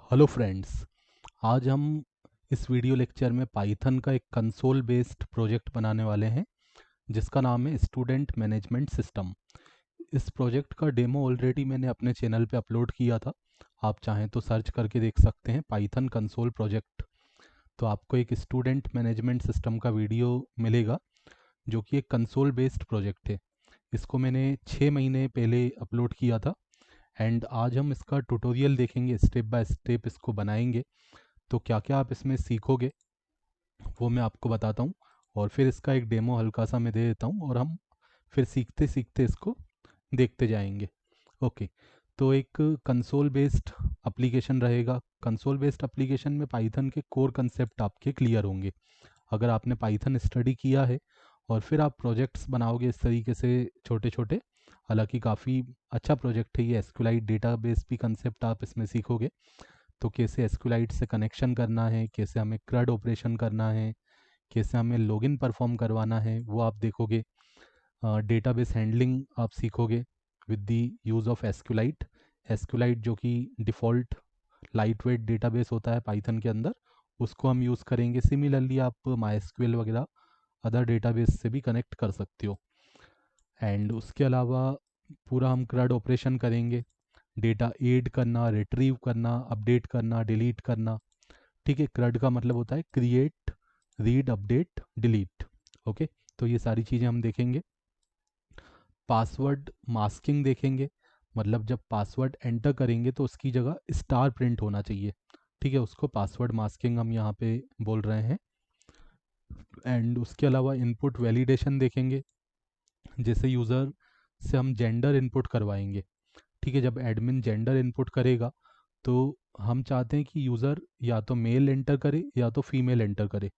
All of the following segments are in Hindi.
Hello friends. आज हम इस वीडियो लेक्चर में पाइथन का एक कंसोल बेस्ड प्रोजेक्ट बनाने वाले हैं जिसका नाम है स्टूडेंट मैनेजमेंट सिस्टम। इस प्रोजेक्ट का डेमो ऑलरेडी मैंने अपने चैनल पे अपलोड किया था। आप चाहें तो सर्च करके देख सकते हैं पाइथन कंसोल प्रोजेक्ट। तो आपको एक स्टूडेंट मैनेजमेंट सिस्टम का वीडियो मिलेगा जो कि एक कंसोल बेस्ड प्रोजेक्ट है। इसको मैंने 6 महीने पहले अपलोड किया था एंड आज हम इसका ट्यूटोरियल देखेंगे, स्टेप बाय स्टेप इसको बनाएंगे। तो क्या क्या आप इसमें सीखोगे वो मैं आपको बताता हूँ, और फिर इसका एक डेमो हल्का सा मैं दे देता हूँ और हम फिर सीखते सीखते इसको देखते जाएंगे। ओके। तो एक कंसोल बेस्ड एप्लीकेशन रहेगा। कंसोल बेस्ड एप्लीकेशन में पाइथन के कोर कंसेप्ट आपके क्लियर होंगे। अगर आपने पाइथन स्टडी किया है और फिर आप प्रोजेक्ट्स बनाओगे इस तरीके से छोटे छोटे, हालांकि काफ़ी अच्छा प्रोजेक्ट है ये। एसक्यूएलाइट डेटाबेस भी कंसेप्ट आप इसमें सीखोगे। तो कैसे एसक्यूएलाइट से कनेक्शन करना है, कैसे हमें क्रड ऑपरेशन करना है, कैसे हमें लॉगिन परफॉर्म करवाना है, वो आप देखोगे। डेटाबेस हैंडलिंग आप सीखोगे विद द यूज़ ऑफ एसक्यूएलाइट। एसक्यूएलाइट जो कि डिफ़ॉल्ट लाइट वेट डेटाबेस होता है पाइथन के अंदर, उसको हम यूज़ करेंगे। सिमिलरली आप माइस्क्यूएल वगैरह अदर डेटाबेस से भी कनेक्ट कर सकते हो। एंड उसके अलावा पूरा हम क्रड ऑपरेशन करेंगे। डेटा ऐड करना, रिट्रीव करना, अपडेट करना, डिलीट करना। ठीक है, क्रड का मतलब होता है create, read, update, delete. Okay. तो ये सारी चीज़ें हम देखेंगे। पासवर्ड मास्किंग देखेंगे, मतलब जब पासवर्ड एंटर करेंगे तो उसकी जगह स्टार प्रिंट होना चाहिए। ठीक है, उसको पासवर्ड मास्किंग हम यहाँ पे बोल रहे हैं। एंड उसके अलावा इनपुट वैलिडेशन देखेंगे, जैसे यूज़र से हम जेंडर इनपुट करवाएंगे। ठीक है, जब एडमिन जेंडर इनपुट करेगा तो हम चाहते हैं कि यूज़र या तो मेल एंटर करे या तो फीमेल एंटर करे।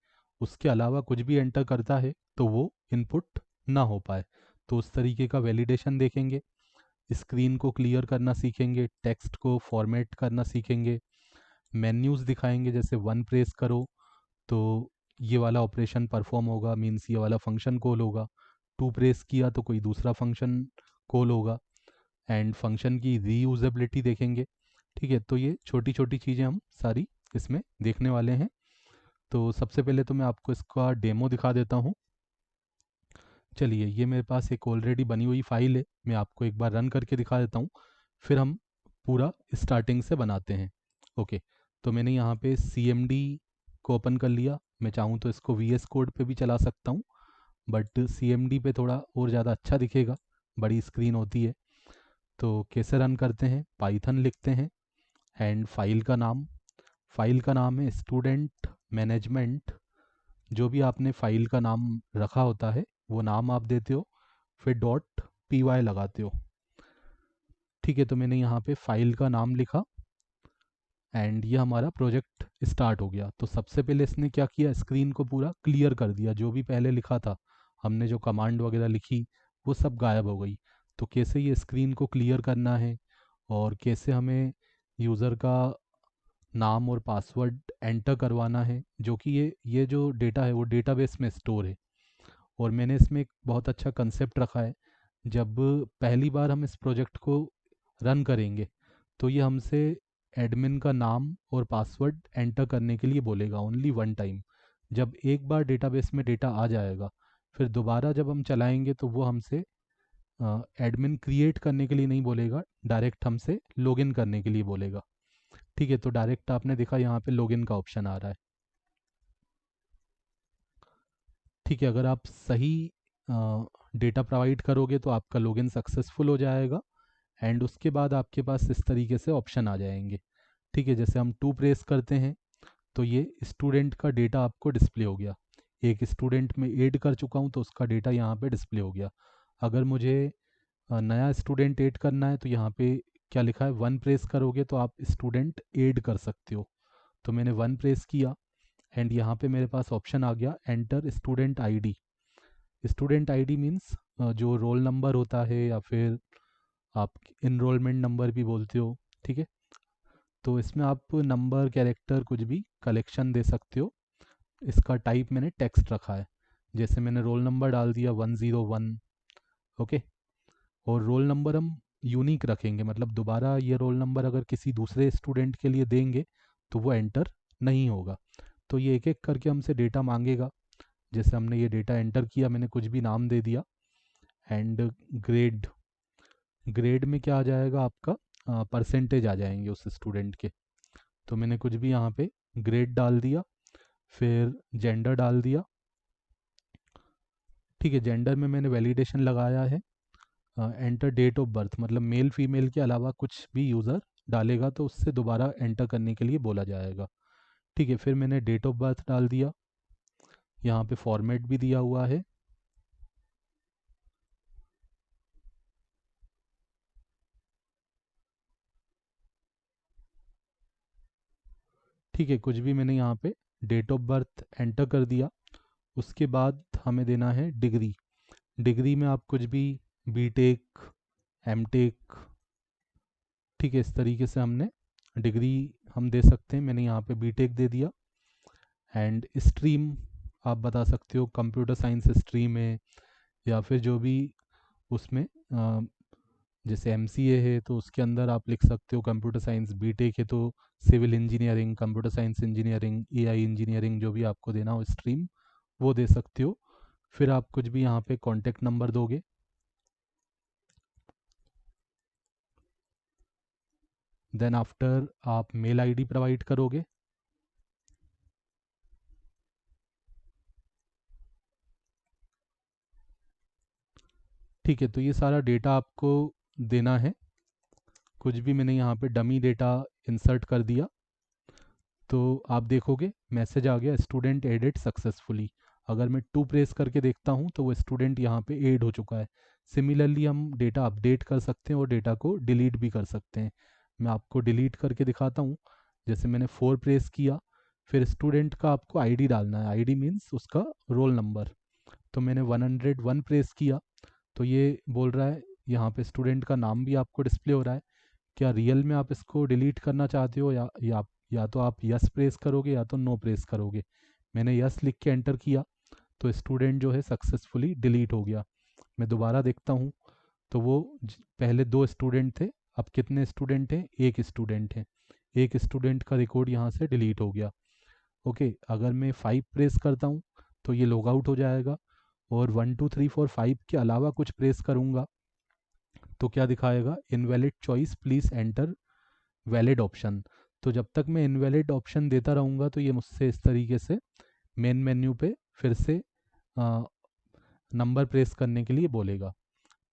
उसके अलावा कुछ भी एंटर करता है तो वो इनपुट ना हो पाए। तो उस तरीके का वैलिडेशन देखेंगे। स्क्रीन को क्लियर करना सीखेंगे, टेक्स्ट को फॉर्मेट करना सीखेंगे। मेन्यूज़ दिखाएंगे, जैसे वन प्रेस करो तो ये वाला ऑपरेशन परफॉर्म होगा, मीन्स ये वाला फंक्शन कॉल होगा। टू प्रेस किया तो कोई दूसरा फंक्शन कॉल होगा। एंड फंक्शन की रीयूजेबिलिटी देखेंगे। ठीक है, तो ये छोटी छोटी चीज़ें हम सारी इसमें देखने वाले हैं। तो सबसे पहले तो मैं आपको इसका डेमो दिखा देता हूँ। चलिए, ये मेरे पास एक ऑलरेडी बनी हुई फाइल है, मैं आपको एक बार रन करके दिखा देता हूँ, फिर हम पूरा स्टार्टिंग से बनाते हैं। ओके। तो मैंने यहाँ पे CMD को ओपन कर लिया। मैं चाहूँ तो इसको VS कोड पे भी चला सकता हूँ, बट CMD पे थोड़ा और ज़्यादा अच्छा दिखेगा, बड़ी स्क्रीन होती है। तो कैसे रन करते हैं, पाइथन लिखते हैं एंड फाइल का नाम है स्टूडेंट मैनेजमेंट। जो भी आपने फाइल का नाम रखा होता है वो नाम आप देते हो, फिर .py लगाते हो। ठीक है, तो मैंने यहाँ पे फाइल का नाम लिखा एंड ये हमारा प्रोजेक्ट स्टार्ट हो गया। तो सबसे पहले इसने क्या किया, स्क्रीन को पूरा क्लियर कर दिया। जो भी पहले लिखा था, हमने जो कमांड वगैरह लिखी, वो सब गायब हो गई। तो कैसे ये स्क्रीन को क्लियर करना है और कैसे हमें यूज़र का नाम और पासवर्ड एंटर करवाना है, जो कि ये जो डेटा है वो डेटाबेस में स्टोर है। और मैंने इसमें एक बहुत अच्छा कंसेप्ट रखा है। जब पहली बार हम इस प्रोजेक्ट को रन करेंगे तो ये हमसे एडमिन का नाम और पासवर्ड एंटर करने के लिए बोलेगा, ओनली वन टाइम। जब एक बार डेटाबेस में डेटा आ जाएगा, फिर दोबारा जब हम चलाएंगे तो वो हमसे एडमिन क्रिएट करने के लिए नहीं बोलेगा, डायरेक्ट हमसे लॉगिन करने के लिए बोलेगा। ठीक है, तो डायरेक्ट आपने देखा यहाँ पे लॉगिन का ऑप्शन आ रहा है। ठीक है, अगर आप सही डेटा प्रोवाइड करोगे तो आपका लॉगिन सक्सेसफुल हो जाएगा एंड उसके बाद आपके पास इस तरीके से ऑप्शन आ जाएंगे। ठीक है, जैसे हम टू प्रेस करते हैं तो ये स्टूडेंट का डेटा आपको डिस्प्ले हो गया। एक स्टूडेंट में ऐड कर चुका हूँ तो उसका डेटा यहाँ पे डिस्प्ले हो गया। अगर मुझे नया स्टूडेंट ऐड करना है तो यहाँ पे क्या लिखा है, वन प्रेस करोगे तो आप स्टूडेंट ऐड कर सकते हो। तो मैंने वन प्रेस किया एंड यहाँ पे मेरे पास ऑप्शन आ गया enter student ID. Student ID means जो रोल नंबर होता है या फिर आप इनरोलमेंट नंबर भी बोलते हो। ठीक है, तो इसमें आप नंबर, कैरेक्टर, कुछ भी कलेक्शन दे सकते हो। इसका टाइप मैंने टेक्स्ट रखा है, जैसे मैंने रोल नंबर डाल दिया 101। ओके। और रोल नंबर हम यूनिक रखेंगे, मतलब दोबारा ये रोल नंबर अगर किसी दूसरे स्टूडेंट के लिए देंगे तो वो एंटर नहीं होगा। तो ये एक एक करके हमसे डेटा मांगेगा। जैसे हमने ये डेटा एंटर किया, मैंने कुछ भी नाम दे दिया, एंड ग्रेड, ग्रेड में क्या आ जाएगा आपका, परसेंटेज आ जाएंगे उस स्टूडेंट के। तो मैंने कुछ भी यहाँ पे ग्रेड डाल दिया, फिर जेंडर डाल दिया। ठीक है, जेंडर में मैंने वैलिडेशन लगाया है एंटर डेट ऑफ बर्थ, मतलब मेल फीमेल के अलावा कुछ भी यूज़र डालेगा तो उससे दोबारा एंटर करने के लिए बोला जाएगा। ठीक है, फिर मैंने डेट ऑफ बर्थ डाल दिया, यहाँ पे फॉर्मेट भी दिया हुआ है। ठीक है, कुछ भी मैंने यहाँ पे डेट ऑफ बर्थ एंटर कर दिया। उसके बाद हमें देना है डिग्री। डिग्री में आप कुछ भी बीटेक, एमटेक, ठीक है, इस तरीके से हमने डिग्री हम दे सकते हैं। मैंने यहाँ पे बीटेक दे दिया। एंड स्ट्रीम आप बता सकते हो, कंप्यूटर साइंस स्ट्रीम है, या फिर जो भी उसमें जैसे एमसीए है तो उसके अंदर आप लिख सकते हो कंप्यूटर साइंस। बीटेक है तो civil engineering, computer science engineering, AI engineering, जो भी आपको देना हो स्ट्रीम वो दे सकते हो। फिर आप कुछ भी यहाँ पे कॉन्टेक्ट नंबर दोगे। देन आफ्टर आप मेल आईडी प्रोवाइड करोगे। ठीक है, तो ये सारा डेटा आपको देना है। कुछ भी मैंने यहाँ पे डमी डेटा इंसर्ट कर दिया, तो आप देखोगे मैसेज आ गया, स्टूडेंट एडेड सक्सेसफुली। अगर मैं 2 प्रेस करके देखता हूँ तो वो स्टूडेंट यहाँ पे ऐड हो चुका है। सिमिलरली हम डेटा अपडेट कर सकते हैं और डेटा को डिलीट भी कर सकते हैं। मैं आपको डिलीट करके दिखाता हूँ। जैसे मैंने 4 प्रेस किया, फिर स्टूडेंट का आपको आईडी डालना है। आईडी मीन्स उसका रोल नंबर। तो मैंने 101 प्रेस किया, तो ये बोल रहा है यहाँ पे स्टूडेंट का नाम भी आपको डिस्प्ले हो रहा है। क्या रियल में आप इसको डिलीट करना चाहते हो, या तो आप यस प्रेस करोगे या तो नो प्रेस करोगे। मैंने यस लिख के एंटर किया, तो स्टूडेंट जो है सक्सेसफुली डिलीट हो गया। मैं दोबारा देखता हूँ तो वो पहले 2 स्टूडेंट थे, अब कितने स्टूडेंट हैं, 1 स्टूडेंट है। 1 स्टूडेंट का रिकॉर्ड यहाँ से डिलीट हो गया। ओके, अगर मैं 5 प्रेस करता हूँ तो ये लॉग आउट हो जाएगा, और 1 2 3 4 5 के अलावा कुछ प्रेस करूँगा तो क्या दिखाएगा, invalid choice please enter valid option. तो जब तक मैं इनवैलिड ऑप्शन देता रहूँगा तो ये मुझसे इस तरीके से मेन मेन्यू पे फिर से नंबर प्रेस करने के लिए बोलेगा।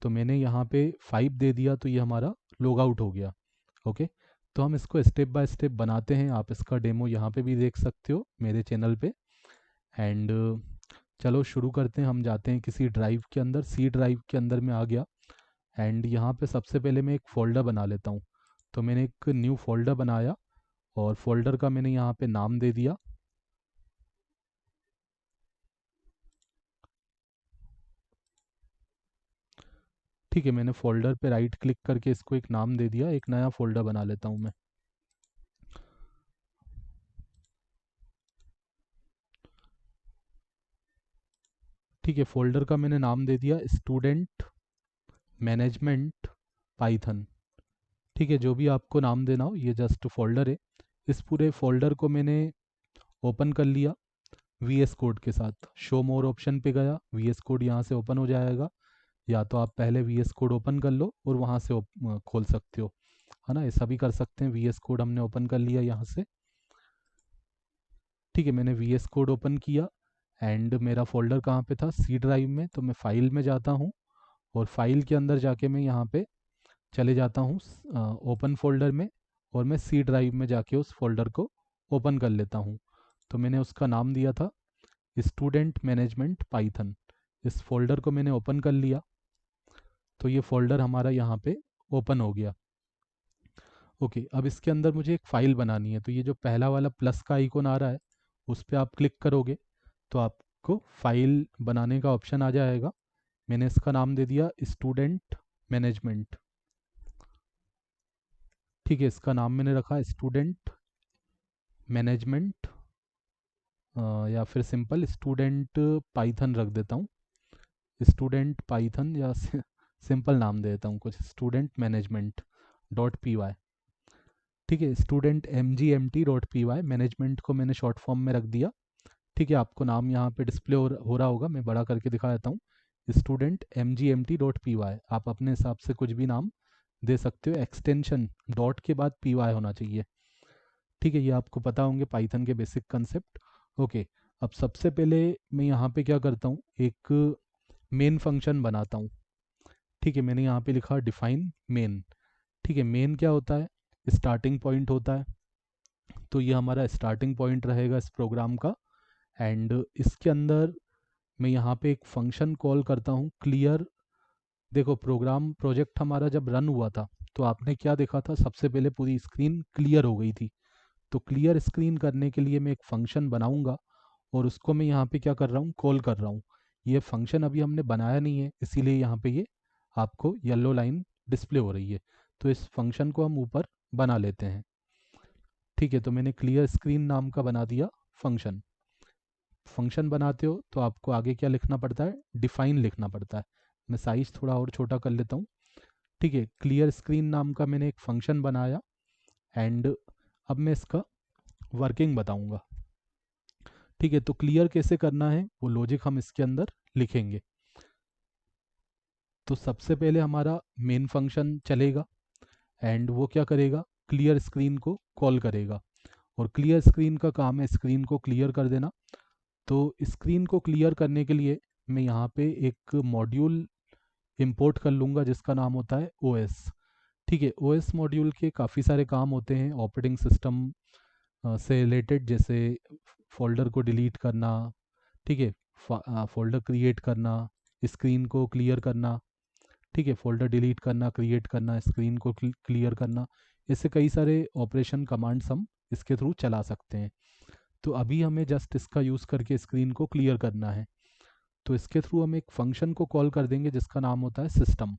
तो मैंने यहाँ पे 5 दे दिया तो ये हमारा लॉग आउट हो गया। ओके, तो हम इसको स्टेप बाय स्टेप बनाते हैं। आप इसका डेमो यहाँ पे भी देख सकते हो मेरे चैनल पे। एंड चलो शुरू करते हैं। हम जाते हैं किसी ड्राइव के अंदर, सी ड्राइव के अंदर मैं आ गया। एंड यहाँ पे सबसे पहले मैं एक फ़ोल्डर बना लेता हूँ। तो मैंने एक न्यू फोल्डर बनाया और फोल्डर का मैंने यहाँ पे नाम दे दिया। ठीक है, मैंने फोल्डर पे राइट क्लिक करके इसको एक नाम दे दिया। एक नया फोल्डर बना लेता हूँ मैं। ठीक है, फोल्डर का मैंने नाम दे दिया स्टूडेंट मैनेजमेंट पाइथन। ठीक है, जो भी आपको नाम देना हो, ये जस्ट फोल्डर है। इस पूरे फोल्डर को मैंने ओपन कर लिया वी एस कोड के साथ। शो मोर ऑप्शन पे गया, वी एस कोड यहाँ से ओपन हो जाएगा। या तो आप पहले वी एस कोड ओपन कर लो और वहाँ से खोल सकते हो, है ना, ऐसा भी कर सकते हैं। वी एस कोड हमने ओपन कर लिया यहाँ से। ठीक है, मैंने वी एस कोड ओपन किया एंड मेरा फोल्डर कहाँ पे था, सी ड्राइव में। तो मैं फाइल में जाता हूँ और फाइल के अंदर जाके मैं यहाँ पे चले जाता हूँ ओपन फोल्डर में, और मैं सी ड्राइव में जाके उस फोल्डर को ओपन कर लेता हूँ। तो मैंने उसका नाम दिया था स्टूडेंट मैनेजमेंट पाइथन। इस फोल्डर को मैंने ओपन कर लिया, तो ये फोल्डर हमारा यहाँ पे ओपन हो गया। ओके, अब इसके अंदर मुझे एक फ़ाइल बनानी है। तो ये जो पहला वाला प्लस का आइकॉन आ रहा है उस पर आप क्लिक करोगे तो आपको फाइल बनाने का ऑप्शन आ जाएगा। मैंने इसका नाम दे दिया स्टूडेंट मैनेजमेंट। ठीक है, इसका नाम मैंने रखा स्टूडेंट मैनेजमेंट, या फिर सिंपल स्टूडेंट पाइथन रख देता हूँ। स्टूडेंट पाइथन या सिंपल नाम दे देता हूँ कुछ, student management dot P Y. ठीक है, स्टूडेंट MGMT.py, मैनेजमेंट को मैंने शॉर्ट फॉर्म में रख दिया। ठीक है, आपको नाम यहाँ पे डिस्प्ले हो रहा होगा, मैं बड़ा करके दिखा देता हूँ, स्टूडेंट MGMT.py। आप अपने हिसाब से कुछ भी नाम दे सकते हो, एक्सटेंशन डॉट के बाद पी वाई होना चाहिए। ठीक है, ये आपको पता होंगे पाइथन के बेसिक कंसेप्ट। ओके, अब सबसे पहले मैं यहाँ पे क्या करता हूँ, एक मेन फंक्शन बनाता हूँ। ठीक है, मैंने यहाँ पे लिखा डिफाइन मेन। ठीक है, मेन क्या होता है, स्टार्टिंग पॉइंट होता है। तो ये हमारा स्टार्टिंग पॉइंट रहेगा इस प्रोग्राम का। एंड इसके अंदर मैं यहाँ पे एक फंक्शन कॉल करता हूँ क्लियर। देखो, प्रोग्राम प्रोजेक्ट हमारा जब रन हुआ था तो आपने क्या देखा था, सबसे पहले पूरी स्क्रीन क्लियर हो गई थी। तो क्लियर स्क्रीन करने के लिए मैं एक फंक्शन बनाऊंगा और उसको मैं यहाँ पे क्या कर रहा हूँ, कॉल कर रहा हूँ। ये फंक्शन अभी हमने बनाया नहीं है, इसीलिए यहाँ पे ये आपको येलो लाइन डिस्प्ले हो रही है। तो इस फंक्शन को हम ऊपर बना लेते हैं। ठीक है, तो मैंने क्लियर स्क्रीन नाम का बना दिया फंक्शन। फंक्शन बनाते हो तो आपको आगे क्या लिखना पड़ता है, डिफाइन लिखना पड़ता है। मैं साइज थोड़ा और छोटा कर लेता हूँ। ठीक है, क्लियर स्क्रीन नाम का मैंने एक फंक्शन बनाया। एंड अब मैं इसका वर्किंग बताऊंगा। ठीक है, तो क्लियर कैसे करना है वो लॉजिक हम इसके अंदर लिखेंगे। तो सबसे पहले हमारा मेन फंक्शन चलेगा एंड वो क्या करेगा, क्लियर स्क्रीन को कॉल करेगा। और क्लियर स्क्रीन का काम है स्क्रीन को क्लियर कर देना। तो स्क्रीन को क्लियर करने के लिए मैं यहाँ पे एक मॉड्यूल इंपोर्ट कर लूँगा जिसका नाम होता है OS। ठीक है, OS मॉड्यूल के काफ़ी सारे काम होते हैं ऑपरेटिंग सिस्टम से रिलेटेड, जैसे फोल्डर को डिलीट करना। ठीक है, फोल्डर क्रिएट करना, स्क्रीन को क्लियर करना। ठीक है, फोल्डर डिलीट करना, क्रिएट करना, स्क्रीन को क्लियर करना, ऐसे कई सारे ऑपरेशन कमांड्स हम इसके थ्रू चला सकते हैं। तो अभी हमें जस्ट इसका यूज़ करके स्क्रीन को क्लियर करना है। तो इसके थ्रू हम एक फंक्शन को कॉल कर देंगे जिसका नाम होता है सिस्टम।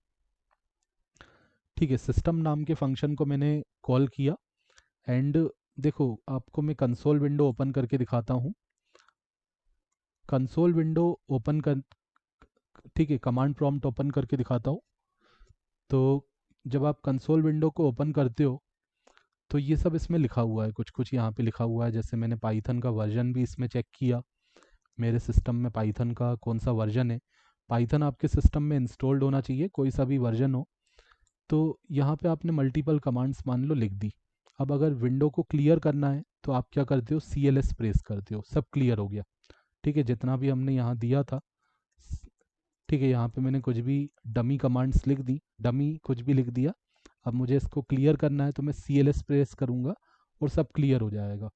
ठीक है, सिस्टम नाम के फंक्शन को मैंने कॉल किया। एंड देखो, आपको मैं कंसोल विंडो ओपन करके दिखाता हूँ। कंसोल विंडो ओपन कर, ठीक है, कमांड प्रॉम्प्ट ओपन करके दिखाता हूँ। तो जब आप कंसोल विंडो को ओपन करते हो तो ये सब इसमें लिखा हुआ है, कुछ कुछ यहाँ पे लिखा हुआ है। जैसे मैंने पाइथन का वर्जन भी इसमें चेक किया, मेरे सिस्टम में पाइथन का कौन सा वर्जन है। पाइथन आपके सिस्टम में इंस्टॉल्ड होना चाहिए, कोई सा भी वर्जन हो। तो यहाँ पे आपने मल्टीपल कमांड्स मान लो लिख दी। अब अगर विंडो को क्लियर करना है तो आप क्या करते हो, CLS प्रेस करते हो, सब क्लियर हो गया। ठीक है, जितना भी हमने यहाँ दिया था। ठीक है, यहाँ पे मैंने कुछ भी डमी कमांड्स लिख दी, डमी कुछ भी लिख दिया। अब मुझे इसको क्लियर करना है तो मैं CLS प्रेस करूँगा और सब क्लियर हो जाएगा।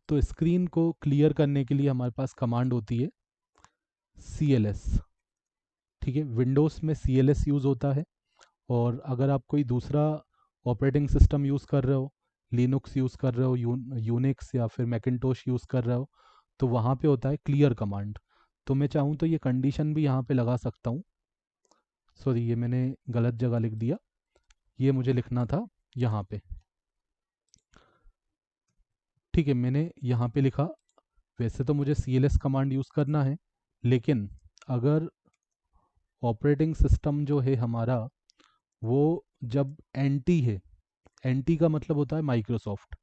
तो स्क्रीन को क्लियर करने के लिए हमारे पास कमांड होती है CLS। ठीक है, विंडोज़ में CLS यूज़ होता है। और अगर आप कोई दूसरा ऑपरेटिंग सिस्टम यूज़ कर रहे हो, लिनक्स यूज़ कर रहे हो, यूनिक्स या फिर मैकिन्टोश यूज़ कर रहे हो, तो वहाँ पे होता है क्लियर कमांड। तो मैं चाहूँ तो ये कंडीशन भी यहाँ पे लगा सकता हूँ। सॉरी, ये मैंने गलत जगह लिख दिया, ये मुझे लिखना था यहाँ पे। ठीक है, मैंने यहाँ पे लिखा। वैसे तो मुझे CLS कमांड यूज़ करना है, लेकिन अगर ऑपरेटिंग सिस्टम जो है हमारा वो जब एंटी है, एंटी का मतलब होता है माइक्रोसॉफ्ट।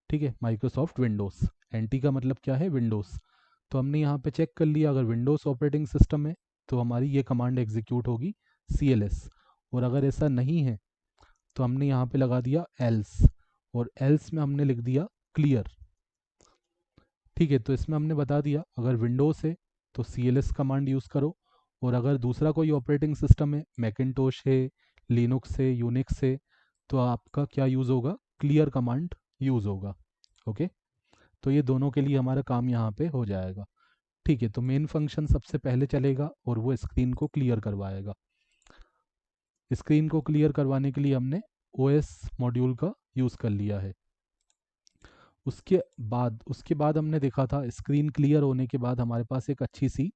ठीक है, माइक्रोसॉफ्ट विंडोज़, एंटी का मतलब क्या है, विंडोज़। तो हमने यहाँ पे चेक कर लिया, अगर विंडोज़ ऑपरेटिंग सिस्टम है तो हमारी ये कमांड एग्जीक्यूट होगी CLS। और अगर ऐसा नहीं है तो हमने यहाँ पे लगा दिया एल्स, और एल्स में हमने लिख दिया क्लियर। ठीक है, तो इसमें हमने बता दिया अगर विंडोज़ है तो CLS कमांड यूज़ करो, और अगर दूसरा कोई ऑपरेटिंग सिस्टम है, मैकिन्टोश है, लिनक्स है, यूनिक्स है, तो आपका क्या यूज़ होगा, क्लियर कमांड यूज़ होगा। ओके, तो ये दोनों के लिए हमारा काम यहाँ पे हो जाएगा। ठीक है, तो मेन फंक्शन सबसे पहले चलेगा और वो स्क्रीन को क्लियर करवाएगा। स्क्रीन को क्लियर करवाने के लिए हमने OS मॉड्यूल का यूज़ कर लिया है। उसके बाद हमने देखा था स्क्रीन क्लियर होने के बाद हमारे पास एक अच्छी सी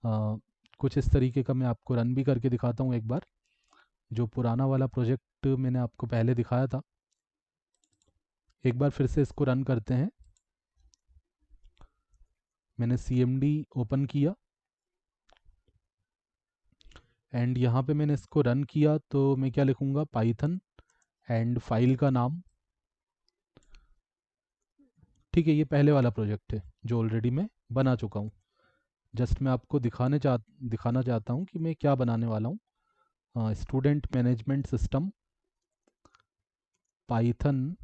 कुछ इस तरीके का, मैं आपको रन भी करके दिखाता हूँ एक बार। जो पुराना वाला प्रोजेक्ट मैंने आपको पहले दिखाया था, एक बार फिर से इसको रन करते हैं। मैंने CMD ओपन किया एंड यहाँ पे मैंने इसको रन किया तो मैं क्या लिखूँगा, पाइथन एंड फाइल का नाम। ठीक है, ये पहले वाला प्रोजेक्ट है जो ऑलरेडी मैं बना चुका हूँ। जस्ट मैं आपको दिखाना चाहता हूँ कि मैं क्या बनाने वाला हूँ। Student management system Python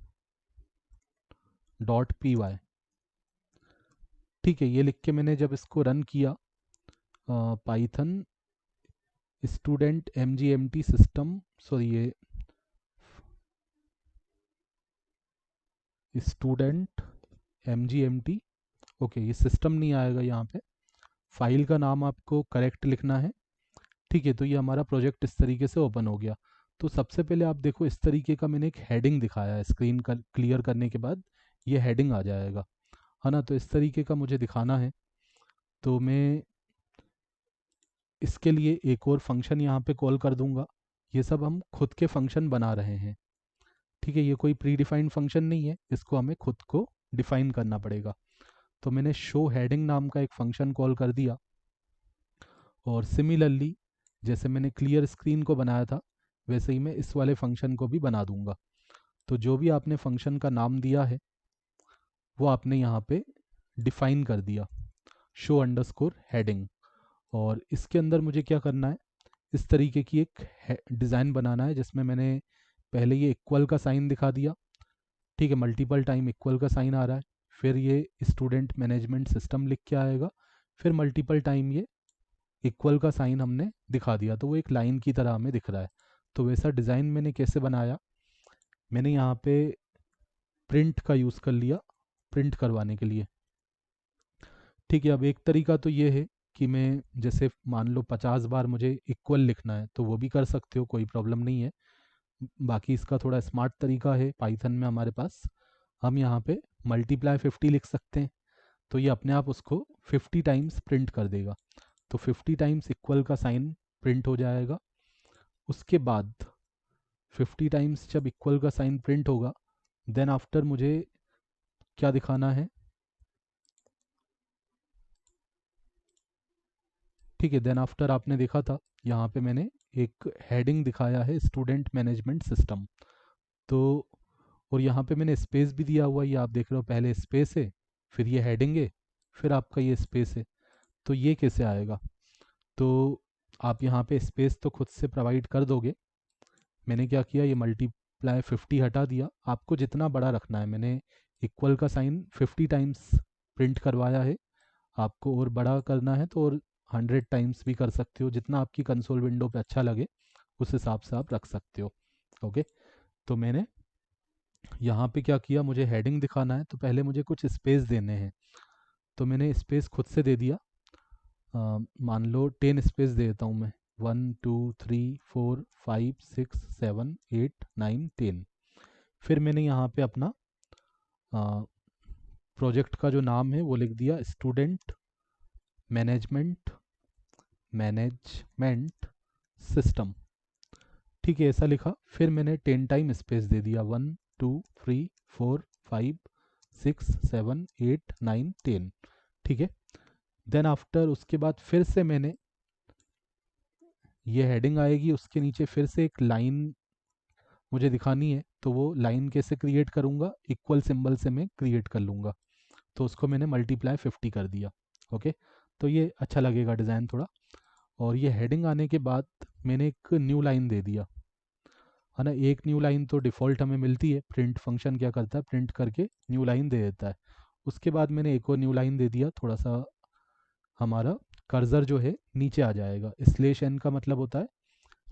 .py। ठीक है, ये लिख के मैंने जब इसको रन किया, Python student mgmt system, sorry ये स्टूडेंट mgmt, ओके ये सिस्टम नहीं आएगा यहाँ पे। फाइल का नाम आपको करेक्ट लिखना है। ठीक है, तो ये हमारा प्रोजेक्ट इस तरीके से ओपन हो गया। तो सबसे पहले आप देखो, इस तरीके का मैंने एक हेडिंग दिखाया है। स्क्रीन का क्लियर करने के बाद ये हेडिंग आ जाएगा, है ना। तो इस तरीके का मुझे दिखाना है, तो मैं इसके लिए एक और फंक्शन यहाँ पे कॉल कर दूंगा। ये सब हम खुद के फंक्शन बना रहे हैं। ठीक है, ये कोई प्री डिफाइंड फंक्शन नहीं है, इसको हमें खुद को डिफाइन करना पड़ेगा। तो मैंने शो हेडिंग नाम का एक फंक्शन कॉल कर दिया, और सिमिलरली जैसे मैंने क्लियर स्क्रीन को बनाया था वैसे ही मैं इस वाले फंक्शन को भी बना दूंगा। तो जो भी आपने फंक्शन का नाम दिया है वो आपने यहाँ पे डिफाइन कर दिया, शो अंडरस्कोर हेडिंग। और इसके अंदर मुझे क्या करना है, इस तरीके की एक डिज़ाइन बनाना है जिसमें मैंने पहले ये इक्वल का साइन दिखा दिया। ठीक है, मल्टीपल टाइम इक्वल का साइन आ रहा है, फिर ये स्टूडेंट मैनेजमेंट सिस्टम लिख के आएगा, फिर मल्टीपल टाइम ये इक्वल का साइन हमने दिखा दिया, तो वो एक लाइन की तरह हमें दिख रहा है। तो वैसा डिज़ाइन मैंने कैसे बनाया, मैंने यहाँ पे प्रिंट का यूज़ कर लिया प्रिंट करवाने के लिए। ठीक है, अब एक तरीका तो ये है कि मैं जैसे मान लो 50 बार मुझे इक्वल लिखना है तो वो भी कर सकते हो, कोई प्रॉब्लम नहीं है। बाकी इसका थोड़ा स्मार्ट तरीका है पाइथन में हमारे पास, हम यहाँ पे मल्टीप्लाई 50 लिख सकते हैं, तो ये अपने आप उसको 50 टाइम्स प्रिंट कर देगा। तो 50 टाइम्स इक्वल का साइन प्रिंट हो जाएगा। उसके बाद 50 टाइम्स जब इक्वल का साइन प्रिंट होगा, देन आफ्टर मुझे क्या दिखाना है, ठीक है, देन आफ्टर आपने देखा था यहाँ पे मैंने एक हेडिंग दिखाया है स्टूडेंट मैनेजमेंट सिस्टम। तो और यहाँ पे मैंने स्पेस भी दिया हुआ है, ये आप देख रहे हो, पहले स्पेस है, फिर ये हेडिंग है, फिर आपका ये स्पेस है। तो ये कैसे आएगा, तो आप यहाँ पे स्पेस तो खुद से प्रोवाइड कर दोगे। मैंने क्या किया, ये मल्टीप्लाई 50 हटा दिया, आपको जितना बड़ा रखना है, मैंने इक्वल का साइन 50 टाइम्स प्रिंट करवाया है, आपको और बड़ा करना है तो और 100 टाइम्स भी कर सकते हो, जितना आपकी कंसोल विंडो पे अच्छा लगे उस हिसाब से आप रख सकते हो। ओके, तो मैंने यहाँ पे क्या किया, मुझे हेडिंग दिखाना है तो पहले मुझे कुछ स्पेस देने हैं, तो मैंने स्पेस खुद से दे दिया। मान लो 10 स्पेस दे देता हूँ मैं, 1 2 3 4 5 6 7 8 9 10। फिर मैंने यहाँ पे अपना प्रोजेक्ट का जो नाम है वो लिख दिया, स्टूडेंट मैनेजमेंट सिस्टम। ठीक है, ऐसा लिखा, फिर मैंने 10 टाइम स्पेस दे दिया, 1 2 3 4 5 6 7 8 9 10। ठीक है, देन आफ्टर उसके बाद फिर से मैंने ये हेडिंग आएगी, उसके नीचे फिर से एक लाइन मुझे दिखानी है, तो वो लाइन कैसे क्रिएट करूँगा, इक्वल सिंबल से मैं क्रिएट कर लूँगा, तो उसको मैंने मल्टीप्लाई 50 कर दिया। ओके, तो ये अच्छा लगेगा डिज़ाइन थोड़ा। और ये हेडिंग आने के बाद मैंने एक न्यू लाइन दे दिया, है ना। एक न्यू लाइन तो डिफ़ॉल्ट हमें मिलती है, प्रिंट फंक्शन क्या करता है, प्रिंट करके न्यू लाइन दे देता है। उसके बाद मैंने एक और न्यू लाइन दे दिया, थोड़ा सा हमारा कर्सर जो है नीचे आ जाएगा। स्लेश एन का मतलब होता है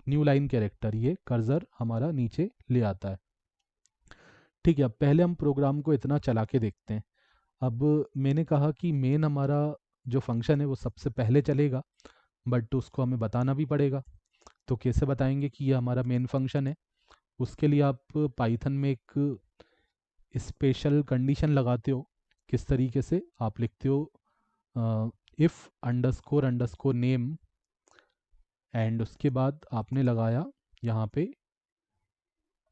न्यू लाइन कैरेक्टर, ये कर्सर हमारा नीचे ले आता है। ठीक है, अब पहले हम प्रोग्राम को इतना चला के देखते हैं। अब मैंने कहा कि मेन हमारा जो फंक्शन है वो सबसे पहले चलेगा, बट उसको हमें बताना भी पड़ेगा। तो कैसे बताएंगे कि ये हमारा मेन फंक्शन है, उसके लिए आप पाइथन में एक स्पेशल कंडीशन लगाते हो। किस तरीके से आप लिखते हो, if underscore underscore name, and उसके बाद आपने लगाया यहाँ पे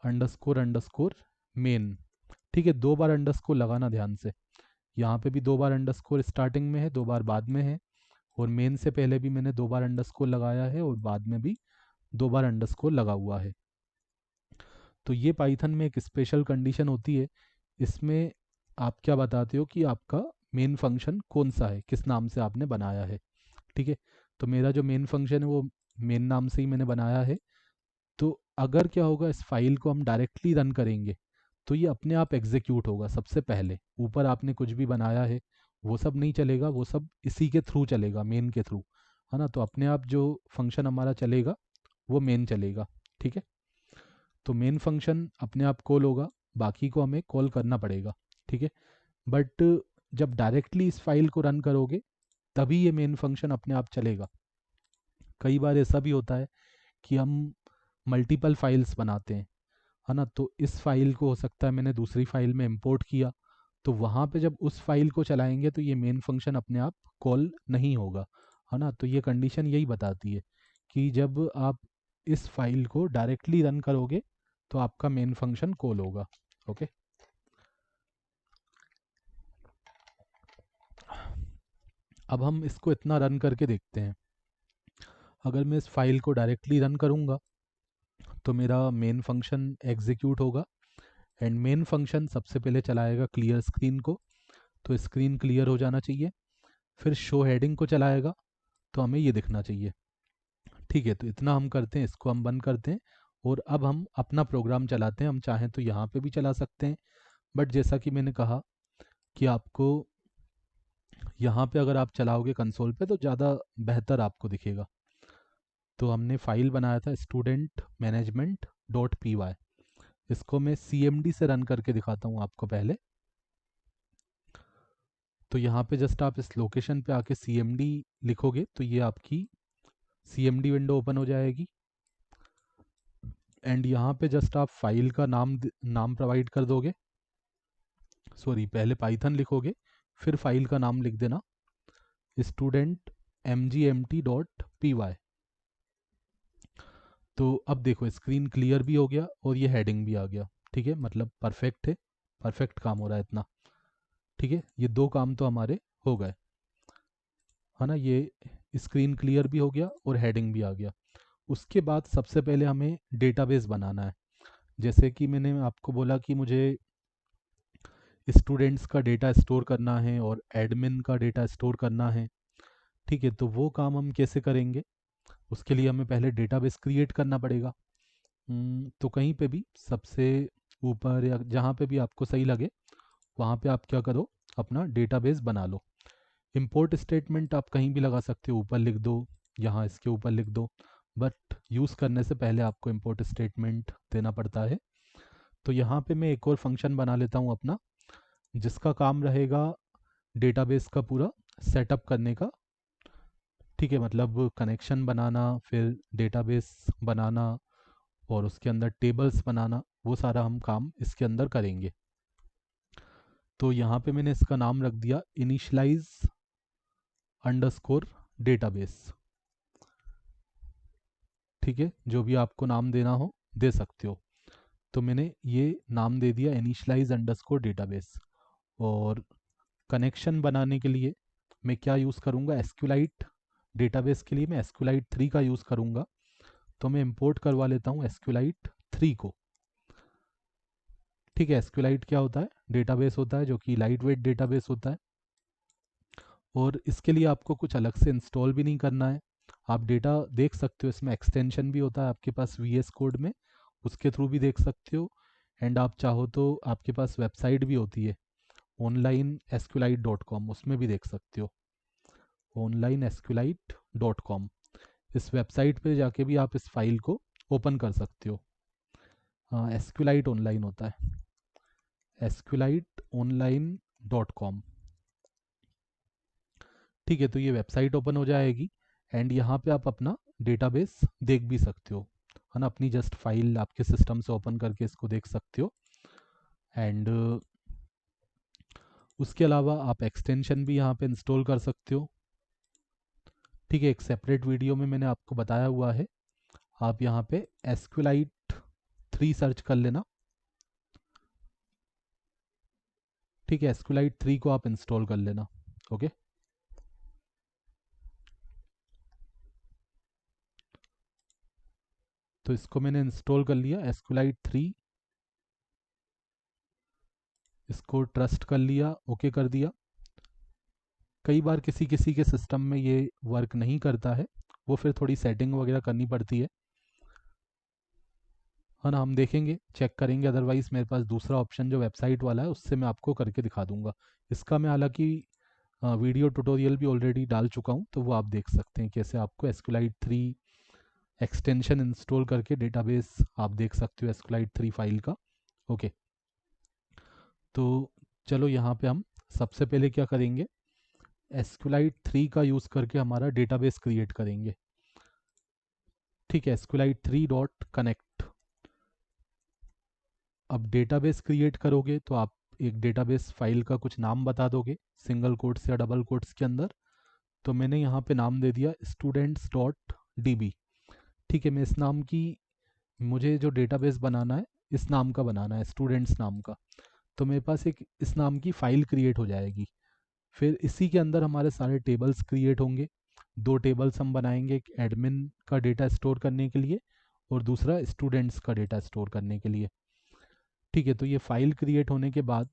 अंडरस्कोर अंडरस्कोर मेन। ठीक है, 2 बार अंडरस्कोर लगाना ध्यान से, यहाँ पे भी 2 बार अंडरस्कोर स्टार्टिंग में है, 2 बार बाद में है, और मेन से पहले भी मैंने 2 बार अंडरस्कोर लगाया है और बाद में भी 2 बार अंडरस्कोर लगा हुआ है। तो ये पाइथन में एक स्पेशल कंडीशन होती है। इसमें आप क्या बताते हो कि आपका मेन फंक्शन कौन सा है, किस नाम से आपने बनाया है। ठीक है, तो मेरा जो मेन फंक्शन है वो मेन नाम से ही मैंने बनाया है। तो अगर क्या होगा, इस फाइल को हम डायरेक्टली रन करेंगे तो ये अपने आप एग्जीक्यूट होगा। सबसे पहले ऊपर आपने कुछ भी बनाया है वो सब नहीं चलेगा, वो सब इसी के थ्रू चलेगा, मेन के थ्रू, है ना। तो अपने आप जो फंक्शन हमारा चलेगा वो मेन चलेगा। ठीक है, तो मेन फंक्शन अपने आप कॉल होगा, बाकी को हमें कॉल करना पड़ेगा। ठीक है, बट जब डायरेक्टली इस फाइल को रन करोगे तभी ये मेन फंक्शन अपने आप चलेगा। कई बार ऐसा भी होता है कि हम मल्टीपल फाइल्स बनाते हैं, है ना। तो इस फाइल को हो सकता है मैंने दूसरी फाइल में इंपोर्ट किया, तो वहाँ पे जब उस फाइल को चलाएंगे तो ये मेन फंक्शन अपने आप कॉल नहीं होगा, है ना। तो ये कंडीशन यही बताती है कि जब आप इस फाइल को डायरेक्टली रन करोगे तो आपका मेन फंक्शन कॉल होगा। ओके, अब हम इसको इतना रन करके देखते हैं। अगर मैं इस फाइल को डायरेक्टली रन करूँगा तो मेरा मेन फंक्शन एग्जीक्यूट होगा एंड मेन फंक्शन सबसे पहले चलाएगा क्लियर स्क्रीन को, तो स्क्रीन क्लियर हो जाना चाहिए। फिर शो हेडिंग को चलाएगा तो हमें ये दिखना चाहिए। ठीक है, तो इतना हम करते हैं, इसको हम बंद करते हैं और अब हम अपना प्रोग्राम चलाते हैं। हम चाहें तो यहाँ पे भी चला सकते हैं, बट जैसा कि मैंने कहा कि आपको यहाँ पे अगर आप चलाओगे कंसोल पे तो ज़्यादा बेहतर आपको दिखेगा। तो हमने फाइल बनाया था student management dot P Y, इसको मैं CMD से रन करके दिखाता हूँ आपको पहले। तो यहाँ पे जस्ट आप इस लोकेशन पे आके CMD लिखोगे तो ये आपकी CMD विंडो ओपन हो जाएगी एंड यहाँ पे जस्ट आप फाइल का नाम प्रोवाइड कर दोगे। सॉरी, पहले पाइथन लिखोगे फिर फाइल का नाम लिख देना, स्टूडेंट mgmt.py। तो अब देखो स्क्रीन क्लियर भी हो गया और ये हेडिंग भी आ गया। ठीक है, मतलब परफेक्ट है, परफेक्ट काम हो रहा है इतना। ठीक है, ये 2 काम तो हमारे हो गए, है ना। ये स्क्रीन क्लियर भी हो गया और हेडिंग भी आ गया। उसके बाद सबसे पहले हमें डेटाबेस बनाना है। जैसे कि मैंने आपको बोला कि मुझे स्टूडेंट्स का डेटा स्टोर करना है और एडमिन का डेटा स्टोर करना है। ठीक है, तो वो काम हम कैसे करेंगे, उसके लिए हमें पहले डेटाबेस क्रिएट करना पड़ेगा। तो कहीं पे भी सबसे ऊपर या जहाँ पे भी आपको सही लगे वहाँ पे आप क्या करो, अपना डेटाबेस बना लो। इंपोर्ट स्टेटमेंट आप कहीं भी लगा सकते हो, ऊपर लिख दो, यहाँ इसके ऊपर लिख दो, बट यूज़ करने से पहले आपको इंपोर्ट स्टेटमेंट देना पड़ता है। तो यहाँ पे मैं एक और फंक्शन बना लेता हूँ अपना, जिसका काम रहेगा डेटाबेस का पूरा सेटअप करने का। ठीक है, मतलब कनेक्शन बनाना, फिर डेटाबेस बनाना और उसके अंदर टेबल्स बनाना, वो सारा हम काम इसके अंदर करेंगे। तो यहाँ पे मैंने इसका नाम रख दिया इनिशलाइज अंडरस्कोर डेटाबेस। ठीक है, जो भी आपको नाम देना हो दे सकते हो। तो मैंने ये नाम दे दिया इनिशलाइज अंडरस्कोर डेटाबेस। और कनेक्शन बनाने के लिए मैं क्या यूज़ करूँगा, एसक्यूलाइट। डेटाबेस के लिए मैं एसक्यूलाइट 3 का यूज़ करूँगा। तो मैं इंपोर्ट करवा लेता हूँ एसक्यूलाइट 3 को। ठीक है, एसक्यूलाइट क्या होता है, डेटाबेस होता है जो कि लाइट वेट डेटाबेस होता है और इसके लिए आपको कुछ अलग से इंस्टॉल भी नहीं करना है। आप डेटा देख सकते हो, इसमें एक्सटेंशन भी होता है आपके पास VS कोड में, उसके थ्रू भी देख सकते हो। एंड आप चाहो तो आपके पास वेबसाइट भी होती है onlinesqlite.com, उसमें भी देख सकते हो onlinesqlite.com। इस वेबसाइट पे जाके भी आप इस फाइल को ओपन कर सकते हो। हाँ, एसक्यूलाइट ऑनलाइन होता है, esqueliteonline.com। ठीक है, तो ये वेबसाइट ओपन हो जाएगी एंड यहाँ पे आप अपना डेटाबेस देख भी सकते हो, है ना। अपनी जस्ट फाइल आपके सिस्टम से ओपन करके इसको देख सकते हो। एंड उसके अलावा आप एक्सटेंशन भी यहाँ पे इंस्टॉल कर सकते हो। ठीक है, एक सेपरेट वीडियो में मैंने आपको बताया हुआ है, आप यहाँ पे SQLite 3 सर्च कर लेना। ठीक है, SQLite 3 को आप इंस्टॉल कर लेना। ओके, तो इसको मैंने इंस्टॉल कर लिया SQLite 3, इसको ट्रस्ट कर लिया, ओके कर दिया। कई बार किसी किसी के सिस्टम में ये वर्क नहीं करता है, वो फिर थोड़ी सेटिंग वगैरह करनी पड़ती है ना। हम देखेंगे, चेक करेंगे, अदरवाइज़ मेरे पास दूसरा ऑप्शन जो वेबसाइट वाला है उससे मैं आपको करके दिखा दूंगा। इसका मैं हालांकि वीडियो ट्यूटोरियल भी ऑलरेडी डाल चुका हूँ, तो वो आप देख सकते हैं कैसे आपको SQLite 3 एक्सटेंशन इंस्टॉल करके डेटाबेस आप देख सकते हो SQLite 3 फाइल का। ओके, तो चलो यहाँ पे हम सबसे पहले क्या करेंगे, SQLite 3 का यूज़ करके हमारा डेटाबेस क्रिएट करेंगे। ठीक है, SQLite 3 डॉट कनेक्ट। अब डेटाबेस क्रिएट करोगे तो आप एक डेटाबेस फाइल का कुछ नाम बता दोगे, सिंगल कोट्स या डबल कोट्स के अंदर। तो मैंने यहाँ पे नाम दे दिया स्टूडेंट्स डॉट DB। ठीक है, मैं इस नाम की, मुझे जो डेटाबेस बनाना है इस नाम का बनाना है, स्टूडेंट्स नाम का। तो मेरे पास एक इस नाम की फ़ाइल क्रिएट हो जाएगी। फिर इसी के अंदर हमारे सारे टेबल्स क्रिएट होंगे। दो टेबल्स हम बनाएंगे, एक एडमिन का डेटा स्टोर करने के लिए और दूसरा स्टूडेंट्स का डेटा स्टोर करने के लिए। ठीक है, तो ये फाइल क्रिएट होने के बाद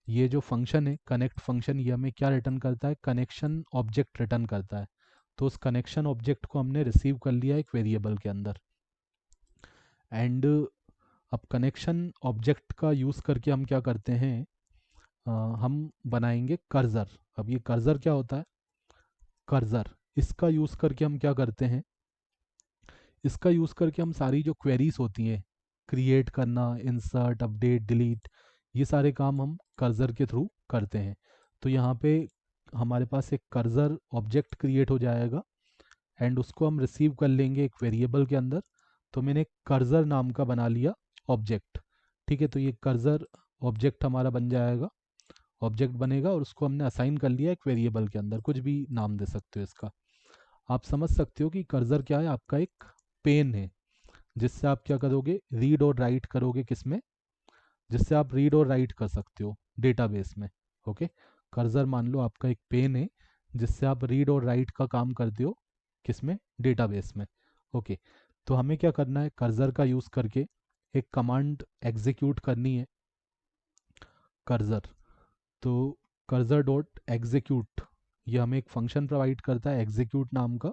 ये जो फंक्शन है कनेक्ट फंक्शन, ये हमें क्या रिटर्न करता है, कनेक्शन ऑब्जेक्ट रिटर्न करता है। तो उस कनेक्शन ऑब्जेक्ट को हमने रिसीव कर लिया एक वेरिएबल के अंदर। एंड अब कनेक्शन ऑब्जेक्ट का यूज़ करके हम क्या करते हैं, हम बनाएंगे कर्सर। अब ये कर्सर क्या होता है, कर्सर इसका यूज़ करके हम क्या करते हैं, इसका यूज़ करके हम सारी जो क्वेरीज होती हैं, क्रिएट करना, इंसर्ट, अपडेट, डिलीट, ये सारे काम हम कर्सर के थ्रू करते हैं। तो यहाँ पे हमारे पास एक कर्सर ऑब्जेक्ट क्रिएट हो जाएगा एंड उसको हम रिसीव कर लेंगे एक वेरिएबल के अंदर। तो मैंने कर्सर नाम का बना लिया ऑब्जेक्ट। ठीक है, तो ये कर्सर ऑब्जेक्ट हमारा बन जाएगा, ऑब्जेक्ट बनेगा और उसको हमने असाइन कर लिया एक वेरिएबल के अंदर, कुछ भी नाम दे सकते हो इसका। आप समझ सकते हो कि कर्सर क्या है, आपका एक पेन है जिससे आप क्या करोगे, रीड और राइट करोगे, किसमें, जिससे आप रीड और राइट कर सकते हो डेटाबेस में। ओके, कर्सर मान लो आपका एक पेन है जिससे आप रीड और राइट का काम करते हो, किसमें, डेटाबेस में। ओके, तो हमें क्या करना है, कर्सर का यूज़ करके एक कमांड एग्जीक्यूट करनी है, कर्सर। तो कर्सर डॉट एग्जीक्यूट, ये हमें एक फंक्शन प्रोवाइड करता है एग्जीक्यूट नाम का,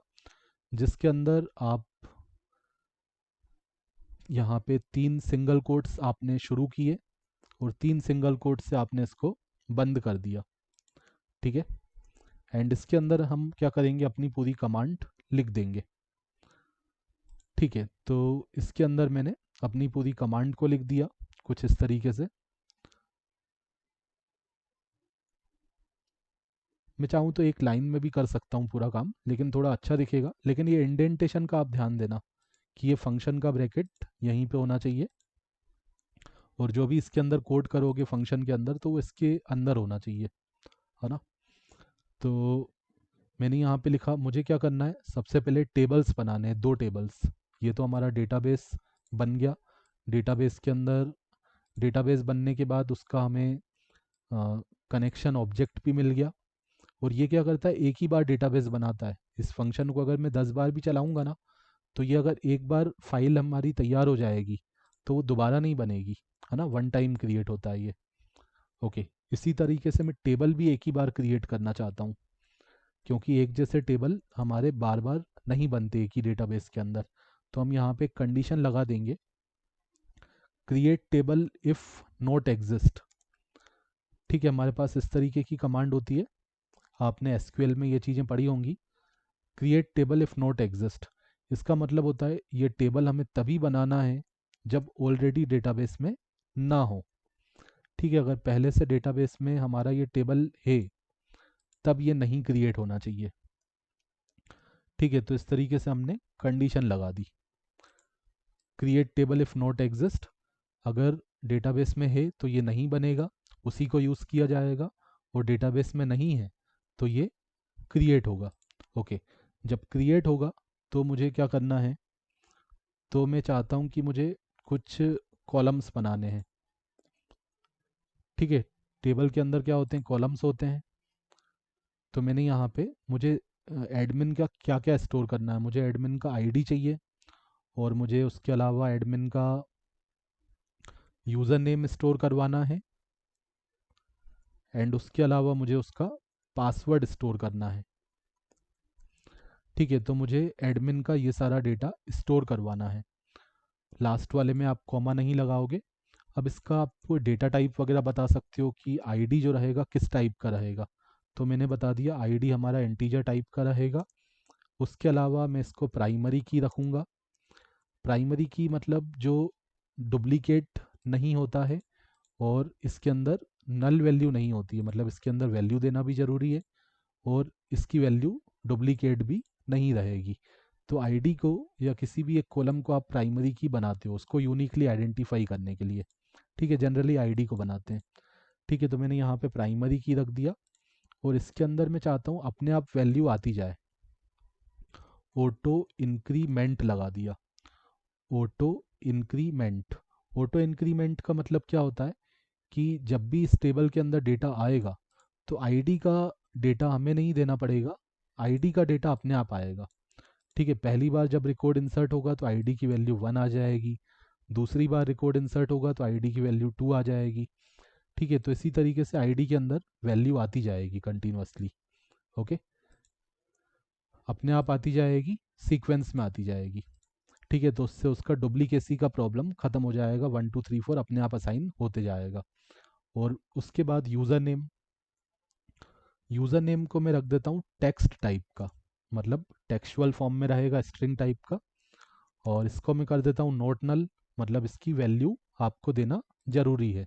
जिसके अंदर आप यहाँ पे 3 सिंगल कोट्स आपने शुरू किए और 3 सिंगल कोट्स से आपने इसको बंद कर दिया। ठीक है, एंड इसके अंदर हम क्या करेंगे, अपनी पूरी कमांड लिख देंगे। ठीक है, तो इसके अंदर मैंने अपनी पूरी कमांड को लिख दिया कुछ इस तरीके से। मैं चाहूँ तो एक लाइन में भी कर सकता हूँ पूरा काम, लेकिन थोड़ा अच्छा दिखेगा। लेकिन ये इंडेंटेशन का आप ध्यान देना कि ये फंक्शन का ब्रैकेट यहीं पे होना चाहिए और जो भी इसके अंदर कोड करोगे फंक्शन के अंदर तो वो इसके अंदर होना चाहिए, है ना। तो मैंने यहाँ पे लिखा, मुझे क्या करना है, सबसे पहले टेबल्स बनाने हैं, 2 टेबल्स। ये तो हमारा डेटाबेस बन गया। डेटाबेस के अंदर, डेटाबेस बनने के बाद उसका हमें कनेक्शन ऑब्जेक्ट भी मिल गया। और ये क्या करता है, एक ही बार डेटाबेस बनाता है। इस फंक्शन को अगर मैं 10 बार भी चलाऊंगा ना, तो ये अगर एक बार फाइल हमारी तैयार हो जाएगी तो वो दोबारा नहीं बनेगी, है ना, वन टाइम क्रिएट होता है ये। ओके, इसी तरीके से मैं टेबल भी एक ही बार क्रिएट करना चाहता हूँ, क्योंकि एक जैसे टेबल हमारे बार बार नहीं बनते एक ही डेटाबेस के अंदर। तो हम यहाँ पे कंडीशन लगा देंगे, create table if not exist. ठीक है, हमारे पास इस तरीके की कमांड होती है, आपने एसक्यूएल में ये चीज़ें पढ़ी होंगी। Create table if not exist, इसका मतलब होता है ये टेबल हमें तभी बनाना है जब ऑलरेडी डेटाबेस में ना हो। ठीक है, अगर पहले से डेटाबेस में हमारा ये टेबल है तब ये नहीं क्रिएट होना चाहिए। ठीक है, तो इस तरीके से हमने कंडीशन लगा दी, create table if not exist. अगर डेटाबेस में है तो ये नहीं बनेगा, उसी को यूज़ किया जाएगा, और डेटाबेस में नहीं है तो ये क्रिएट होगा। ओके, जब क्रिएट होगा तो मुझे क्या करना है, तो मैं चाहता हूँ कि मुझे कुछ कॉलम्स बनाने हैं। ठीक है, टेबल के अंदर क्या होते हैं, कॉलम्स होते हैं। तो मैंने यहाँ पे, मुझे एडमिन का क्या क्या स्टोर करना है, मुझे एडमिन का आईडी चाहिए और मुझे उसके अलावा एडमिन का यूज़र नेम स्टोर करवाना है, एंड उसके अलावा मुझे उसका पासवर्ड स्टोर करना है। ठीक है, तो मुझे एडमिन का ये सारा डेटा स्टोर करवाना है। लास्ट वाले में आप कॉमा नहीं लगाओगे। अब इसका आप डेटा टाइप वगैरह बता सकते हो कि आईडी जो रहेगा किस टाइप का रहेगा। तो मैंने बता दिया आईडी हमारा इंटीजर टाइप का रहेगा। उसके अलावा मैं इसको प्राइमरी की रखूँगा। प्राइमरी की मतलब जो डुप्लीकेट नहीं होता है और इसके अंदर नल वैल्यू नहीं होती है, मतलब इसके अंदर वैल्यू देना भी ज़रूरी है और इसकी वैल्यू डुप्लीकेट भी नहीं रहेगी। तो आईडी को या किसी भी एक कॉलम को आप प्राइमरी की बनाते हो उसको यूनिकली आइडेंटिफाई करने के लिए। ठीक है, जनरली आईडी को बनाते हैं। ठीक है, तो मैंने यहाँ पे प्राइमरी की रख दिया और इसके अंदर मैं चाहता हूँ अपने आप वैल्यू आती जाए। ऑटो इंक्रीमेंट लगा दिया। Auto increment. ऑटो इंक्रीमेंट का मतलब क्या होता है कि जब भी इस टेबल के अंदर डेटा आएगा तो आईडी का डेटा हमें नहीं देना पड़ेगा, आईडी का डेटा अपने आप आएगा। ठीक है, पहली बार जब रिकॉर्ड इंसर्ट होगा तो आईडी की वैल्यू 1 आ जाएगी, दूसरी बार रिकॉर्ड इंसर्ट होगा तो आईडी की वैल्यू 2 आ जाएगी। ठीक है, तो इसी तरीके से आईडी के अंदर वैल्यू आती जाएगी कंटिन्यूअसली। ओके, अपने आप आती जाएगी, सीक्वेंस में आती जाएगी। ठीक है, तो उससे उसका डुप्लीकेसी का प्रॉब्लम खत्म हो जाएगा, 1 2 3 4 अपने आप असाइन होते जाएगा। और उसके बाद यूज़र नेम। यूज़र नेम को मैं रख देता हूँ टेक्स्ट टाइप का, मतलब टेक्सुअल फॉर्म में रहेगा, स्ट्रिंग टाइप का। और इसको मैं कर देता हूँ नोट नल, मतलब इसकी वैल्यू आपको देना ज़रूरी है,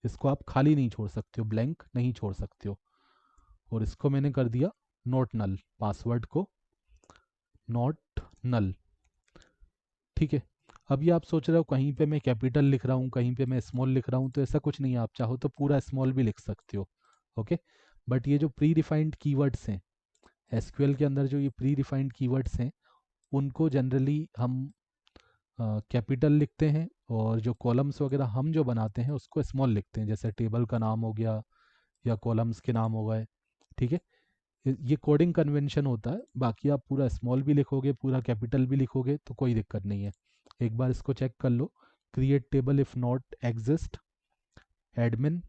इसको आप खाली नहीं छोड़ सकते हो, ब्लैंक नहीं छोड़ सकते हो। और इसको मैंने कर दिया नोट नल, पासवर्ड को नॉट नल। ठीक है, अभी आप सोच रहे हो कहीं पे मैं कैपिटल लिख रहा हूँ कहीं पे मैं स्मॉल लिख रहा हूँ, तो ऐसा कुछ नहीं है, आप चाहो तो पूरा स्मॉल भी लिख सकते हो। ओके, बट ये जो प्री डिफाइंड कीवर्ड्स हैं एसक्यूएल के अंदर, जो ये प्री डिफाइंड कीवर्ड्स हैं उनको जनरली हम कैपिटल लिखते हैं, और जो कॉलम्स वगैरह हम जो बनाते हैं उसको स्मॉल लिखते हैं, जैसे टेबल का नाम हो गया या कॉलम्स के नाम हो गए। ठीक है, ये कोडिंग कन्वेंशन होता है, बाकी आप पूरा स्मॉल भी लिखोगे पूरा कैपिटल भी लिखोगे तो कोई दिक्कत नहीं है। एक बार इसको चेक कर लो। Create table if not exist, admin,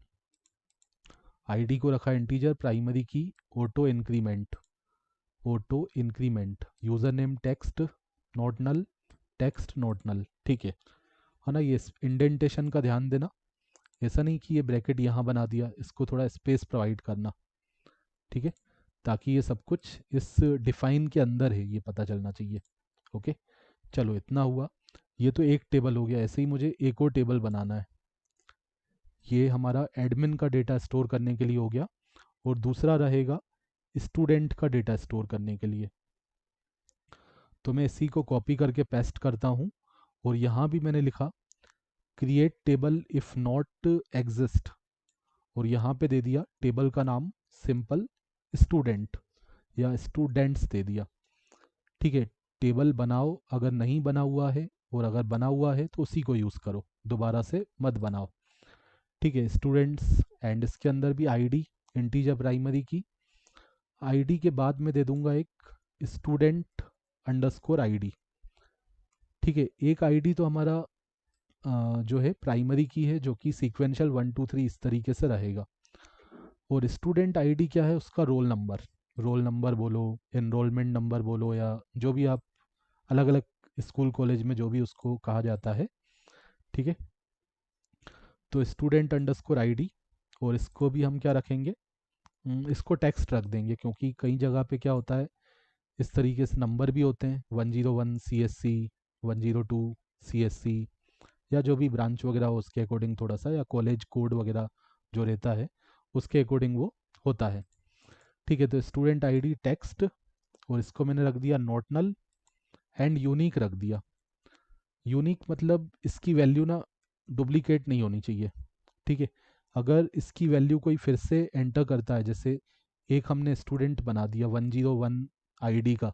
ID को रखा integer, primary key auto increment, auto increment, user name text not null, text not null. ठीक है ना, ये इंडेंटेशन का ध्यान देना, ऐसा नहीं कि ये ब्रैकेट यहाँ बना दिया, इसको थोड़ा स्पेस प्रोवाइड करना। ठीक है, ताकि ये सब कुछ इस डिफाइन के अंदर है ये पता चलना चाहिए। ओके, चलो इतना हुआ। ये तो एक टेबल हो गया, ऐसे ही मुझे एक और टेबल बनाना है। ये हमारा एडमिन का डेटा स्टोर करने के लिए हो गया, और दूसरा रहेगा स्टूडेंट का डेटा स्टोर करने के लिए। तो मैं इसी को कॉपी करके पेस्ट करता हूँ, और यहाँ भी मैंने लिखा create table if not exist, और यहाँ पे दे दिया टेबल का नाम सिंपल स्टूडेंट या स्टूडेंट्स दे दिया। ठीक है, टेबल बनाओ अगर नहीं बना हुआ है, और अगर बना हुआ है तो उसी को यूज़ करो, दोबारा से मत बनाओ। ठीक है, स्टूडेंट्स, एंड इसके अंदर भी आईडी इंटीजर प्राइमरी की। आईडी के बाद में दे दूंगा एक स्टूडेंट अंडरस्कोर आईडी। ठीक है, एक आईडी तो हमारा जो है प्राइमरी की है, जो कि सीक्वेंशियल 1 2 3 इस तरीके से रहेगा। और स्टूडेंट आईडी क्या है, उसका रोल नंबर, रोल नंबर बोलो, एनरोलमेंट नंबर बोलो, या जो भी आप अलग अलग स्कूल कॉलेज में जो भी उसको कहा जाता है। ठीक है, तो स्टूडेंट अंडरस्कोर आईडी, और इसको भी हम क्या रखेंगे, इसको टेक्स्ट रख देंगे, क्योंकि कई जगह पे क्या होता है इस तरीके से नंबर भी होते हैं, 101 CSC, 102 CSC, या जो भी ब्रांच वगैरह हो उसके अकॉर्डिंग थोड़ा सा, या कॉलेज कोड वगैरह जो रहता है उसके अकॉर्डिंग वो होता है। ठीक है, तो स्टूडेंट आईडी टेक्स्ट, और इसको मैंने रख दिया नॉट नल, एंड यूनिक रख दिया। यूनिक मतलब इसकी वैल्यू ना डुप्लीकेट नहीं होनी चाहिए। ठीक है, अगर इसकी वैल्यू कोई फिर से एंटर करता है, जैसे एक हमने स्टूडेंट बना दिया 101 आईडी का,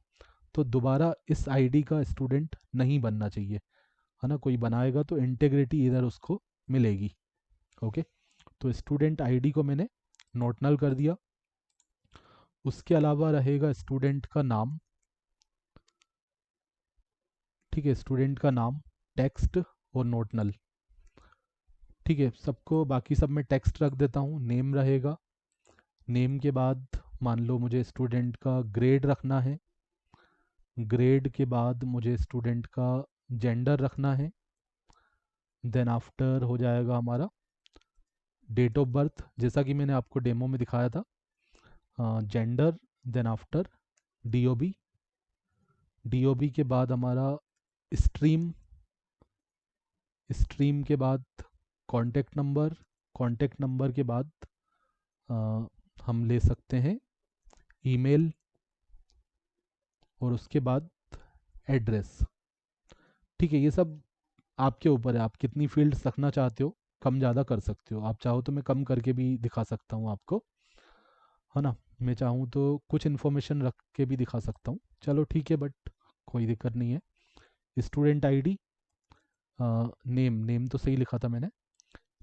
तो दोबारा इस आईडी का स्टूडेंट नहीं बनना चाहिए, है ना, कोई बनाएगा तो इंटेग्रिटी इधर उसको मिलेगी। ओके, तो स्टूडेंट आईडी को मैंने नॉट नल कर दिया। उसके अलावा रहेगा स्टूडेंट का नाम। ठीक है, स्टूडेंट का नाम टेक्स्ट और नोट नल। ठीक है, सबको बाकी सब में टेक्स्ट रख देता हूँ, नेम रहेगा। नेम के बाद मान लो मुझे स्टूडेंट का ग्रेड रखना है। ग्रेड के बाद मुझे स्टूडेंट का जेंडर रखना है। देन आफ्टर हो जाएगा हमारा डेट ऑफ बर्थ, जैसा कि मैंने आपको डेमो में दिखाया था। Gender, then after DOB. DOB के बाद हमारा स्ट्रीम। स्ट्रीम के बाद कॉन्टेक्ट नंबर। कॉन्टेक्ट नंबर के बाद अ, हम ले सकते हैं ईमेल, और उसके बाद एड्रेस। ठीक है, ये सब आपके ऊपर है, आप कितनी फील्ड्स रखना चाहते हो, कम ज़्यादा कर सकते हो। आप चाहो तो मैं कम करके भी दिखा सकता हूँ आपको, है ना। मैं चाहूँ तो कुछ इन्फॉर्मेशन रख के भी दिखा सकता हूँ, चलो ठीक है, बट कोई दिक्कत नहीं है। स्टूडेंट आईडी, नेम, नेम तो सही लिखा था मैंने।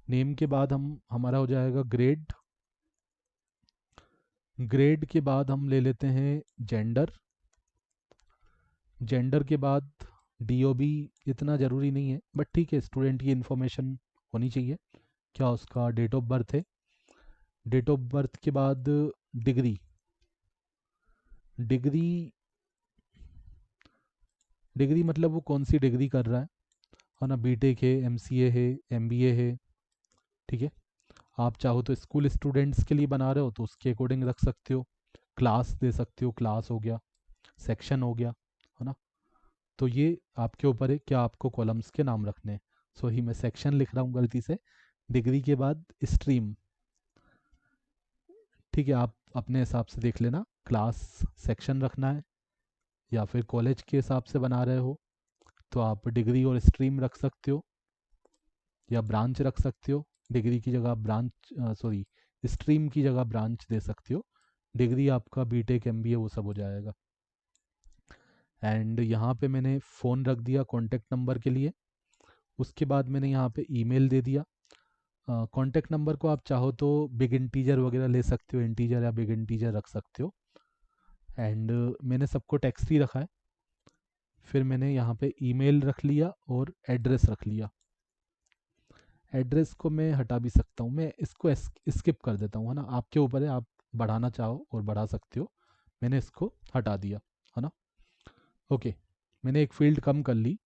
नेम के बाद हम हमारा हो जाएगा ग्रेड। ग्रेड के बाद हम ले लेते हैं जेंडर। जेंडर के बाद डीओबी इतना ज़रूरी नहीं है, बट ठीक है, स्टूडेंट की इन्फॉर्मेशन होनी चाहिए, क्या उसका डेट ऑफ बर्थ है। डेट ऑफ बर्थ के बाद डिग्री। डिग्री, डिग्री मतलब वो कौन सी डिग्री कर रहा है ना। बीटेक है, एमसीए है, एमबीए है। ठीक है, आप चाहो तो स्कूल स्टूडेंट्स के लिए बना रहे हो तो उसके अकॉर्डिंग रख सकते हो। क्लास दे सकते हो, क्लास हो गया, सेक्शन हो गया, है ना। तो ये आपके ऊपर है क्या आपको कॉलम्स के नाम रखने हैं। सो ही मैं सेक्शन लिख रहा हूँ गलती से। डिग्री के बाद स्ट्रीम। ठीक है, आप अपने हिसाब से देख लेना, क्लास सेक्शन रखना है या फिर कॉलेज के हिसाब से बना रहे हो तो आप डिग्री और स्ट्रीम रख सकते हो, या ब्रांच रख सकते हो। डिग्री की जगह ब्रांच, सॉरी, स्ट्रीम की जगह ब्रांच दे सकते हो। डिग्री आपका बीटेक एमबीए वो सब हो जाएगा। एंड यहाँ पे मैंने फ़ोन रख दिया कॉन्टैक्ट नंबर के लिए। उसके बाद मैंने यहाँ पे ईमेल दे दिया। कॉन्टैक्ट नंबर को आप चाहो तो बिग इंटीजर वगैरह ले सकते हो, इंटीजर या बिग इंटीजर रख सकते हो। एंड मैंने सबको टेक्स्ट ही रखा है। फिर मैंने यहाँ पे ईमेल रख लिया और एड्रेस रख लिया। एड्रेस को मैं हटा भी सकता हूँ, मैं इसको स्किप कर देता हूँ, है ना। आपके ऊपर है, आप बढ़ाना चाहो और बढ़ा सकते हो। मैंने इसको हटा दिया, है ना। ओके, मैंने एक फील्ड कम कर ली,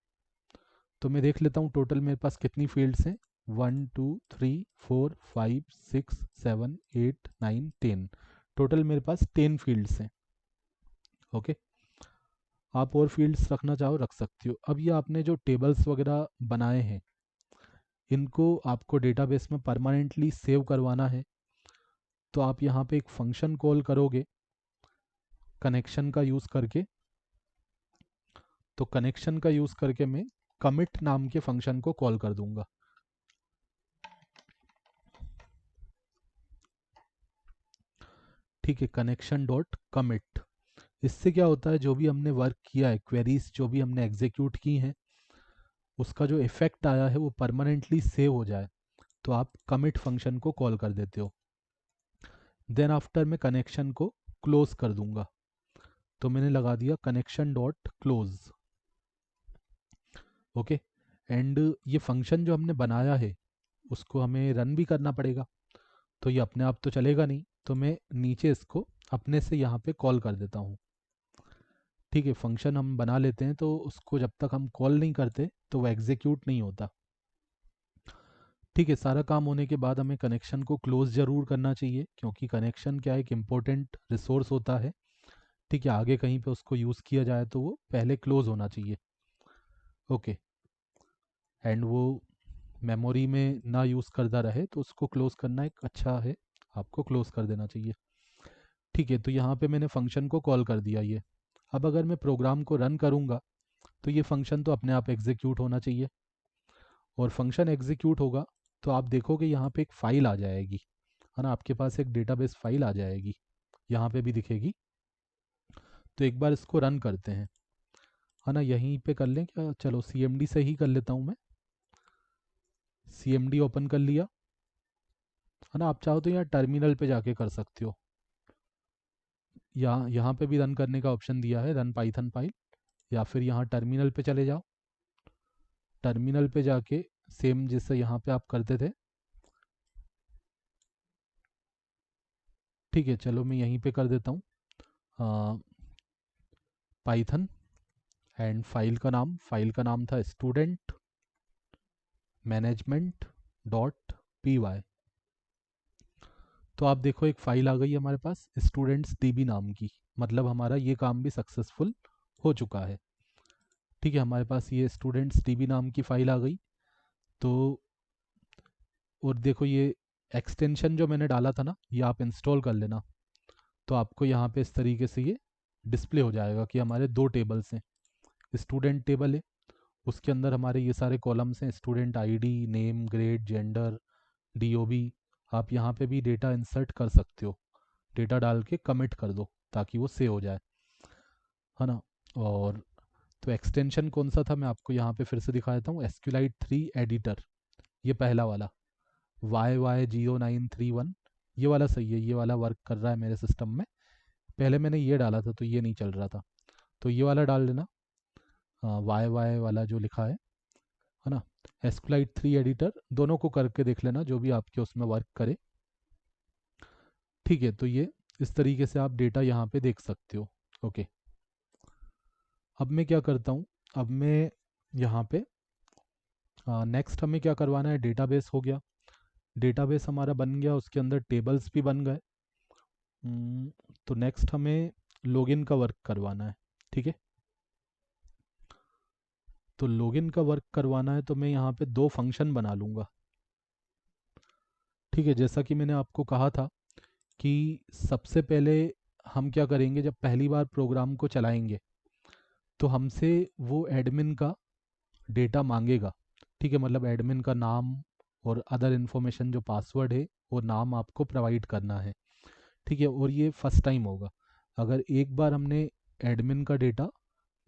तो मैं देख लेता हूँ टोटल मेरे पास कितनी फील्ड्स हैं। 1 2 3 4 5 6 7 8 9 10, टोटल मेरे पास 10 फील्ड्स हैं। ओके, आप और फील्ड्स रखना चाहो रख सकते हो। अब ये आपने जो टेबल्स वगैरह बनाए हैं, इनको आपको डेटाबेस में परमानेंटली सेव करवाना है, तो आप यहाँ पे एक फंक्शन कॉल करोगे कनेक्शन का यूज़ करके। तो कनेक्शन का यूज़ करके मैं कमिट नाम के फंक्शन को कॉल कर दूंगा। ठीक है, कनेक्शन डॉट कमिट। इससे क्या होता है, जो भी हमने वर्क किया है, क्वेरीज जो भी हमने एग्जीक्यूट की हैं, उसका जो इफेक्ट आया है वो परमानेंटली सेव हो जाए, तो आप कमिट फंक्शन को कॉल कर देते हो। देन आफ्टर मैं कनेक्शन को क्लोज कर दूंगा, तो मैंने लगा दिया connection dot close. Okay, and ये फंक्शन जो हमने बनाया है उसको हमें रन भी करना पड़ेगा, तो ये अपने आप तो चलेगा नहीं, तो मैं नीचे इसको अपने से यहाँ पे कॉल कर देता हूँ। ठीक है, फंक्शन हम बना लेते हैं तो उसको जब तक हम कॉल नहीं करते तो वो एग्जीक्यूट नहीं होता। ठीक है, सारा काम होने के बाद हमें कनेक्शन को क्लोज ज़रूर करना चाहिए, क्योंकि कनेक्शन क्या है, एक इम्पोर्टेंट रिसोर्स होता है। ठीक है, आगे कहीं पे उसको यूज़ किया जाए तो वो पहले क्लोज होना चाहिए। ओके, एंड वो मेमोरी में ना यूज़ करता रहे तो उसको क्लोज करना एक अच्छा है, आपको क्लोज कर देना चाहिए। ठीक है, तो यहाँ पे मैंने फंक्शन को कॉल कर दिया ये। अब अगर मैं प्रोग्राम को रन करूँगा तो ये फंक्शन तो अपने आप एग्जीक्यूट होना चाहिए, और फंक्शन एग्जीक्यूट होगा तो आप देखोगे यहाँ पे एक फ़ाइल आ जाएगी, है ना। आपके पास एक डेटाबेस फाइल आ जाएगी, यहाँ पे भी दिखेगी। तो एक बार इसको रन करते हैं, है ना। यहीं पे कर लें क्या, चलो CMD से ही कर लेता हूँ मैं। CMD ओपन कर लिया, है ना। आप चाहो तो यहाँ टर्मिनल पे जाके कर सकते हो, यहाँ पे भी रन करने का ऑप्शन दिया है, रन पाइथन फाइल, या फिर यहाँ टर्मिनल पे चले जाओ। टर्मिनल पे जाके सेम जैसे यहाँ पे आप करते थे, ठीक है, चलो मैं यहीं पे कर देता हूँ पाइथन, एंड फाइल का नाम था student management dot P Y. तो आप देखो एक फ़ाइल आ गई है हमारे पास स्टूडेंट्स डीबी नाम की, मतलब हमारा ये काम भी सक्सेसफुल हो चुका है। ठीक है, हमारे पास ये स्टूडेंट्स डीबी नाम की फ़ाइल आ गई। तो और देखो ये एक्सटेंशन जो मैंने डाला था ना, ये आप इंस्टॉल कर लेना। तो आपको यहाँ पे इस तरीके से ये डिस्प्ले हो जाएगा कि हमारे दो टेबल्स हैं। स्टूडेंट टेबल है, उसके अंदर हमारे ये सारे कॉलम्स हैं, student ID, name, grade, gender, DOB. आप यहाँ पे भी डेटा इंसर्ट कर सकते हो, डेटा डाल के कमिट कर दो ताकि वो सेव हो जाए, है ना। और तो एक्सटेंशन कौन सा था मैं आपको यहाँ पे फिर से दिखा देता हूँ, एसक्यूलाइट 3 एडिटर, ये पहला वाला YY0931, ये वाला सही है, ये वाला वर्क कर रहा है मेरे सिस्टम में। पहले मैंने ये डाला था तो ये नहीं चल रहा था, तो ये वाला डाल देना, YY वाला जो लिखा है ना। एसक्यूलाइट 3 एडिटर, दोनों को करके देख लेना जो भी आपके उसमें वर्क करे। ठीक है, तो ये इस तरीके से आप डेटा यहाँ पे देख सकते हो। ओके, अब मैं क्या करता हूँ, अब मैं यहाँ पे नेक्स्ट हमें क्या करवाना है, डेटाबेस हो गया, डेटाबेस हमारा बन गया, उसके अंदर टेबल्स भी बन गए। तो नेक्स्ट हमें लॉगिन का वर्क करवाना है। ठीक है, तो लॉगिन का वर्क करवाना है तो मैं यहाँ पे दो फंक्शन बना लूँगा। ठीक है, जैसा कि मैंने आपको कहा था कि सबसे पहले हम क्या करेंगे, जब पहली बार प्रोग्राम को चलाएंगे तो हमसे वो एडमिन का डेटा मांगेगा। ठीक है, मतलब एडमिन का नाम और अदर इन्फॉर्मेशन जो पासवर्ड है वो नाम आपको प्रोवाइड करना है। ठीक है, और ये फर्स्ट टाइम होगा। अगर एक बार हमने एडमिन का डेटा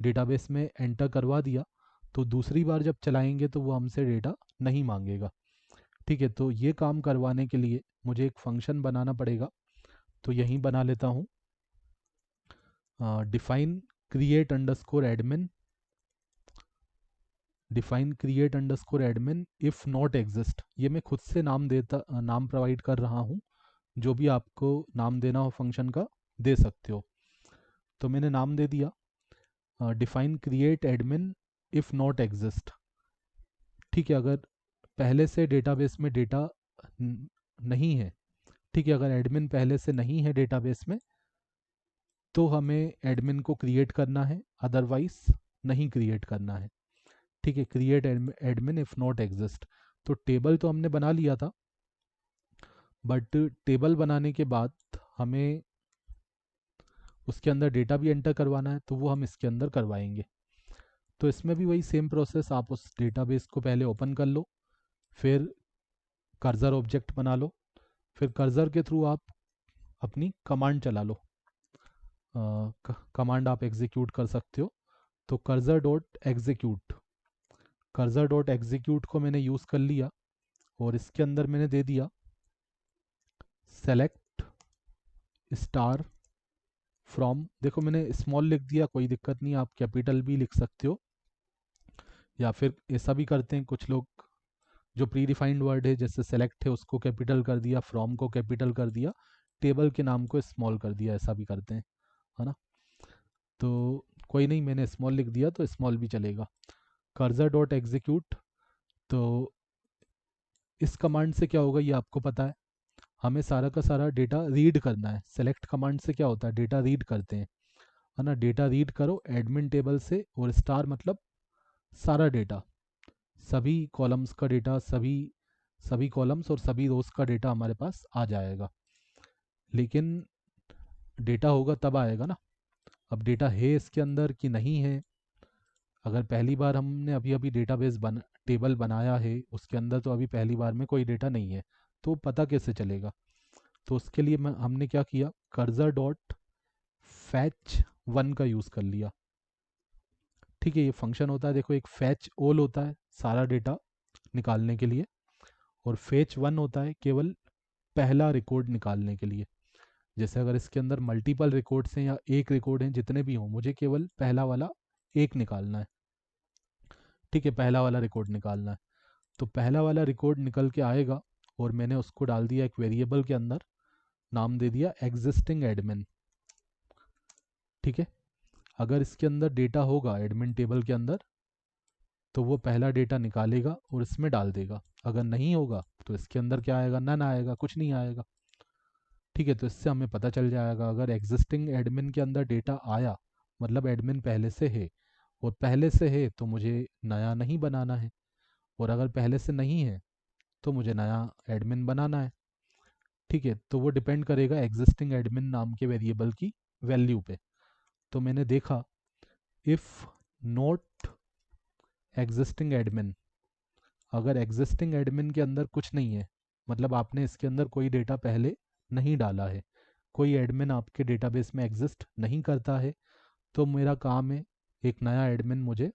डेटाबेस में एंटर करवा दिया तो दूसरी बार जब चलाएंगे तो वो हमसे डेटा नहीं मांगेगा। ठीक है, तो ये काम करवाने के लिए मुझे एक फंक्शन बनाना पड़ेगा, तो यहीं बना लेता हूँ, define create underscore admin, define create underscore admin if not exist. ये मैं खुद से नाम प्रोवाइड कर रहा हूँ, जो भी आपको नाम देना हो फंक्शन का दे सकते हो। तो मैंने नाम दे दिया define create admin if not exist. ठीक है, अगर पहले से डेटाबेस में डेटा नहीं है, ठीक है, अगर एडमिन पहले से नहीं है डेटाबेस में तो हमें एडमिन को क्रिएट करना है, अदरवाइज नहीं क्रिएट करना है। ठीक है, create admin if not exist. तो टेबल तो हमने बना लिया था, बट टेबल बनाने के बाद हमें उसके अंदर डेटा भी एंटर करवाना है, तो वो हम इसके अंदर करवाएंगे। तो इसमें भी वही सेम प्रोसेस, आप उस डेटाबेस को पहले ओपन कर लो, फिर कर्सर ऑब्जेक्ट बना लो, फिर कर्सर के थ्रू आप अपनी कमांड चला लो, कमांड आप एग्जीक्यूट कर सकते हो। तो कर्सर डॉट एग्जीक्यूट को मैंने यूज़ कर लिया, और इसके अंदर मैंने दे दिया सेलेक्ट स्टार फ्रॉम। देखो मैंने स्मॉल लिख दिया, कोई दिक्कत नहीं, आप कैपिटल भी लिख सकते हो, या फिर ऐसा भी करते हैं कुछ लोग, जो प्री डिफाइंड वर्ड है जैसे सेलेक्ट है उसको कैपिटल कर दिया, फ्रॉम को कैपिटल कर दिया, टेबल के नाम को स्मॉल कर दिया, ऐसा भी करते हैं, है ना। तो कोई नहीं, मैंने स्मॉल लिख दिया तो स्मॉल भी चलेगा। कर्सर डॉट एग्जीक्यूट, तो इस कमांड से क्या होगा ये आपको पता है, हमें सारा का सारा डेटा रीड करना है। सेलेक्ट कमांड से क्या होता है, डेटा रीड करते हैं, है ना। डेटा रीड करो एडमिन टेबल से, और स्टार मतलब सारा डेटा, सभी कॉलम्स का डेटा, सभी सभी कॉलम्स और सभी रोज का डेटा हमारे पास आ जाएगा। लेकिन डेटा होगा तब आएगा ना, अब डेटा है इसके अंदर कि नहीं है। अगर पहली बार हमने अभी अभी टेबल बनाया है उसके अंदर, तो अभी पहली बार में कोई डेटा नहीं है, तो पता कैसे चलेगा। तो उसके लिए हमने क्या किया, कर्सर डॉट फैच वन का यूज़ कर लिया। ठीक है, ये फंक्शन होता है, देखो एक फैच ऑल होता है सारा डेटा निकालने के लिए, और फेच वन होता है केवल पहला रिकॉर्ड निकालने के लिए। जैसे अगर इसके अंदर मल्टीपल रिकॉर्ड्स हैं या एक रिकॉर्ड हैं, जितने भी हों, मुझे केवल पहला वाला एक निकालना है। ठीक है, पहला वाला रिकॉर्ड निकालना है। तो पहला वाला रिकॉर्ड निकल के आएगा और मैंने उसको डाल दिया एक वेरिएबल के अंदर, नाम दे दिया एग्जिस्टिंग एडमिन। ठीक है, अगर इसके अंदर डेटा होगा एडमिन टेबल के अंदर तो वो पहला डेटा निकालेगा और इसमें डाल देगा, अगर नहीं होगा तो इसके अंदर क्या आएगा, नन आएगा, कुछ नहीं आएगा। ठीक है, तो इससे हमें पता चल जाएगा अगर एग्जिस्टिंग एडमिन के अंदर डेटा आया मतलब एडमिन पहले से है, और पहले से है तो मुझे नया नहीं बनाना है, और अगर पहले से नहीं है तो मुझे नया एडमिन बनाना है। ठीक है, तो वो डिपेंड करेगा एग्जिस्टिंग एडमिन नाम के वेरिएबल की वैल्यू पे। तो मैंने देखा इफ़ नॉट एग्जिस्टिंग एडमिन, अगर एग्जिस्टिंग एडमिन के अंदर कुछ नहीं है मतलब आपने इसके अंदर कोई डेटा पहले नहीं डाला है, कोई एडमिन आपके डेटाबेस में एग्जिस्ट नहीं करता है, तो मेरा काम है एक नया एडमिन मुझे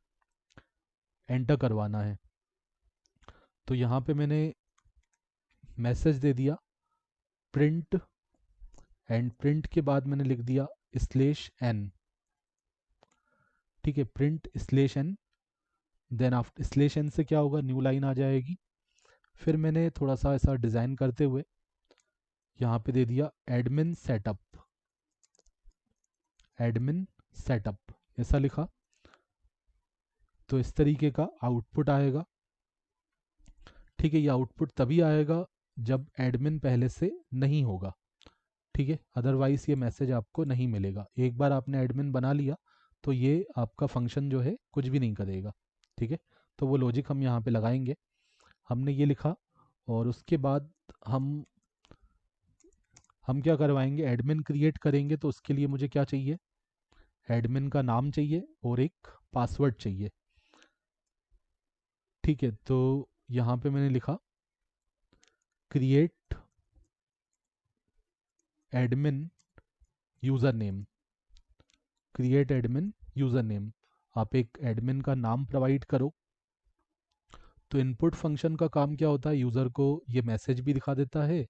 एंटर करवाना है। तो यहाँ पे मैंने मैसेज दे दिया प्रिंट, एंड प्रिंट के बाद मैंने लिख दिया /n। ठीक है, print /n, then after /n से क्या होगा, न्यू लाइन आ जाएगी। फिर मैंने थोड़ा सा ऐसा डिज़ाइन करते हुए यहाँ पे दे दिया एडमिन सेटअप, एडमिन सेटअप ऐसा लिखा। तो इस तरीके का आउटपुट आएगा। ठीक है, ये आउटपुट तभी आएगा जब एडमिन पहले से नहीं होगा। ठीक है, अदरवाइज ये मैसेज आपको नहीं मिलेगा। एक बार आपने एडमिन बना लिया तो ये आपका फंक्शन जो है कुछ भी नहीं करेगा। ठीक है, तो वो लॉजिक हम यहाँ पे लगाएंगे। हमने ये लिखा और उसके बाद हम क्या करवाएंगे, एडमिन क्रिएट करेंगे तो उसके लिए मुझे क्या चाहिए, एडमिन का नाम चाहिए और एक पासवर्ड चाहिए। ठीक है, तो यहाँ पे मैंने लिखा create admin user name, create admin user name. आप एक एडमिन का नाम प्रोवाइड करो। तो इनपुट फंक्शन का काम क्या होता है, यूज़र को ये मैसेज भी दिखा देता है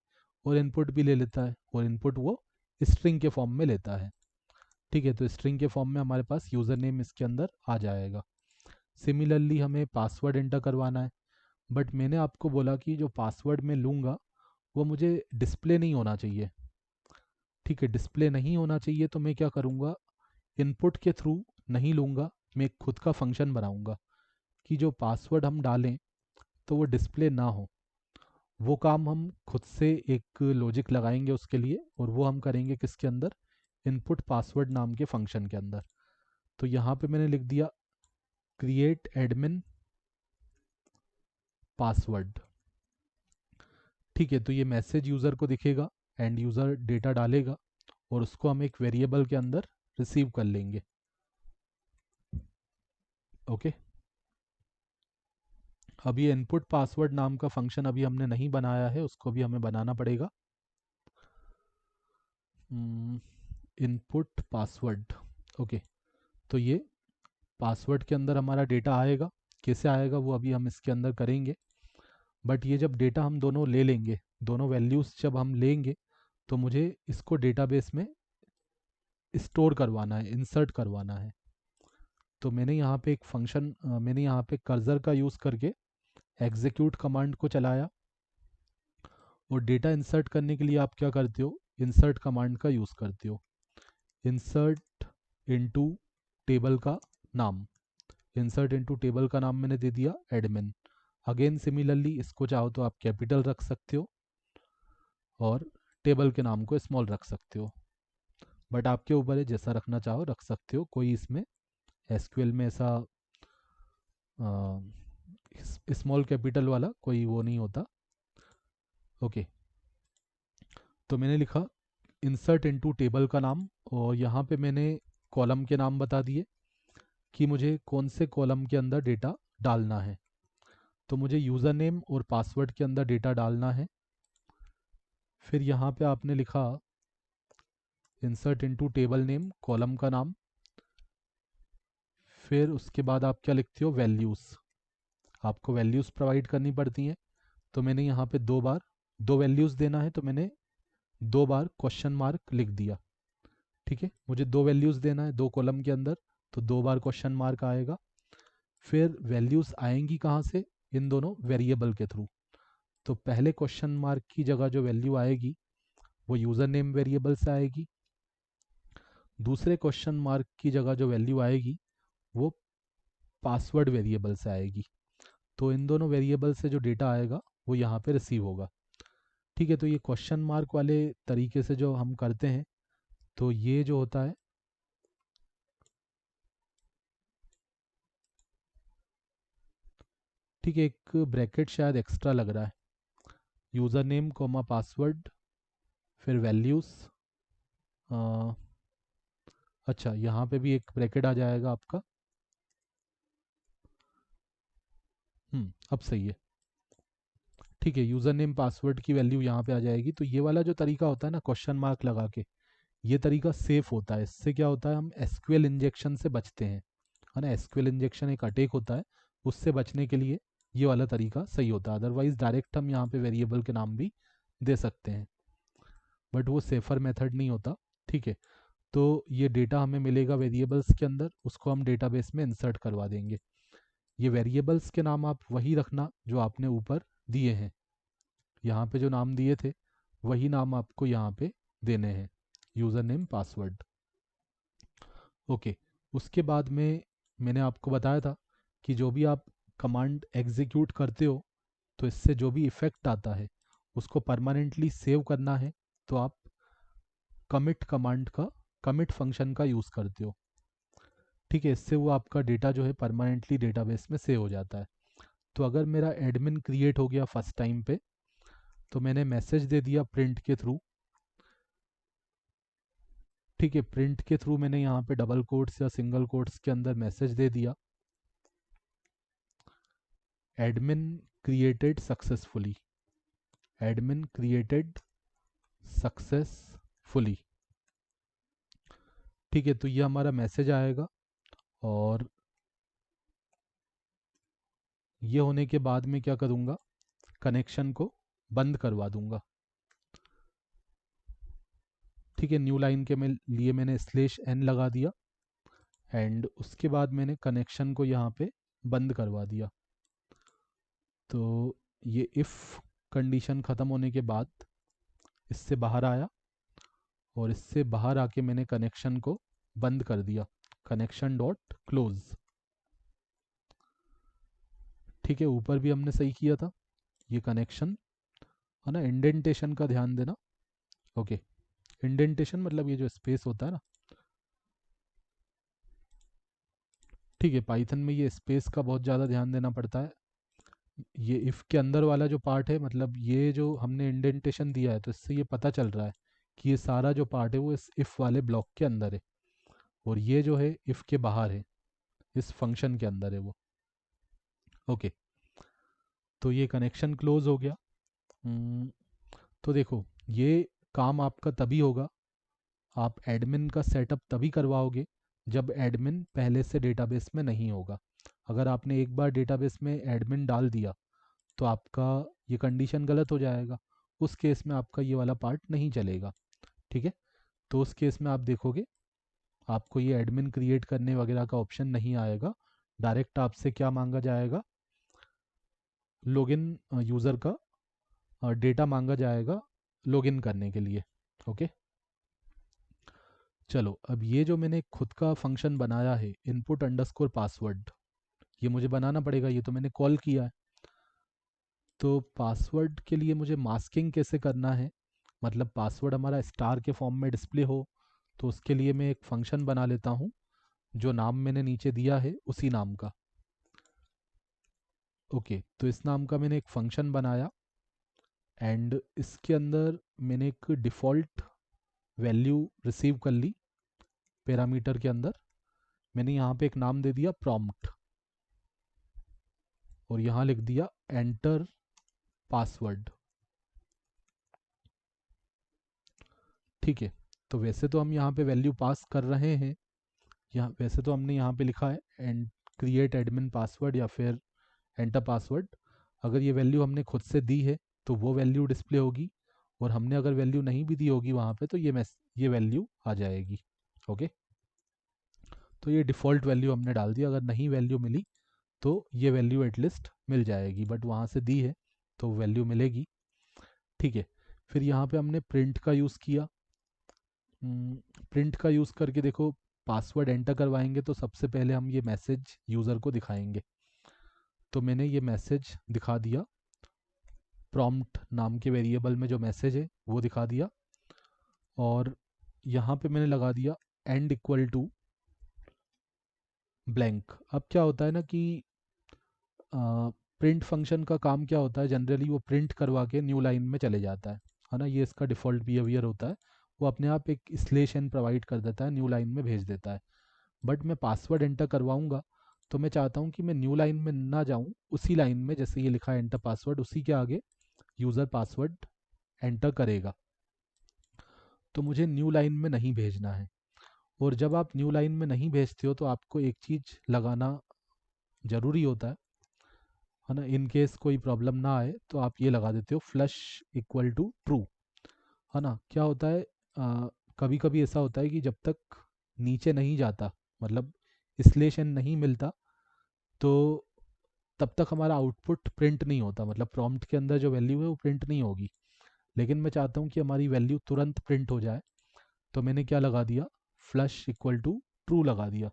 और इनपुट भी ले लेता है, और इनपुट वो स्ट्रिंग के फॉर्म में लेता है। ठीक है, तो स्ट्रिंग के फॉर्म में हमारे पास यूज़र नेम इसके अंदर आ जाएगा। सिमिलरली हमें पासवर्ड एंटर करवाना है, बट मैंने आपको बोला कि जो पासवर्ड मैं लूँगा वो मुझे डिस्प्ले नहीं होना चाहिए। ठीक है, डिस्प्ले नहीं होना चाहिए तो मैं क्या करूँगा, इनपुट के थ्रू नहीं लूँगा, मैं एक खुद का फंक्शन बनाऊँगा कि जो पासवर्ड हम डालें तो वो डिस्प्ले ना हो। वो काम हम खुद से एक लॉजिक लगाएंगे उसके लिए, और वो हम करेंगे किसके अंदर, इनपुट पासवर्ड नाम के फंक्शन के अंदर। तो यहाँ पे मैंने लिख दिया क्रिएट एडमिन पासवर्ड। ठीक है, तो ये मैसेज यूज़र को दिखेगा, एंड यूज़र डेटा डालेगा और उसको हम एक वेरिएबल के अंदर रिसीव कर लेंगे। ओके, अब ये इनपुट पासवर्ड नाम का फंक्शन अभी हमने नहीं बनाया है, उसको भी हमें बनाना पड़ेगा। Input password, okay. तो ये पासवर्ड के अंदर हमारा डेटा आएगा, कैसे आएगा वो अभी हम इसके अंदर करेंगे। बट ये जब डेटा हम दोनों ले लेंगे, दोनों वैल्यूज़ जब हम लेंगे तो मुझे इसको डेटाबेस में स्टोर करवाना है, इंसर्ट करवाना है। तो मैंने यहाँ पे एक फंक्शन, मैंने यहाँ पे कर्सर का यूज़ करके एग्जीक्यूट कमांड को चलाया, और डेटा इंसर्ट करने के लिए आप क्या करते हो, इंसर्ट कमांड का यूज़ करते हो। इंसर्ट इनटू टेबल का नाम, इंसर्ट इनटू टेबल का नाम मैंने दे दिया एडमिन। अगेन सिमिलरली इसको चाहो तो आप कैपिटल रख सकते हो और टेबल के नाम को स्मॉल रख सकते हो, बट आपके ऊपर है, जैसा रखना चाहो रख सकते हो। कोई इसमें एसक्यूएल में ऐसा स्मॉल कैपिटल वाला कोई वो नहीं होता। ओके, तो मैंने लिखा इंसर्ट इनटू टेबल का नाम, और यहाँ पे मैंने कॉलम के नाम बता दिए कि मुझे कौन से कॉलम के अंदर डेटा डालना है। तो मुझे यूज़र नेम और पासवर्ड के अंदर डेटा डालना है। फिर यहाँ पे आपने लिखा insert into table name, column का नाम। फिर उसके बाद आप क्या लिखते हो, वैल्यूज़, आपको वैल्यूज़ प्रोवाइड करनी पड़ती हैं। तो मैंने यहाँ पे दो वैल्यूज़ देना है, तो मैंने 2 बार क्वेश्चन मार्क लिख दिया। ठीक है, मुझे 2 वैल्यूज़ देना है 2 कॉलम के अंदर, तो 2 बार क्वेश्चन मार्क आएगा। फिर वैल्यूज़ आएंगी कहाँ से, इन दोनों वेरिएबल के थ्रू। तो पहले क्वेश्चन मार्क की जगह जो वैल्यू आएगी वो यूज़र नेम वेरिएबल से आएगी, दूसरे क्वेश्चन मार्क की जगह जो वैल्यू आएगी वो पासवर्ड वेरिएबल से आएगी। तो इन दोनों वेरिएबल से जो डेटा आएगा वो यहाँ पे रिसीव होगा। ठीक है, तो ये क्वेश्चन मार्क वाले तरीके से जो हम करते हैं, तो ये जो होता है, ठीक है, एक ब्रैकेट शायद एक्स्ट्रा लग रहा है, यूज़र नेम कॉमा पासवर्ड फिर वैल्यूज़। अच्छा, यहाँ पे भी एक ब्रैकेट आ जाएगा आपका। अब सही है। ठीक है, यूज़र नेम पासवर्ड की वैल्यू यहाँ पे आ जाएगी। तो ये वाला जो तरीका होता है ना क्वेश्चन मार्क लगा के, ये तरीका सेफ होता है। इससे क्या होता है, हम एसक्यूएल इंजेक्शन से बचते हैं, है ना। एसक्यूएल इंजेक्शन एक अटैक होता है, उससे बचने के लिए ये वाला तरीका सही होता है। अदरवाइज डायरेक्ट हम यहाँ पे वेरिएबल के नाम भी दे सकते हैं, बट वो सेफर मेथड नहीं होता। ठीक है, तो ये डेटा हमें मिलेगा वेरिएबल्स के अंदर, उसको हम डेटाबेस में इंसर्ट करवा देंगे। ये वेरिएबल्स के नाम आप वही रखना जो आपने ऊपर दिए हैं, यहाँ पे जो नाम दिए थे वही नाम आपको यहाँ पे देने हैं, यूज़र नेम पासवर्ड। ओके, उसके बाद में मैंने आपको बताया था कि जो भी आप कमांड एग्जीक्यूट करते हो तो इससे जो भी इफ़ेक्ट आता है उसको परमानेंटली सेव करना है, तो आप कमिट कमांड का, कमिट फंक्शन का यूज़ करते हो। ठीक है, इससे वो आपका डेटा जो है परमानेंटली डेटाबेस में सेव हो जाता है। तो अगर मेरा एडमिन क्रिएट हो गया फर्स्ट टाइम पे, तो मैंने मैसेज दे दिया प्रिंट के थ्रू। ठीक है, प्रिंट के थ्रू मैंने यहाँ पे डबल कोट्स या सिंगल कोट्स के अंदर मैसेज दे दिया, admin created successfully, admin created successfully. ठीक है, तो ये हमारा मैसेज आएगा, और ये होने के बाद में क्या करूँगा, कनेक्शन को बंद करवा दूंगा। ठीक है, न्यू लाइन के लिए मैंने /n लगा दिया, एंड उसके बाद मैंने कनेक्शन को यहाँ पे बंद करवा दिया। तो ये इफ़ कंडीशन ख़त्म होने के बाद इससे बाहर आया, और इससे बाहर आके मैंने कनेक्शन को बंद कर दिया, कनेक्शन डॉट क्लोज। ठीक है, ऊपर भी हमने सही किया था, ये कनेक्शन है ना। इंडेंटेशन का ध्यान देना। ओके, इंडेंटेशन मतलब ये जो स्पेस होता है ना, ठीक है, पाइथन में ये स्पेस का बहुत ज़्यादा ध्यान देना पड़ता है। ये इफ़ के अंदर वाला जो पार्ट है, मतलब ये जो हमने इंडेंटेशन दिया है, तो इससे ये पता चल रहा है कि ये सारा जो पार्ट है वो इस इफ़ वाले ब्लॉक के अंदर है, और ये जो है इफ़ के बाहर है, इस फंक्शन के अंदर है वो। ओके, तो ये कनेक्शन क्लोज हो गया। तो देखो, ये काम आपका तभी होगा, आप एडमिन का सेटअप तभी करवाओगे जब एडमिन पहले से डेटाबेस में नहीं होगा। अगर आपने एक बार डेटाबेस में एडमिन डाल दिया तो आपका ये कंडीशन गलत हो जाएगा, उस केस में आपका ये वाला पार्ट नहीं चलेगा। ठीक है, तो उस केस में आप देखोगे आपको ये एडमिन क्रिएट करने वगैरह का ऑप्शन नहीं आएगा, डायरेक्ट आपसे क्या मांगा जाएगा, लॉगिन यूज़र का डेटा मांगा जाएगा लॉगिन करने के लिए। ओके, चलो, अब ये जो मैंने खुद का फंक्शन बनाया है इनपुट अंडरस्कोर पासवर्ड, ये मुझे बनाना पड़ेगा, ये तो मैंने कॉल किया है। तो पासवर्ड के लिए मुझे मास्किंग कैसे करना है, मतलब पासवर्ड हमारा स्टार के फॉर्म में डिस्प्ले हो, तो उसके लिए मैं एक फंक्शन बना लेता हूँ जो नाम मैंने नीचे दिया है उसी नाम का। ओके, तो इस नाम का मैंने एक फंक्शन बनाया, एंड इसके अंदर मैंने एक डिफ़ॉल्ट वैल्यू रिसीव कर ली पैरामीटर के अंदर। मैंने यहाँ पे एक नाम दे दिया प्रॉम्प्ट, और यहाँ लिख दिया एंटर पासवर्ड। ठीक है, तो वैसे तो हम यहाँ पे वैल्यू पास कर रहे हैं, यहाँ वैसे तो हमने यहाँ पे लिखा है एंड क्रिएट एडमिन पासवर्ड या फिर एंटर पासवर्ड। अगर ये वैल्यू हमने खुद से दी है तो वो वैल्यू डिस्प्ले होगी, और हमने अगर वैल्यू नहीं भी दी होगी वहाँ पे तो ये वैल्यू आ जाएगी। ओके, तो ये डिफ़ॉल्ट वैल्यू हमने डाल दी। अगर नहीं वैल्यू मिली तो ये वैल्यू एटलीस्ट मिल जाएगी, बट वहाँ से दी है तो वैल्यू मिलेगी। ठीक है, फिर यहाँ पे हमने प्रिंट का यूज़ किया। प्रिंट का यूज़ करके देखो, पासवर्ड एंटर करवाएंगे तो सबसे पहले हम ये मैसेज यूज़र को दिखाएंगे। तो मैंने ये मैसेज दिखा दिया, प्रॉम्प्ट नाम के वेरिएबल में जो मैसेज है वो दिखा दिया, और यहाँ पे मैंने लगा दिया एंड इक्वल टू ब्लैंक। अब क्या होता है ना कि प्रिंट फंक्शन का काम क्या होता है, जनरली वो प्रिंट करवा के न्यू लाइन में चले जाता है ना, ये इसका डिफ़ॉल्ट बिहेवियर होता है। वो अपने आप एक स्लेश एन प्रोवाइड कर देता है, न्यू लाइन में भेज देता है। बट मैं पासवर्ड एंटर करवाऊंगा तो मैं चाहता हूँ कि मैं न्यू लाइन में ना जाऊँ, उसी लाइन में जैसे ये लिखा है एंटर पासवर्ड, उसी के आगे यूज़र पासवर्ड एंटर करेगा। तो मुझे न्यू लाइन में नहीं भेजना है। और जब आप न्यू लाइन में नहीं भेजते हो तो आपको एक चीज़ लगाना ज़रूरी होता है ना, इन केस कोई प्रॉब्लम ना आए तो आप ये लगा देते हो फ्लश इक्वल टू ट्रू, है ना। क्या होता है, कभी कभी ऐसा होता है कि जब तक नीचे नहीं जाता, मतलब स्लेशन नहीं मिलता, तो तब तक हमारा आउटपुट प्रिंट नहीं होता, मतलब प्रॉम्प्ट के अंदर जो वैल्यू है वो प्रिंट नहीं होगी। लेकिन मैं चाहता हूँ कि हमारी वैल्यू तुरंत प्रिंट हो जाए, तो मैंने क्या लगा दिया, फ्लश इक्वल टू ट्रू लगा दिया।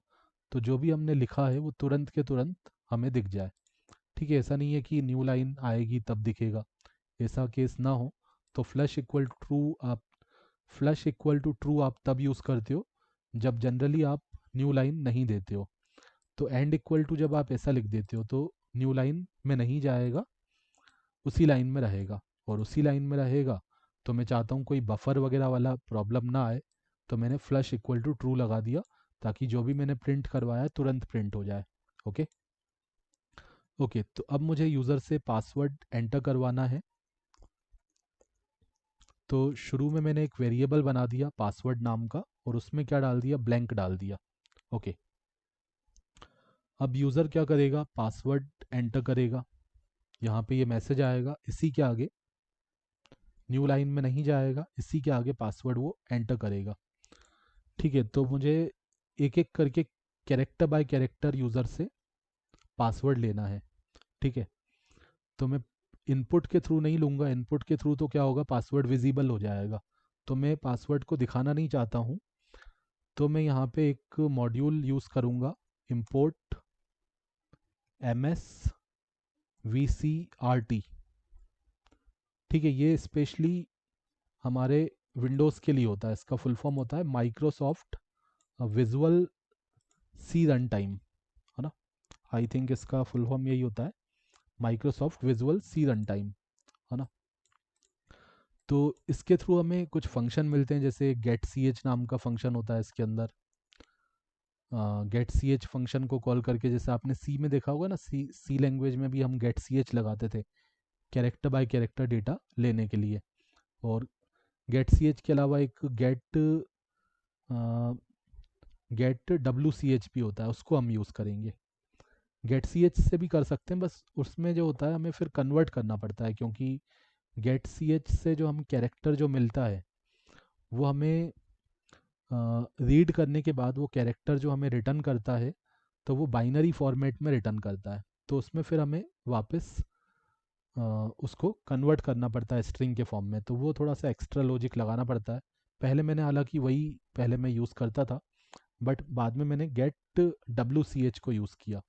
तो जो भी हमने लिखा है वो तुरंत के तुरंत हमें दिख जाए। ठीक है, ऐसा नहीं है कि न्यू लाइन आएगी तब दिखेगा, ऐसा केस ना हो। तो फ्लश इक्वल टू ट्रू आप तब यूज़ करते हो जब जनरली आप न्यू लाइन नहीं देते हो। तो एंड इक्वल टू जब आप ऐसा लिख देते हो तो न्यू लाइन में नहीं जाएगा, उसी लाइन में रहेगा, और उसी लाइन में रहेगा तो मैं चाहता हूँ कोई बफर वगैरह वाला प्रॉब्लम ना आए। तो मैंने फ्लश इक्वल टू ट्रू लगा दिया ताकि जो भी मैंने प्रिंट करवाया है तुरंत प्रिंट हो जाए। ओके ओके, तो अब मुझे यूज़र से पासवर्ड एंटर करवाना है। तो शुरू में मैंने एक वेरिएबल बना दिया पासवर्ड नाम का, और उसमें क्या डाल दिया, ब्लैंक डाल दिया। ओके, अब यूज़र क्या करेगा, पासवर्ड एंटर करेगा, यहाँ पे ये मैसेज आएगा, इसी के आगे न्यू लाइन में नहीं जाएगा, इसी के आगे पासवर्ड वो एंटर करेगा। ठीक है, तो मुझे एक एक करके कैरेक्टर बाय कैरेक्टर यूज़र से पासवर्ड लेना है। ठीक है, तो मैं इनपुट के थ्रू नहीं लूँगा, इनपुट के थ्रू तो क्या होगा, पासवर्ड विजिबल हो जाएगा। तो मैं पासवर्ड को दिखाना नहीं चाहता हूँ, तो मैं यहाँ पे एक मॉड्यूल यूज़ करूँगा, import msvcrt। ठीक है, ये स्पेशली हमारे विंडोज़ के लिए होता है, इसका फुल फॉर्म होता है माइक्रोसॉफ्ट विजुअल सी रन टाइम, है ना। आई थिंक इसका फुल फॉर्म यही होता है, माइक्रोसॉफ्ट विजुअल सी रन टाइम, है ना। तो इसके थ्रू हमें कुछ फंक्शन मिलते हैं, जैसे गेट सी एच नाम का फंक्शन होता है इसके अंदर। गेट सी एच फंक्शन को कॉल करके, जैसे आपने सी में देखा होगा ना, सी लैंग्वेज में भी हम गेट सी एच लगाते थे कैरेक्टर बाय कैरेक्टर डेटा लेने के लिए। और गेट सी एच के अलावा एक गेट डब्ल्यू सी एच भी होता है, उसको हम यूज़ करेंगे। गेट सी एच से भी कर सकते हैं, बस उसमें जो होता है हमें फिर कन्वर्ट करना पड़ता है, क्योंकि गेट सी एच से जो हम कैरेक्टर जो मिलता है वो हमें रीड करने के बाद वो कैरेक्टर जो हमें रिटर्न करता है तो वो बाइनरी फॉर्मेट में रिटर्न करता है। तो उसमें फिर हमें वापस उसको कन्वर्ट करना पड़ता है स्ट्रिंग के फॉर्म में, तो वो थोड़ा सा एक्स्ट्रा लॉजिक लगाना पड़ता है। पहले मैंने, हालांकि वही पहले मैं यूज़ करता था, बट बाद में मैंने गेट डब्ल्यू सी एच को यूज़ किया,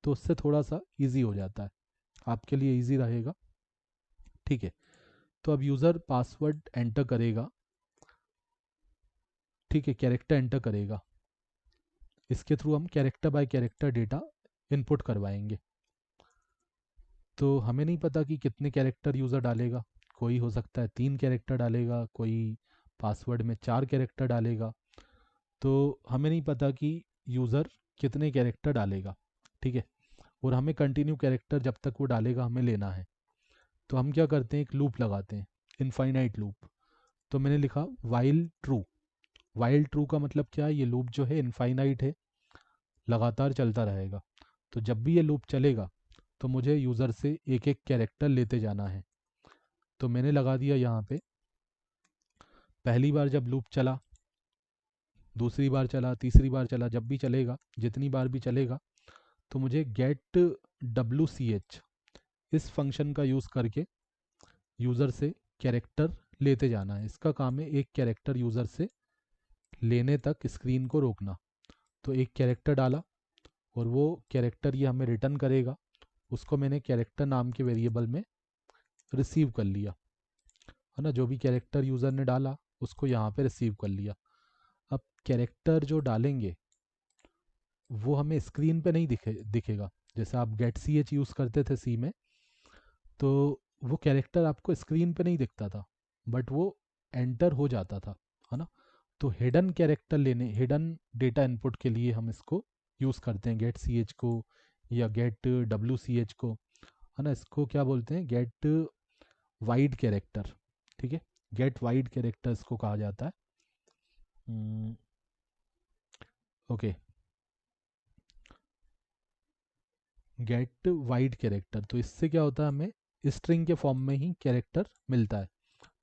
तो उससे थोड़ा सा ईजी हो जाता है, आपके लिए ईजी रहेगा। ठीक है, तो अब यूज़र पासवर्ड एंटर करेगा। ठीक है, कैरेक्टर एंटर करेगा, इसके थ्रू हम character bye character data input करवाएंगे। तो हमें नहीं पता कि कितने कैरेक्टर यूज़र डालेगा, कोई हो सकता है 3 कैरेक्टर डालेगा, कोई पासवर्ड में 4 कैरेक्टर डालेगा। तो हमें नहीं पता कि यूज़र कितने कैरेक्टर डालेगा। ठीक है, और हमें कंटिन्यू कैरेक्टर जब तक वो डालेगा हमें लेना है। तो हम क्या करते हैं, एक लूप लगाते हैं, इनफाइनाइट लूप। तो मैंने लिखा वाइल ट्रू। वाइल ट्रू का मतलब क्या है, ये लूप जो है इनफाइनाइट है, लगातार चलता रहेगा। तो जब भी ये लूप चलेगा तो मुझे यूज़र से एक एक कैरेक्टर लेते जाना है। तो मैंने लगा दिया यहाँ पे, पहली बार जब लूप चला, दूसरी बार चला, तीसरी बार चला, जब भी चलेगा, जितनी बार भी चलेगा, तो मुझे गेट WCH इस फंक्शन का यूज़ करके यूज़र से कैरेक्टर लेते जाना है। इसका काम है एक कैरेक्टर यूज़र से लेने तक स्क्रीन को रोकना। तो एक कैरेक्टर डाला और वो कैरेक्टर ये हमें रिटर्न करेगा, उसको मैंने कैरेक्टर नाम के वेरिएबल में रिसीव कर लिया, है ना। जो भी कैरेक्टर यूज़र ने डाला उसको यहाँ पे रिसीव कर लिया। अब कैरेक्टर जो डालेंगे वो हमें स्क्रीन पे नहीं दिखेगा। जैसे आप गेट सी एच यूज़ करते थे सी में, तो वो कैरेक्टर आपको स्क्रीन पे नहीं दिखता था, बट वो एंटर हो जाता था, है ना। तो हिडन कैरेक्टर लेने, हिडन डेटा इनपुट के लिए हम इसको यूज़ करते हैं, गेट सी एच को या गेट WCH को, है ना। इसको क्या बोलते हैं, गेट वाइड कैरेक्टर। ठीक है, गेट वाइड कैरेक्टर इसको कहा जाता है। ओके, गेट वाइड कैरेक्टर, तो इससे क्या होता है, हमें स्ट्रिंग के फॉर्म में ही कैरेक्टर मिलता है।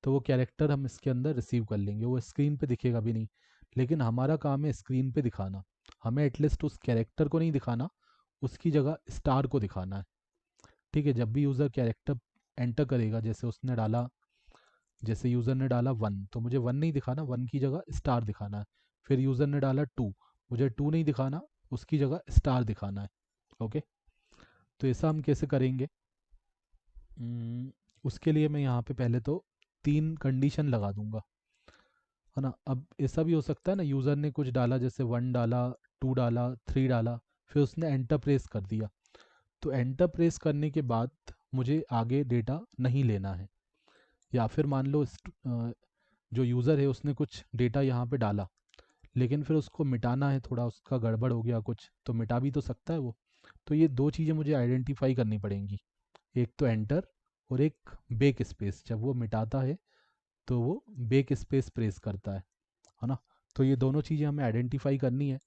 तो वो कैरेक्टर हम इसके अंदर रिसीव कर लेंगे, वो स्क्रीन पे दिखेगा भी नहीं, लेकिन हमारा काम है स्क्रीन पे दिखाना। हमें एटलीस्ट उस कैरेक्टर को नहीं दिखाना, उसकी जगह स्टार को दिखाना है। ठीक है, जब भी यूज़र कैरेक्टर एंटर करेगा, जैसे उसने डाला, जैसे यूज़र ने डाला 1, तो मुझे 1 नहीं दिखाना, 1 की जगह स्टार दिखाना है। फिर यूज़र ने डाला 2, मुझे 2 नहीं दिखाना, उसकी जगह स्टार दिखाना है। ओके, तो ऐसा हम कैसे करेंगे? उसके लिए मैं यहाँ पे पहले तो 3 कंडीशन लगा दूंगा, है ना। अब ऐसा भी हो सकता है ना, यूज़र ने कुछ डाला, जैसे 1 डाला, 2 डाला, 3 डाला, फिर उसने एंटर प्रेस कर दिया। तो एंटर प्रेस करने के बाद मुझे आगे डेटा नहीं लेना है। या फिर मान लो जो यूज़र है उसने कुछ डेटा यहाँ पे डाला, लेकिन फिर उसको मिटाना है, थोड़ा उसका गड़बड़ हो गया कुछ, तो मिटा भी तो सकता है वो। तो ये 2 चीज़ें मुझे आइडेंटिफाई करनी पड़ेंगी, एक तो एंटर और एक बेक स्पेस। जब वो मिटाता है तो वो बेक स्पेस प्रेस करता है ना। तो ये दोनों चीज़ें हमें आइडेंटिफाई करनी है।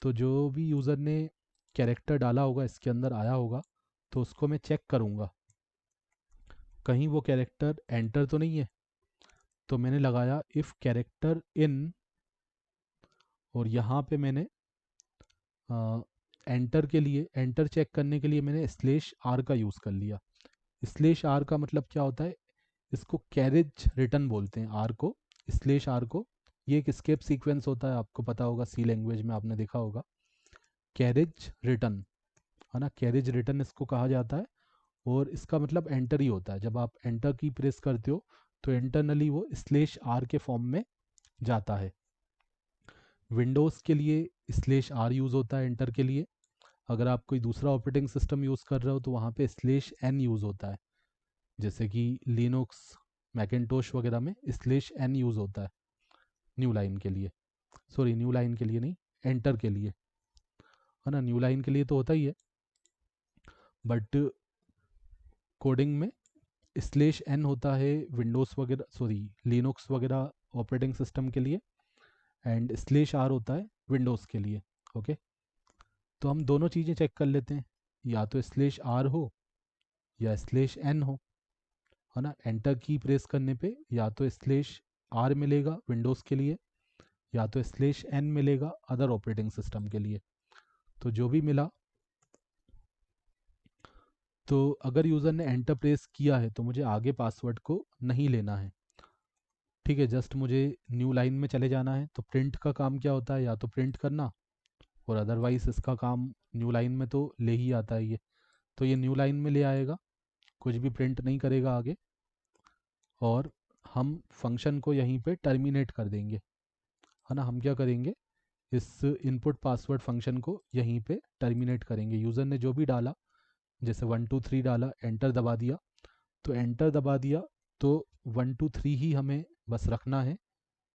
तो जो भी यूज़र ने कैरेक्टर डाला होगा, इसके अंदर आया होगा, तो उसको मैं चेक करूँगा कहीं वो कैरेक्टर एंटर तो नहीं है। तो मैंने लगाया इफ़ कैरेक्टर इन, और यहाँ पे मैंने एंटर के लिए, एंटर चेक करने के लिए मैंने /r का यूज़ कर लिया। /r का मतलब क्या होता है, इसको कैरेज रिटर्न बोलते हैं, आर को, /r को। ये एक स्केप सीक्वेंस होता है, आपको पता होगा, सी लैंग्वेज में आपने देखा होगा, कैरेज रिटर्न, है ना। कैरेज रिटर्न इसको कहा जाता है, और इसका मतलब एंटर ही होता है। जब आप एंटर की प्रेस करते हो तो इंटरनली वो /r के फॉर्म में जाता है। विंडोज़ के लिए /r यूज़ होता है एंटर के लिए। अगर आप कोई दूसरा ऑपरेटिंग सिस्टम यूज़ कर रहे हो तो वहाँ पे /n यूज़ होता है, जैसे कि लिनक्स, मैकिन्टोश वगैरह में /n यूज़ होता है न्यू लाइन के लिए। सॉरी, न्यू लाइन के लिए नहीं, एंटर के लिए, है ना। न्यू लाइन के लिए तो होता ही है, बट कोडिंग में /n होता है विंडोज़ वगैरह, सॉरी, लिनक्स वगैरह ऑपरेटिंग सिस्टम के लिए, एंड /r होता है विंडोज़ के लिए। ओके, तो हम दोनों चीज़ें चेक कर लेते हैं, या तो /r हो या /n हो, है ना। एंटर की प्रेस करने पे या तो /r मिलेगा विंडोज़ के लिए, या तो /n मिलेगा अदर ऑपरेटिंग सिस्टम के लिए। तो जो भी मिला, तो अगर यूज़र ने एंटर प्रेस किया है तो मुझे आगे पासवर्ड को नहीं लेना है। ठीक है, जस्ट मुझे न्यू लाइन में चले जाना है। तो प्रिंट का काम क्या होता है, या तो प्रिंट करना, और अदरवाइज इसका काम न्यू लाइन में तो ले ही आता है ये। तो ये न्यू लाइन में ले आएगा, कुछ भी प्रिंट नहीं करेगा आगे, और हम फंक्शन को यहीं पे टर्मिनेट कर देंगे, है ना। हम क्या करेंगे, इस इनपुट पासवर्ड फंक्शन को यहीं पे टर्मिनेट करेंगे। यूज़र ने जो भी डाला, जैसे 1 2 3 डाला, एंटर दबा दिया, तो एंटर दबा दिया, तो 1 2 3 ही हमें बस रखना है,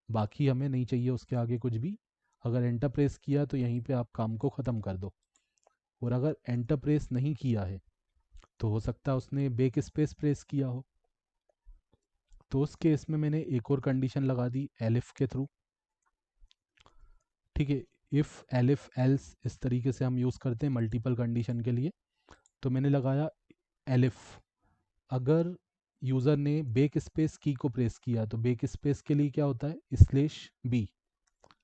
बाकी हमें नहीं चाहिए उसके आगे कुछ भी। अगर एंटर प्रेस किया तो यहीं पे आप काम को ख़त्म कर दो। और अगर एंटर प्रेस नहीं किया है तो हो सकता है उसने बेक स्पेस प्रेस किया हो, तो उस केस में मैंने एक और कंडीशन लगा दी एलिफ के थ्रू। ठीक है, इफ़ एलिफ एल्स इस तरीके से हम यूज़ करते हैं मल्टीपल कंडीशन के लिए। तो मैंने लगाया एलिफ, अगर यूज़र ने बेक स्पेस की को प्रेस किया, तो बेक स्पेस के लिए क्या होता है, /b,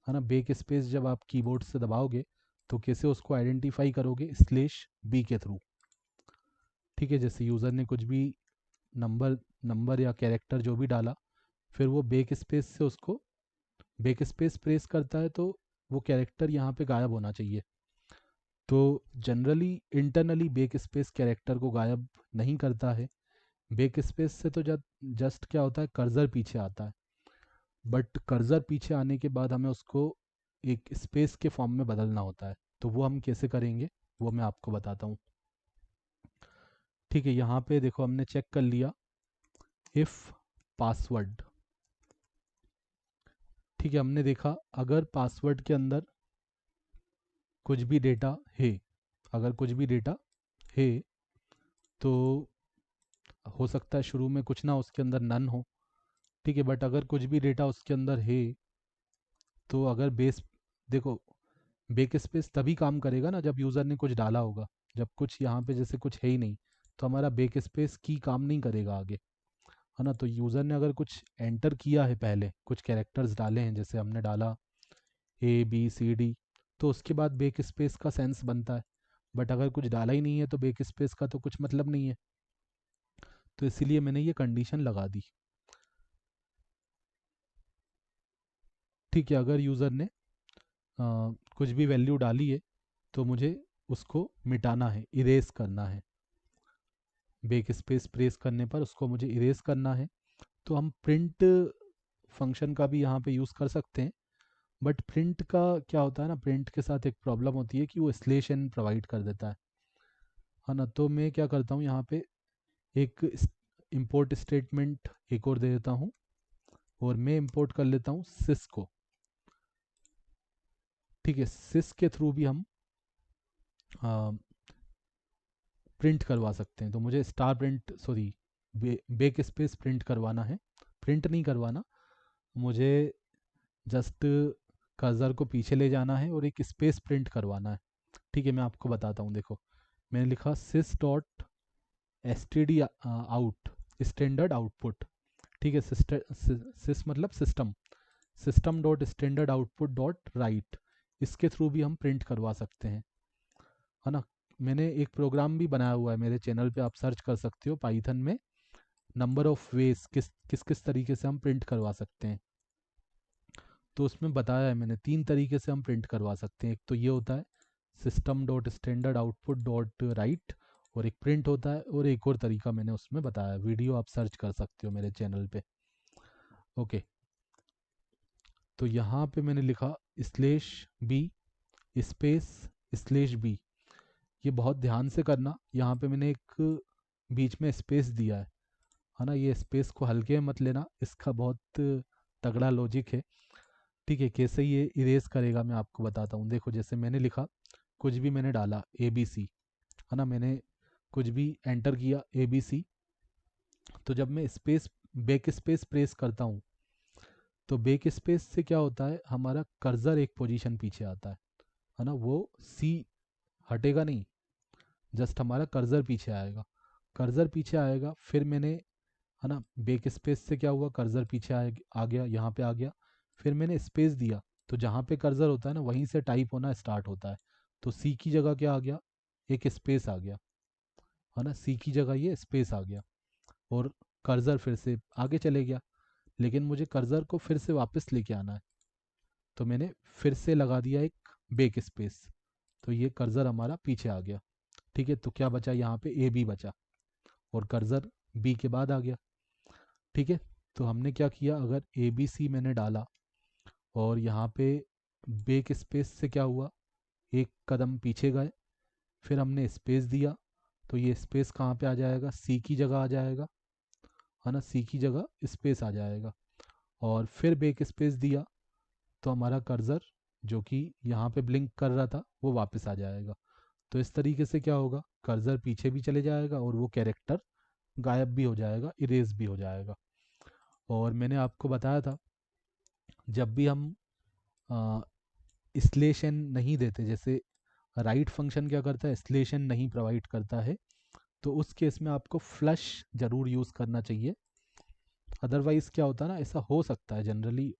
है ना। बेक स्पेस जब आप कीबोर्ड से दबाओगे तो कैसे उसको आइडेंटिफाई करोगे, स्लेश बी के थ्रू। ठीक है, जैसे यूज़र ने कुछ भी नंबर नंबर या कैरेक्टर जो भी डाला, फिर वो बैक स्पेस से उसको बैक स्पेस प्रेस करता है तो वो कैरेक्टर यहाँ पे गायब होना चाहिए। तो generally internally back space character को गायब नहीं करता है। बैक स्पेस से तो जस्ट क्या होता है, कर्सर पीछे आता है, बट कर्सर पीछे आने के बाद हमें उसको एक स्पेस के फॉर्म में बदलना होता है। तो वो हम कैसे करेंगे वो मैं आपको बताता हूँ। ठीक है, यहाँ पे देखो हमने चेक कर लिया इफ़ पासवर्ड। ठीक है, हमने देखा अगर पासवर्ड के अंदर कुछ भी डेटा है, अगर कुछ भी डेटा है तो हो सकता है शुरू में कुछ ना उसके अंदर नन हो। ठीक है, बट अगर कुछ भी डेटा उसके अंदर है तो अगर बेस, देखो बैक स्पेस तभी काम करेगा ना जब यूज़र ने कुछ डाला होगा। जब कुछ यहाँ पे जैसे कुछ है ही नहीं तो हमारा बैक स्पेस की काम नहीं करेगा आगे, है ना। तो यूज़र ने अगर कुछ एंटर किया है, पहले कुछ कैरेक्टर्स डाले हैं, जैसे हमने डाला ABCD, तो उसके बाद बैक स्पेस का सेंस बनता है। बट अगर कुछ डाला ही नहीं है तो बैक स्पेस का तो कुछ मतलब नहीं है। तो इसीलिए मैंने ये कंडीशन लगा दी। ठीक है, अगर यूज़र ने कुछ भी वैल्यू डाली है तो मुझे उसको मिटाना है, इरेज करना है। बैक स्पेस प्रेस करने पर उसको मुझे इरेज करना है। तो हम प्रिंट फंक्शन का भी यहाँ पे यूज़ कर सकते हैं, बट प्रिंट का क्या होता है ना, प्रिंट के साथ एक प्रॉब्लम होती है कि वो स्लेश एन प्रोवाइड कर देता है ना। तो मैं क्या करता हूँ यहाँ पे एक इंपोर्ट स्टेटमेंट एक और दे देता हूँ, और मैं इंपोर्ट कर लेता हूँ सिस को। ठीक है, सिस के थ्रू भी हम प्रिंट करवा सकते हैं। तो मुझे star print, sorry, back space print करवाना है, प्रिंट नहीं करवाना मुझे, जस्ट कर्सर को पीछे ले जाना है और एक स्पेस प्रिंट करवाना है। ठीक है, मैं आपको बताता हूँ। देखो मैंने लिखा sys dot std out standard output. ठीक है, सिस मतलब system, system dot standard output dot write, इसके थ्रू भी हम प्रिंट करवा सकते हैं, है ना। मैंने एक प्रोग्राम भी बनाया हुआ है मेरे चैनल पे, आप सर्च कर सकते हो पाइथन में, नंबर ऑफ वेज किस किस किस तरीके से हम प्रिंट करवा सकते हैं। तो उसमें बताया है मैंने 3 तरीके से हम प्रिंट करवा सकते हैं। एक तो ये होता है system dot standard output dot right, और एक प्रिंट होता है, और एक और तरीका मैंने उसमें बताया, वीडियो आप सर्च कर सकते हो मेरे चैनल पे। ओके, तो यहाँ पे मैंने लिखा slash B space slash B. ये बहुत ध्यान से करना, यहाँ पे मैंने एक बीच में स्पेस दिया है ना। ये स्पेस को हल्के में मत लेना, इसका बहुत तगड़ा लॉजिक है। ठीक है, कैसे ये इरेज करेगा मैं आपको बताता हूँ। देखो जैसे मैंने लिखा, कुछ भी मैंने डाला ABC, है ना, मैंने कुछ भी एंटर किया ABC, तो जब मैं स्पेस बैक स्पेस प्रेस करता हूँ तो बैक स्पेस से क्या होता है, हमारा कर्सर एक पोजीशन पीछे आता है ना। वो C हटेगा नहीं, जस्ट हमारा कर्सर पीछे आएगा। कर्सर पीछे आएगा, फिर मैंने, है ना, बैक स्पेस से क्या हुआ, कर्सर पीछे आ गया, यहाँ पे आ गया। फिर मैंने स्पेस दिया, तो जहाँ पे कर्सर होता है ना वहीं से टाइप होना स्टार्ट होता है। तो C की जगह क्या आ गया, एक स्पेस आ गया, है ना। C की जगह ये स्पेस आ गया, और कर्सर फिर से आगे चले गया। लेकिन मुझे कर्सर को फिर से वापस लेके आना है, तो मैंने फिर से लगा दिया एक बैक स्पेस, तो ये कर्सर हमारा पीछे आ गया। ठीक है, तो क्या बचा यहाँ पे, AB बचा, और कर्सर B के बाद आ गया। ठीक है, तो हमने क्या किया, अगर ABC मैंने डाला और यहाँ पे बैक स्पेस से क्या हुआ, एक कदम पीछे गए, फिर हमने स्पेस दिया, तो ये स्पेस कहाँ पे आ जाएगा, C की जगह आ जाएगा, है ना। C की जगह स्पेस आ जाएगा, और फिर बैक स्पेस दिया तो हमारा कर्सर जो कि यहाँ पे ब्लिंक कर रहा था वो वापस आ जाएगा। तो इस तरीके से क्या होगा, कर्सर पीछे भी चले जाएगा और वो कैरेक्टर गायब भी हो जाएगा, इरेज भी हो जाएगा। और मैंने आपको बताया था जब भी हम स्लेशन नहीं देते, जैसे राइट फंक्शन क्या करता है, स्लेशन नहीं प्रोवाइड करता है, तो उस केस में आपको फ्लश ज़रूर यूज़ करना चाहिए। अदरवाइज़ क्या होता है ना, ऐसा हो सकता है, जनरली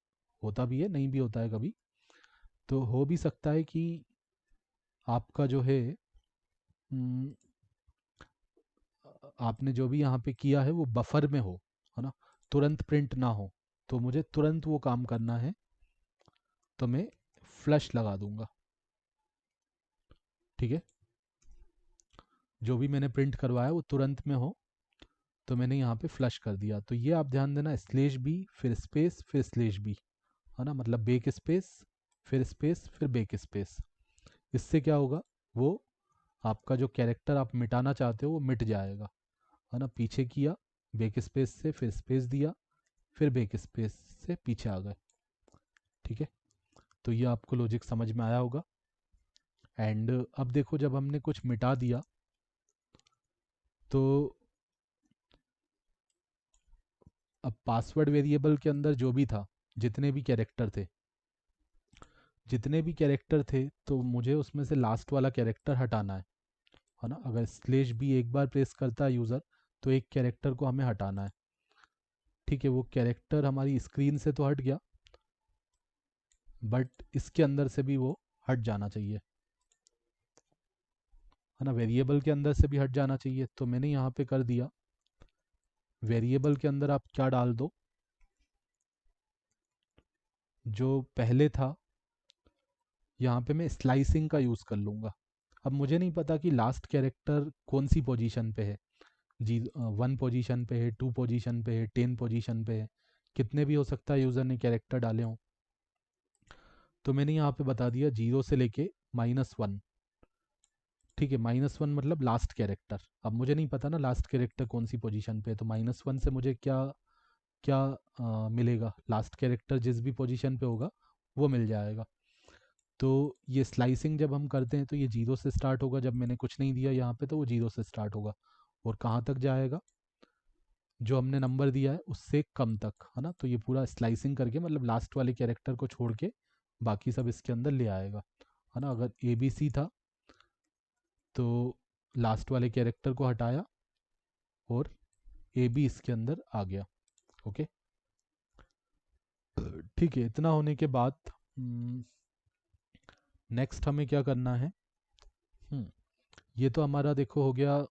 होता भी है, नहीं भी होता है कभी, तो हो भी सकता है कि आपका जो है आपने जो भी यहाँ पे किया है वो बफर में हो, है ना, तुरंत प्रिंट ना हो। तो मुझे तुरंत वो काम करना है, तो मैं फ्लश लगा दूंगा। ठीक है, जो भी मैंने प्रिंट करवाया वो तुरंत में हो, तो मैंने यहाँ पे फ्लश कर दिया। तो ये आप ध्यान देना, स्लेश बी फिर स्पेस फिर स्लेश बी, है ना, मतलब बेक स्पेस फिर बेक स्पेस। इससे क्या होगा, वो आपका जो कैरेक्टर आप मिटाना चाहते हो वो मिट जाएगा, है ना। पीछे किया बेक स्पेस से, फिर स्पेस दिया, फिर बेक स्पेस से पीछे आ गए। ठीक है, तो ये आपको लॉजिक समझ में आया होगा। एंड अब देखो, जब हमने कुछ मिटा दिया तो अब पासवर्ड वेरिएबल के अंदर जो भी था, जितने भी कैरेक्टर थे, तो मुझे उसमें से लास्ट वाला कैरेक्टर हटाना है ना। अगर स्लेश बी एक बार प्रेस करता है यूज़र, तो एक कैरेक्टर को हमें हटाना है। ठीक है, वो कैरेक्टर हमारी स्क्रीन से तो हट गया, बट इसके अंदर से भी वो हट जाना चाहिए, है ना, वेरिएबल के अंदर से भी हट जाना चाहिए। तो मैंने यहाँ पे कर दिया, वेरिएबल के अंदर आप क्या डाल दो, जो पहले था, यहाँ पे मैं स्लाइसिंग का यूज़ कर लूँगा। अब मुझे नहीं पता कि लास्ट कैरेक्टर कौन सी पोजीशन पे है, जी 1 पोजीशन पे है, 2 पोजीशन पे है, 10 पोजीशन पे है, कितने भी हो सकता है यूज़र ने कैरेक्टर डाले हों। तो मैंने यहाँ पे बता दिया 0 से लेके -1। ठीक है, -1 मतलब लास्ट कैरेक्टर। अब मुझे नहीं पता ना लास्ट कैरेक्टर कौन सी पोजीशन पे है, तो -1 से मुझे क्या क्या मिलेगा, लास्ट कैरेक्टर जिस भी पोजीशन पे होगा वो मिल जाएगा। तो ये स्लाइसिंग जब हम करते हैं तो ये 0 से स्टार्ट होगा, जब मैंने कुछ नहीं दिया यहाँ पे तो वो 0 से स्टार्ट होगा, और कहाँ तक जाएगा, जो हमने नंबर दिया है उससे कम तक, है ना। तो ये पूरा स्लाइसिंग करके, मतलब लास्ट वाले कैरेक्टर को छोड़ के बाकी सब इसके अंदर ले आएगा, है ना। अगर ए बी सी था तो लास्ट वाले कैरेक्टर को हटाया और ए बी इसके अंदर आ गया। ओके, ठीक है, इतना होने के बाद नेक्स्ट हमें क्या करना है। हम्म, ये तो हमारा देखो हो गया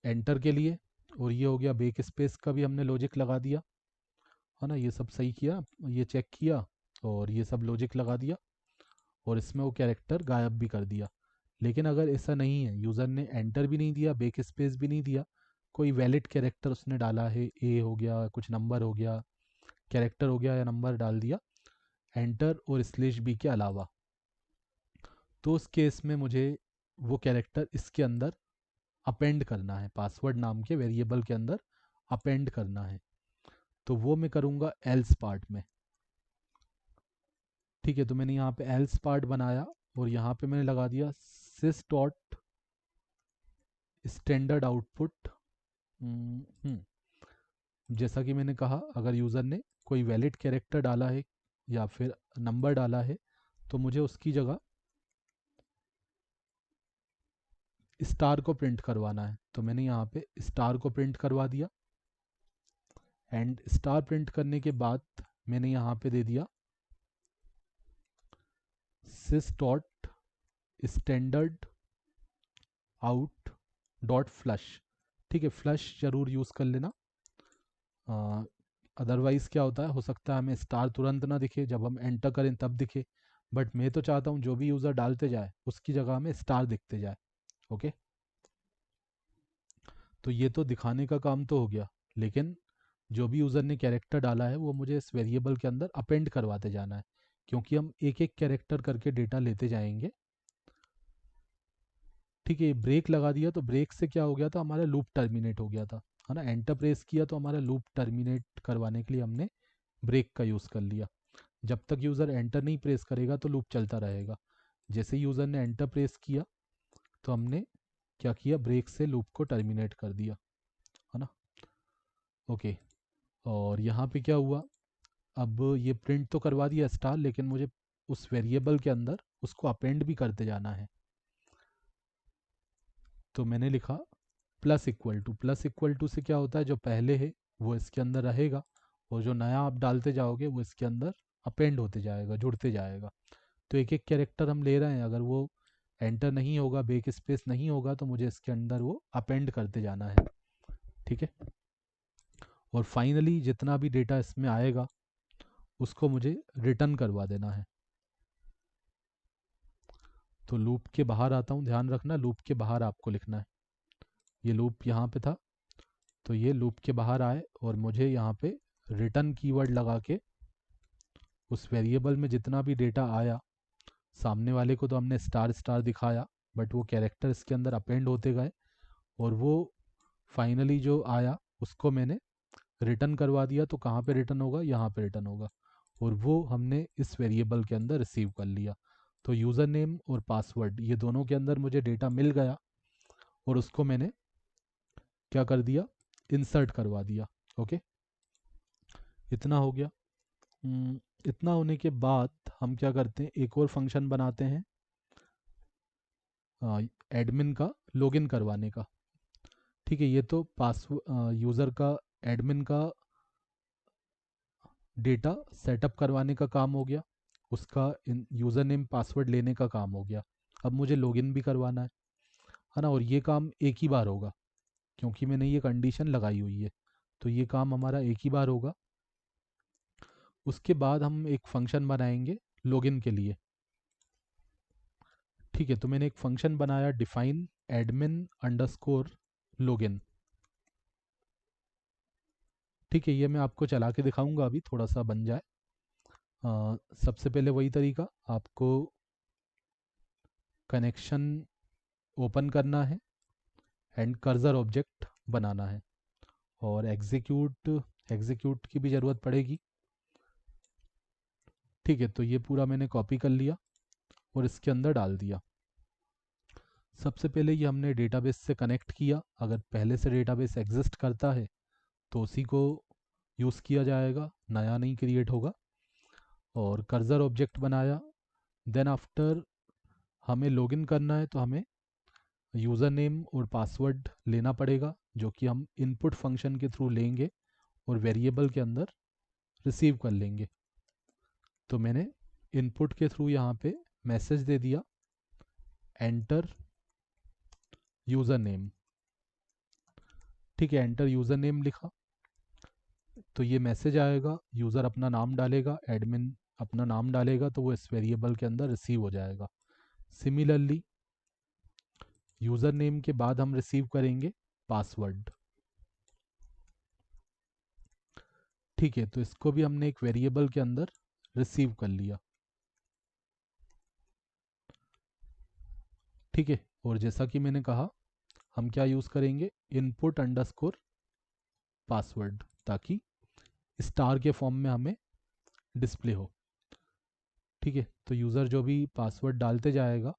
एंटर के लिए, और ये हो गया बेक स्पेस का भी हमने लॉजिक लगा दिया, है ना। ये सब सही किया, ये चेक किया और ये सब लॉजिक लगा दिया, और इसमें वो कैरेक्टर गायब भी कर दिया। लेकिन अगर ऐसा नहीं है, यूज़र ने एंटर भी नहीं दिया, बेक स्पेस भी नहीं दिया, कोई वैलिड कैरेक्टर उसने डाला है, ए हो गया, कुछ नंबर हो गया, कैरेक्टर हो गया या नंबर डाल दिया एंटर और स्लेश बी के अलावा, तो उस केस में मुझे वो कैरेक्टर इसके अंदर अपेंड करना है, पासवर्ड नाम के वेरिएबल के अंदर अपेंड करना है। तो वो मैं करूँगा एल्स पार्ट में। ठीक है, तो मैंने यहाँ पे एल्स पार्ट बनाया, और यहाँ पे मैंने लगा दिया sys डॉट स्टैंडर्ड आउटपुट। जैसा कि मैंने कहा, अगर यूज़र ने कोई वैलिड कैरेक्टर डाला है या फिर नंबर डाला है, तो मुझे उसकी जगह स्टार को प्रिंट करवाना है। तो मैंने यहाँ पे स्टार को प्रिंट करवा दिया, एंड स्टार प्रिंट करने के बाद मैंने यहाँ पे दे दिया sys dot standard out dot flush. ठीक है, फ्लश जरूर यूज़ कर लेना, अदरवाइज़ क्या होता है, हो सकता है हमें स्टार तुरंत ना दिखे, जब हम एंटर करें तब दिखे, बट मैं तो चाहता हूँ जो भी यूज़र डालते जाए उसकी जगह हमें स्टार दिखते जाए। ओके, तो ये तो दिखाने का काम तो हो गया, लेकिन जो भी यूज़र ने कैरेक्टर डाला है वो मुझे इस वेरिएबल के अंदर अपेंड करवाते जाना है, क्योंकि हम एक एक कैरेक्टर करके डेटा लेते जाएंगे। ठीक है, ब्रेक लगा दिया, तो ब्रेक से क्या हो गया था, हमारा लूप टर्मिनेट हो गया था, है ना। एंटर प्रेस किया तो हमारा लूप टर्मिनेट करवाने के लिए हमने ब्रेक का यूज़ कर लिया। जब तक यूज़र एंटर नहीं प्रेस करेगा तो लूप चलता रहेगा। जैसे ही यूज़र ने एंटर प्रेस किया तो हमने क्या किया, ब्रेक से लूप को टर्मिनेट कर दिया, है ना। ओके, और यहाँ पे क्या हुआ, अब ये प्रिंट तो करवा दिया स्टार, लेकिन मुझे उस वेरिएबल के अंदर उसको अपेंड भी करते जाना है। तो मैंने लिखा प्लस इक्वल टू से क्या होता है, जो पहले है वो इसके अंदर रहेगा, और जो नया आप डालते जाओगे वो इसके अंदर अपेंड होते जाएगा, जुड़ते जाएगा। तो एक एक कैरेक्टर हम ले रहे हैं, अगर वो एंटर नहीं होगा, बैक स्पेस नहीं होगा, तो मुझे इसके अंदर वो अपेंड करते जाना है। ठीक है, और फाइनली जितना भी डेटा इसमें आएगा उसको मुझे रिटर्न करवा देना है। तो लूप के बाहर आता हूँ, ध्यान रखना लूप के बाहर आपको लिखना है। ये लूप यहाँ पे था, तो ये लूप के बाहर आए और मुझे यहाँ पे रिटर्न कीवर्ड लगा के उस वेरिएबल में जितना भी डेटा आया, सामने वाले को तो हमने स्टार स्टार दिखाया, बट वो कैरेक्टर इसके अंदर अपेंड होते गए और वो फाइनली जो आया उसको मैंने रिटर्न करवा दिया। तो कहाँ पे रिटर्न होगा, यहाँ पे रिटर्न होगा, और वो हमने इस वेरिएबल के अंदर रिसीव कर लिया। तो यूज़र नेम और पासवर्ड ये दोनों के अंदर मुझे डेटा मिल गया और उसको मैंने क्या कर दिया, इंसर्ट करवा दिया। ओके, इतना हो गया। इतना होने के बाद हम क्या करते हैं, एक और फंक्शन बनाते हैं एडमिन का लॉगिन करवाने का। ठीक है, ये तो पासवर्ड यूज़र का एडमिन का डेटा सेटअप करवाने का काम हो गया, उसका यूज़र नेम पासवर्ड लेने का काम हो गया। अब मुझे लॉगिन भी करवाना है ना, और ये काम एक ही बार होगा क्योंकि मैंने ये कंडीशन लगाई हुई है, तो ये काम हमारा एक ही बार होगा। उसके बाद हम एक फंक्शन बनाएंगे लॉगिन के लिए। ठीक है, तो मैंने एक फंक्शन बनाया डिफाइन एडमिन अंडरस्कोर लॉगिन। ठीक है, ये मैं आपको चला के दिखाऊंगा, अभी थोड़ा सा बन जाए। सबसे पहले वही तरीका, आपको कनेक्शन ओपन करना है एंड कर्सर ऑब्जेक्ट बनाना है, और एग्जीक्यूट की भी ज़रूरत पड़ेगी। ठीक है, तो ये पूरा मैंने कॉपी कर लिया और इसके अंदर डाल दिया। सबसे पहले ये हमने डेटाबेस से कनेक्ट किया, अगर पहले से डेटाबेस एग्जिस्ट करता है तो उसी को यूज़ किया जाएगा, नया नहीं क्रिएट होगा। और कर्सर ऑब्जेक्ट बनाया, देन आफ्टर हमें लॉगिन करना है तो हमें यूज़र नेम और पासवर्ड लेना पड़ेगा, जो कि हम इनपुट फंक्शन के थ्रू लेंगे और वेरिएबल के अंदर रिसीव कर लेंगे। तो मैंने इनपुट के थ्रू यहाँ पे मैसेज दे दिया एंटर यूज़र नेम। ठीक है, एंटर यूज़र नेम लिखा तो ये मैसेज आएगा, यूज़र अपना नाम डालेगा, एडमिन अपना नाम डालेगा, तो वो इस वेरिएबल के अंदर रिसीव हो जाएगा। सिमिलरली यूज़र नेम के बाद हम रिसीव करेंगे पासवर्ड। ठीक है, तो इसको भी हमने एक वेरिएबल के अंदर रिसीव कर लिया। ठीक है, और जैसा कि मैंने कहा हम क्या यूज़ करेंगे, इनपुट अंडरस्कोर पासवर्ड, ताकि स्टार के फॉर्म में हमें डिस्प्ले हो। ठीक है, तो यूज़र जो भी पासवर्ड डालते जाएगा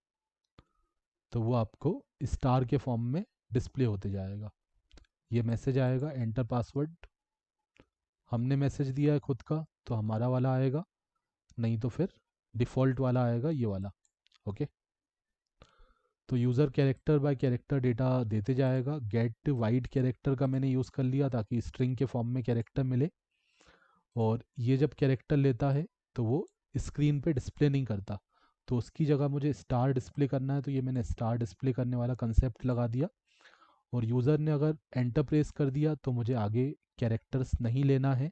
तो वो आपको स्टार के फॉर्म में डिस्प्ले होते जाएगा। ये मैसेज आएगा एंटर पासवर्ड, हमने मैसेज दिया है खुद का तो हमारा वाला आएगा, नहीं तो फिर डिफ़ॉल्ट वाला आएगा, ये वाला। ओके, तो user character bye character data देते जाएगा। गेट वाइड कैरेक्टर का मैंने यूज़ कर लिया ताकि स्ट्रिंग के फॉर्म में कैरेक्टर मिले, और ये जब कैरेक्टर लेता है तो वो स्क्रीन पे डिस्प्ले नहीं करता, तो उसकी जगह मुझे स्टार डिस्प्ले करना है, तो ये मैंने स्टार डिस्प्ले करने वाला कंसेप्ट लगा दिया। और यूज़र ने अगर एंटर प्रेस कर दिया तो मुझे आगे कैरेक्टर्स नहीं लेना है,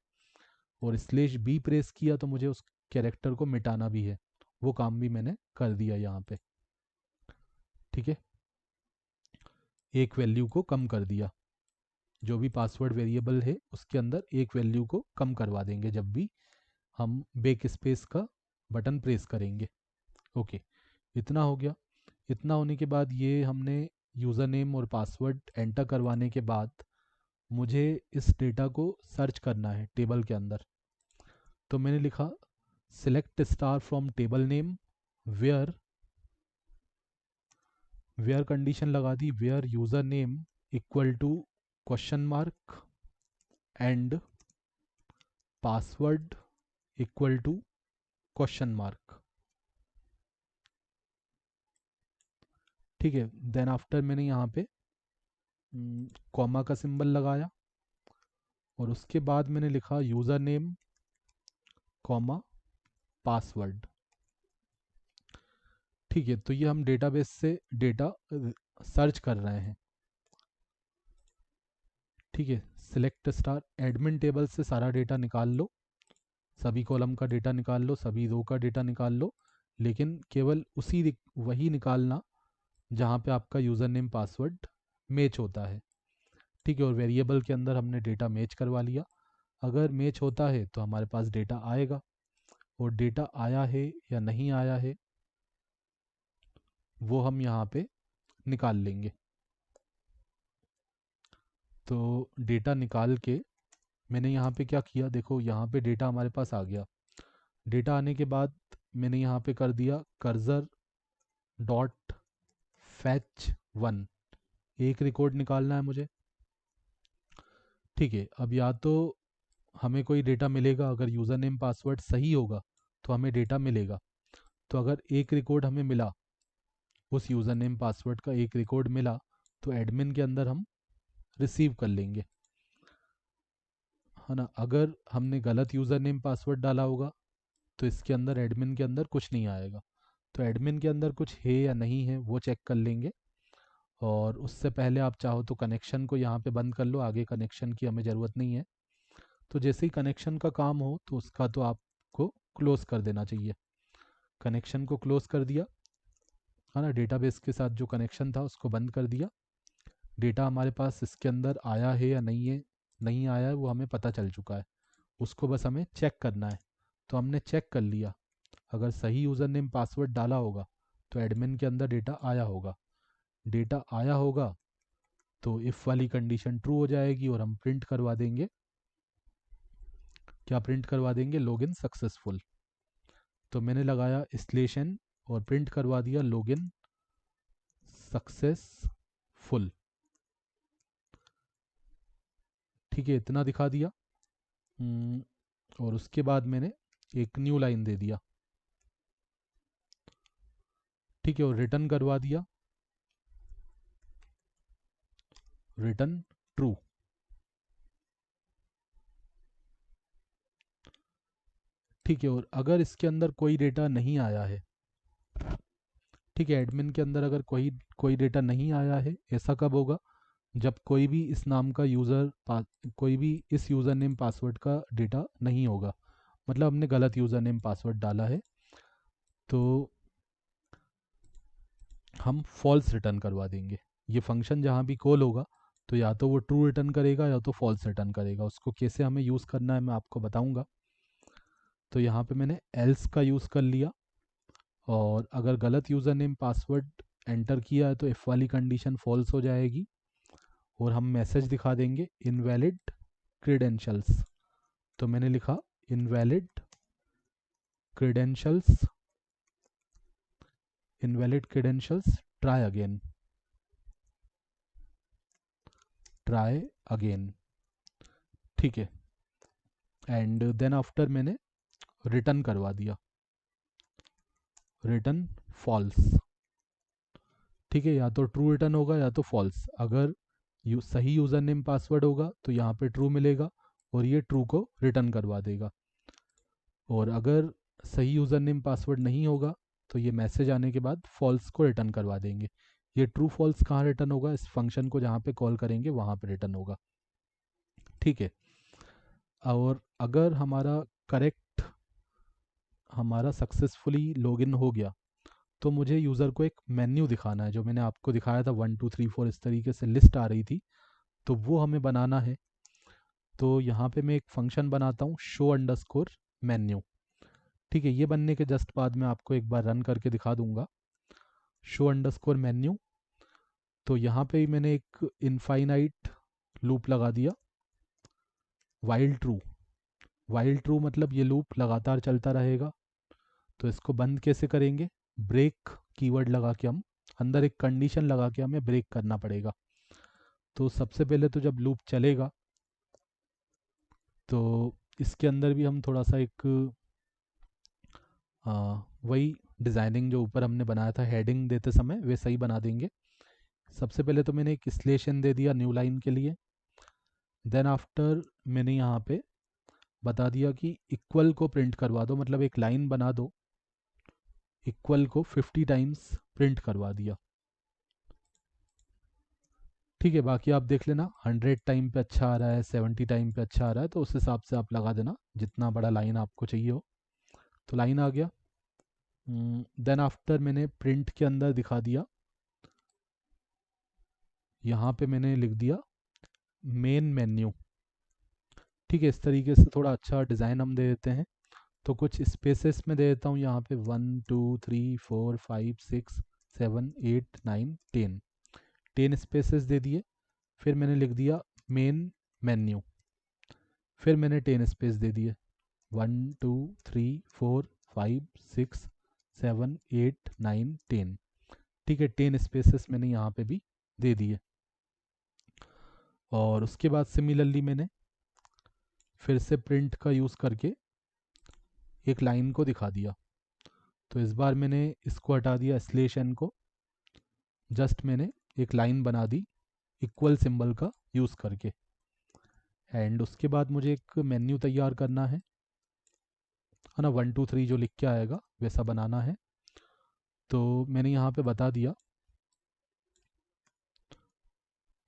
और स्लेश बी प्रेस किया तो मुझे उस कैरेक्टर को मिटाना भी है, वो काम भी मैंने कर दिया यहाँ पे। ठीक है, एक वैल्यू को कम कर दिया, जो भी पासवर्ड वेरिएबल है उसके अंदर एक वैल्यू को कम करवा देंगे जब भी हम बैक स्पेस का बटन प्रेस करेंगे। ओके, इतना हो गया। इतना होने के बाद ये हमने यूज़र नेम और पासवर्ड एंटर करवाने के बाद मुझे इस डेटा को सर्च करना है टेबल के अंदर। तो मैंने लिखा select star from table name where, where condition लगा दी, where user name equal to question mark and password equal to question mark. ठीक है, देन आफ्टर मैंने यहाँ पे कॉमा का सिंबल लगाया, और उसके बाद मैंने लिखा यूज़र नेम कॉमा पासवर्ड। ठीक है, तो ये हम डेटाबेस से डेटा सर्च कर रहे हैं। ठीक है, सिलेक्ट स्टार, एडमिन टेबल से सारा डेटा निकाल लो, सभी कॉलम का डेटा निकाल लो, सभी रो का डेटा निकाल लो, लेकिन केवल वही निकालना जहाँ पे आपका यूज़र नेम पासवर्ड मैच होता है। ठीक है, और वेरिएबल के अंदर हमने डेटा मैच करवा लिया। अगर मैच होता है तो हमारे पास डेटा आएगा, और डेटा आया है या नहीं आया है वो हम यहाँ पे निकाल लेंगे। तो डेटा निकाल के मैंने यहाँ पे क्या किया, देखो यहाँ पे डेटा हमारे पास आ गया। डेटा आने के बाद मैंने यहाँ पे कर दिया कर्सर डॉट फैच वन, एक रिकॉर्ड निकालना है मुझे। ठीक है, अब या तो हमें कोई डेटा मिलेगा, अगर यूज़र नेम पासवर्ड सही होगा तो हमें डेटा मिलेगा। तो अगर एक रिकॉर्ड हमें मिला, उस यूज़र नेम पासवर्ड का एक रिकॉर्ड मिला, तो एडमिन के अंदर हम रिसीव कर लेंगे, है ना। अगर हमने गलत यूज़र नेम पासवर्ड डाला होगा तो इसके अंदर एडमिन के अंदर कुछ नहीं आएगा। तो एडमिन के अंदर कुछ है या नहीं है वो चेक कर लेंगे। और उससे पहले आप चाहो तो कनेक्शन को यहाँ पे बंद कर लो, आगे कनेक्शन की हमें ज़रूरत नहीं है। तो जैसे ही कनेक्शन का काम हो तो उसका तो आपको क्लोज कर देना चाहिए। कनेक्शन को क्लोज कर दिया, है ना, डेटाबेस के साथ जो कनेक्शन था उसको बंद कर दिया। डेटा हमारे पास इसके अंदर आया है या नहीं है, नहीं आया है वो हमें पता चल चुका है, उसको बस हमें चेक करना है। तो हमने चेक कर लिया, अगर सही यूज़र नेम पासवर्ड डाला होगा तो एडमिन के अंदर डेटा आया होगा। डेटा आया होगा तो इफ़ वाली कंडीशन ट्रू हो जाएगी और हम प्रिंट करवा देंगे, क्या प्रिंट करवा देंगे, लॉगिन सक्सेसफुल। तो मैंने लगाया स्लेशन और प्रिंट करवा दिया लॉगिन सक्सेसफुल। ठीक है, इतना दिखा दिया। और उसके बाद मैंने एक न्यू लाइन दे दिया। ठीक है, और रिटर्न करवा दिया रिटर्न ट्रू। ठीक है, और अगर इसके अंदर कोई डेटा नहीं आया है, ठीक है, एडमिन के अंदर अगर कोई कोई डेटा नहीं आया है, ऐसा कब होगा, जब कोई भी इस नाम का कोई भी इस यूज़र नेम पासवर्ड का डेटा नहीं होगा, मतलब हमने गलत यूज़र नेम पासवर्ड डाला है, तो हम फॉल्स रिटर्न करवा देंगे। ये फंक्शन जहाँ भी कॉल होगा तो या तो वो ट्रू रिटर्न करेगा या तो फॉल्स रिटर्न करेगा। उसको कैसे हमें यूज़ करना है मैं आपको बताऊंगा। तो यहाँ पे मैंने एल्स का यूज़ कर लिया, और अगर गलत यूज़र नेम पासवर्ड एंटर किया है तो इफ़ वाली कंडीशन फॉल्स हो जाएगी, और हम मैसेज दिखा देंगे इनवैलिड क्रीडेंशियल्स। तो मैंने लिखा invalid credentials, invalid credentials, try again, try again. ठीक है, एंड देन आफ्टर मैंने रिटर्न करवा दिया रिटर्न फॉल्स। ठीक है, या तो ट्रू रिटर्न होगा या तो फॉल्स। अगर सही यूज़र नेम पासवर्ड होगा तो यहाँ पे ट्रू मिलेगा और ये ट्रू को रिटर्न करवा देगा, और अगर सही यूज़र नेम पासवर्ड नहीं होगा तो ये मैसेज आने के बाद फॉल्स को रिटर्न करवा देंगे। ये ट्रू फॉल्स कहाँ रिटर्न होगा, इस फंक्शन को जहाँ पे कॉल करेंगे वहाँ पे रिटर्न होगा। ठीक है, और अगर हमारा सक्सेसफुली लॉगिन हो गया तो मुझे यूज़र को एक मेन्यू दिखाना है, जो मैंने आपको दिखाया था 1 2 3 4 इस तरीके से लिस्ट आ रही थी, तो वो हमें बनाना है। तो यहाँ पे मैं एक फंक्शन बनाता हूँ शो अंडरस्कोर मेन्यू। ठीक है, ये बनने के जस्ट बाद मैं आपको एक बार रन करके दिखा दूंगा शो अंडरस्कोर मेन्यू। तो यहाँ पे ही मैंने एक इनफाइनाइट लूप लगा दिया, वाइल ट्रू। वाइल ट्रू मतलब ये लूप लगातार चलता रहेगा। तो इसको बंद कैसे करेंगे, ब्रेक कीवर्ड लगा के हम अंदर एक कंडीशन लगा के हमें ब्रेक करना पड़ेगा। तो सबसे पहले तो जब लूप चलेगा तो इसके अंदर भी हम थोड़ा सा एक वही डिज़ाइनिंग जो ऊपर हमने बनाया था हेडिंग देते समय वैसा ही बना देंगे। सबसे पहले तो मैंने एक स्लेशन दे दिया न्यू लाइन के लिए। देन आफ्टर मैंने यहाँ पे बता दिया कि इक्वल को प्रिंट करवा दो, मतलब एक लाइन बना दो इक्वल को 50 टाइम्स प्रिंट करवा दिया। ठीक है, बाकी आप देख लेना, 100 टाइम पे अच्छा आ रहा है, 70 टाइम पे अच्छा आ रहा है, तो उस हिसाब से आप लगा देना जितना बड़ा लाइन आपको चाहिए हो। तो लाइन आ गया। देन आफ्टर मैंने प्रिंट के अंदर दिखा दिया, यहाँ पे मैंने लिख दिया मेन मेन्यू। ठीक है, इस तरीके से थोड़ा अच्छा डिज़ाइन हम दे देते हैं। तो कुछ स्पेसेस में दे देता हूँ यहाँ पे 1 2 3 4 5 6 7 8 9 10, 10 स्पेसेस दे दिए। फिर मैंने लिख दिया मेन मेन्यू, फिर मैंने 10 स्पेस दे दिए, 1 2 3 4 5 6 7 8 9 10। ठीक है, 10 स्पेसेस मैंने यहाँ पे भी दे दिए। और उसके बाद सिमिलरली मैंने फिर से प्रिंट का यूज़ करके एक लाइन को दिखा दिया। तो इस बार मैंने इसको हटा दिया स्लेश एन को, जस्ट मैंने एक लाइन बना दी इक्वल सिंबल का यूज़ करके। एंड उसके बाद मुझे एक मेन्यू तैयार करना है ना, 1 2 3 जो लिख के आएगा वैसा बनाना है। तो मैंने यहाँ पे बता दिया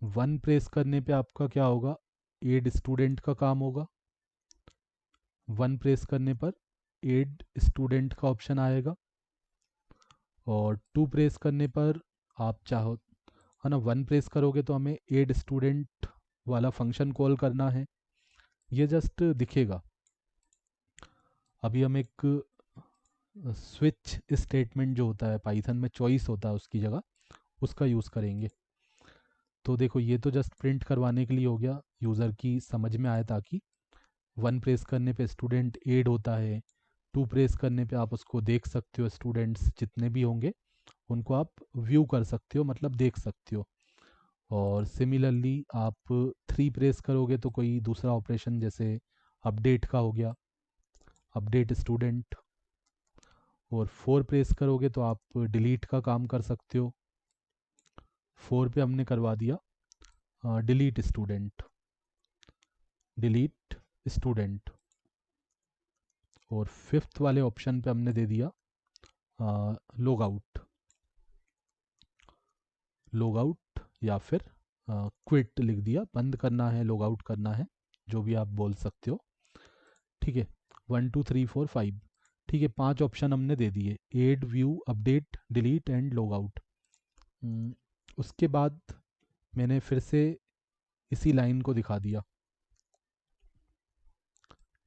1 प्रेस करने पे आपका क्या होगा, एड स्टूडेंट का काम होगा। 1 प्रेस करने पर एड स्टूडेंट का ऑप्शन आएगा। और 2 प्रेस करने पर आप चाहो है ना, 1 प्रेस करोगे तो हमें एड स्टूडेंट वाला फंक्शन कॉल करना है, ये जस्ट दिखेगा। अभी हम एक स्विच स्टेटमेंट जो होता है पाइथन में, चॉइस होता है उसकी जगह, उसका यूज़ करेंगे। तो देखो ये तो जस्ट प्रिंट करवाने के लिए हो गया, यूज़र की समझ में आए, ताकि 1 प्रेस करने पे स्टूडेंट एड होता है, 2 प्रेस करने पे आप उसको देख सकते हो, स्टूडेंट्स जितने भी होंगे उनको आप व्यू कर सकते हो, मतलब देख सकते हो। और सिमिलरली आप 3 प्रेस करोगे तो कोई दूसरा ऑपरेशन जैसे अपडेट का हो गया, अपडेट स्टूडेंट। और 4 प्रेस करोगे तो आप डिलीट का काम कर सकते हो। 4 पे हमने करवा दिया डिलीट स्टूडेंट, डिलीट स्टूडेंट। और 5th वाले ऑप्शन पे हमने दे दिया लॉग आउट, लॉग आउट या फिर क्विट लिख दिया, बंद करना है, लॉग आउट करना है, जो भी आप बोल सकते हो। ठीक है, 1 2 3 4 5। ठीक है, 5 ऑप्शन हमने दे दिए, add view update delete and log out. उसके बाद मैंने फिर से इसी लाइन को दिखा दिया।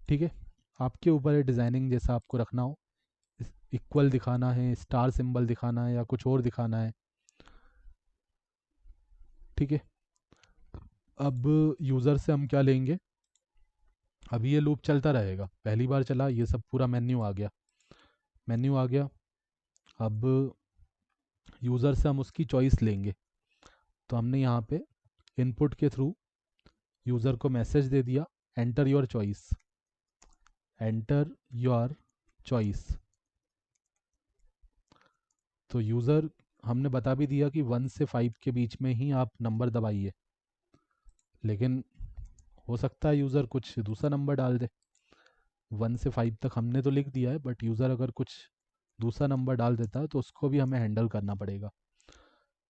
ठीक है, आपके ऊपर है डिज़ाइनिंग जैसा आपको रखना हो, इक्वल दिखाना है, स्टार सिंबल दिखाना है, या कुछ और दिखाना है। ठीक है, अब यूज़र से हम क्या लेंगे, अभी ये लूप चलता रहेगा, पहली बार चला ये सब पूरा मेन्यू आ गया, मेन्यू आ गया। अब यूज़र से हम उसकी चॉइस लेंगे। तो हमने यहाँ पे इनपुट के थ्रू यूज़र को मैसेज दे दिया, enter your choice, enter your choice. तो यूज़र हमने बता भी दिया कि 1 से 5 के बीच में ही आप नंबर दबाइए, लेकिन हो सकता है यूज़र कुछ दूसरा नंबर डाल दे। 1 से 5 तक हमने तो लिख दिया है, बट यूज़र अगर कुछ दूसरा नंबर डाल देता है तो उसको भी हमें हैंडल करना पड़ेगा।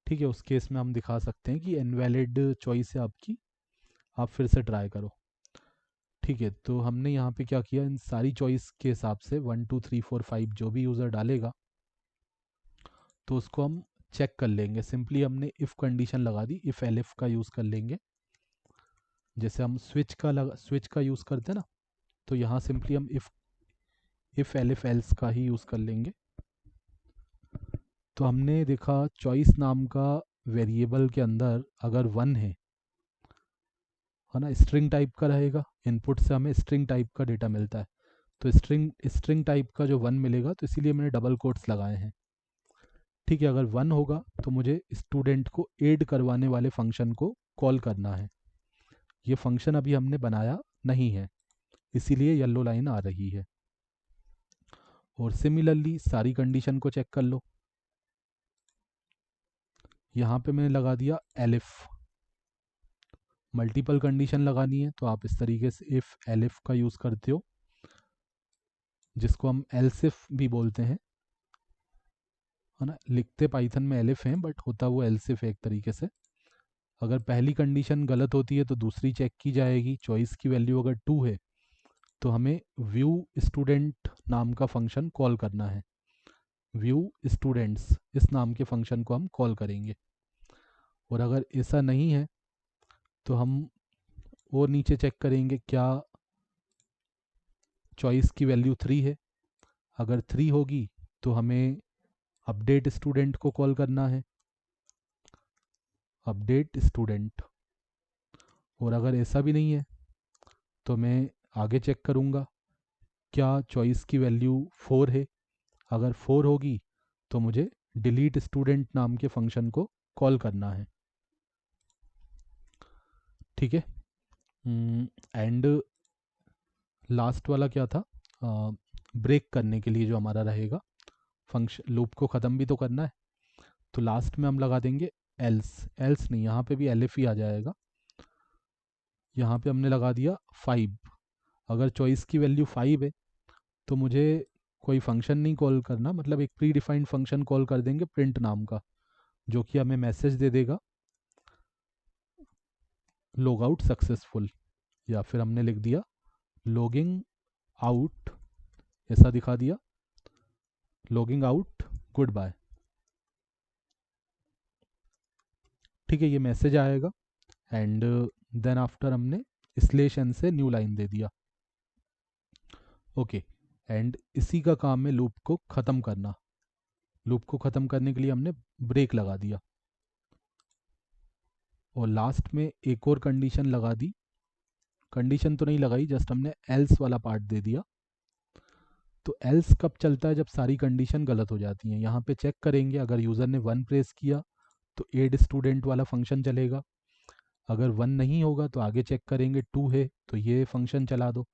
ठीक है, उस केस में हम दिखा सकते हैं कि इनवैलिड चॉइस है आपकी, आप फिर से ट्राई करो। ठीक है, तो हमने यहाँ पे क्या किया, इन सारी चॉइस के हिसाब से 1 2 3 4 5 जो भी यूज़र डालेगा तो उसको हम चेक कर लेंगे। सिंपली हमने इफ़ कंडीशन लगा दी, इफ़ एलिफ का यूज़ कर लेंगे, जैसे हम स्विच का यूज़ करते हैं ना, तो यहाँ सिंपली हम इफ़ एलिफ एल्स का ही यूज़ कर लेंगे। तो हमने देखा चॉइस नाम का वेरिएबल के अंदर अगर 1 है ना, स्ट्रिंग टाइप का रहेगा, इनपुट से हमें स्ट्रिंग टाइप का डेटा मिलता है, तो स्ट्रिंग टाइप का जो 1 मिलेगा, तो इसीलिए मैंने डबल कोट्स लगाए हैं। ठीक है, अगर 1 होगा तो मुझे स्टूडेंट को ऐड करवाने वाले फंक्शन को कॉल करना है। ये फंक्शन अभी हमने बनाया नहीं है, इसीलिए येलो लाइन आ रही है। और सिमिलरली सारी कंडीशन को चेक कर लो, यहाँ पे मैंने लगा दिया एलिफ। मल्टीपल कंडीशन लगानी है तो आप इस तरीके से इफ़ एलिफ का यूज़ करते हो, जिसको हम एल्सिफ भी बोलते हैं। है ना। लिखते पाइथन में एलिफ हैं बट होता वो एल्सिफ है एक तरीके से। अगर पहली कंडीशन गलत होती है तो दूसरी चेक की जाएगी। चॉइस की वैल्यू अगर 2 है तो हमें व्यू स्टूडेंट नाम का फंक्शन कॉल करना है। व्यू स्टूडेंट्स इस नाम के फंक्शन को हम कॉल करेंगे। और अगर ऐसा नहीं है तो हम और नीचे चेक करेंगे क्या चॉइस की वैल्यू 3 है। अगर 3 होगी तो हमें अपडेट स्टूडेंट को कॉल करना है, अपडेट स्टूडेंट। और अगर ऐसा भी नहीं है तो मैं आगे चेक करूँगा क्या चॉइस की वैल्यू 4 है। अगर 4 होगी तो मुझे डिलीट स्टूडेंट नाम के फंक्शन को कॉल करना है। ठीक है। एंड लास्ट वाला क्या था, ब्रेक करने के लिए जो हमारा रहेगा फंक्शन, लूप को ख़त्म भी तो करना है। तो लास्ट में हम लगा देंगे एल्स। एल्स नहीं, यहाँ पे भी एलिफ ही आ जाएगा। यहाँ पे हमने लगा दिया 5। अगर चॉइस की वैल्यू 5 है तो मुझे कोई फंक्शन नहीं कॉल करना, मतलब एक प्री डिफाइंड फंक्शन कॉल कर देंगे प्रिंट नाम का, जो कि हमें मैसेज दे देगा लॉग आउट सक्सेसफुल, या फिर हमने लिख दिया लॉगिंग आउट, ऐसा दिखा दिया लॉगिंग आउट गुड बाय। ठीक है, ये मैसेज आएगा। एंड देन आफ्टर हमने स्लेश एन से न्यू लाइन दे दिया। ओके, एंड इसी का काम है लूप को ख़त्म करना। लूप को ख़त्म करने के लिए हमने ब्रेक लगा दिया और लास्ट में एक और कंडीशन लगा दी। कंडीशन तो नहीं लगाई, जस्ट हमने एल्स वाला पार्ट दे दिया। तो एल्स कब चलता है, जब सारी कंडीशन गलत हो जाती हैं। यहाँ पे चेक करेंगे, अगर यूज़र ने 1 प्रेस किया तो एड स्टूडेंट वाला फंक्शन चलेगा। अगर 1 नहीं होगा तो आगे चेक करेंगे, 2 है तो ये फंक्शन चला दो,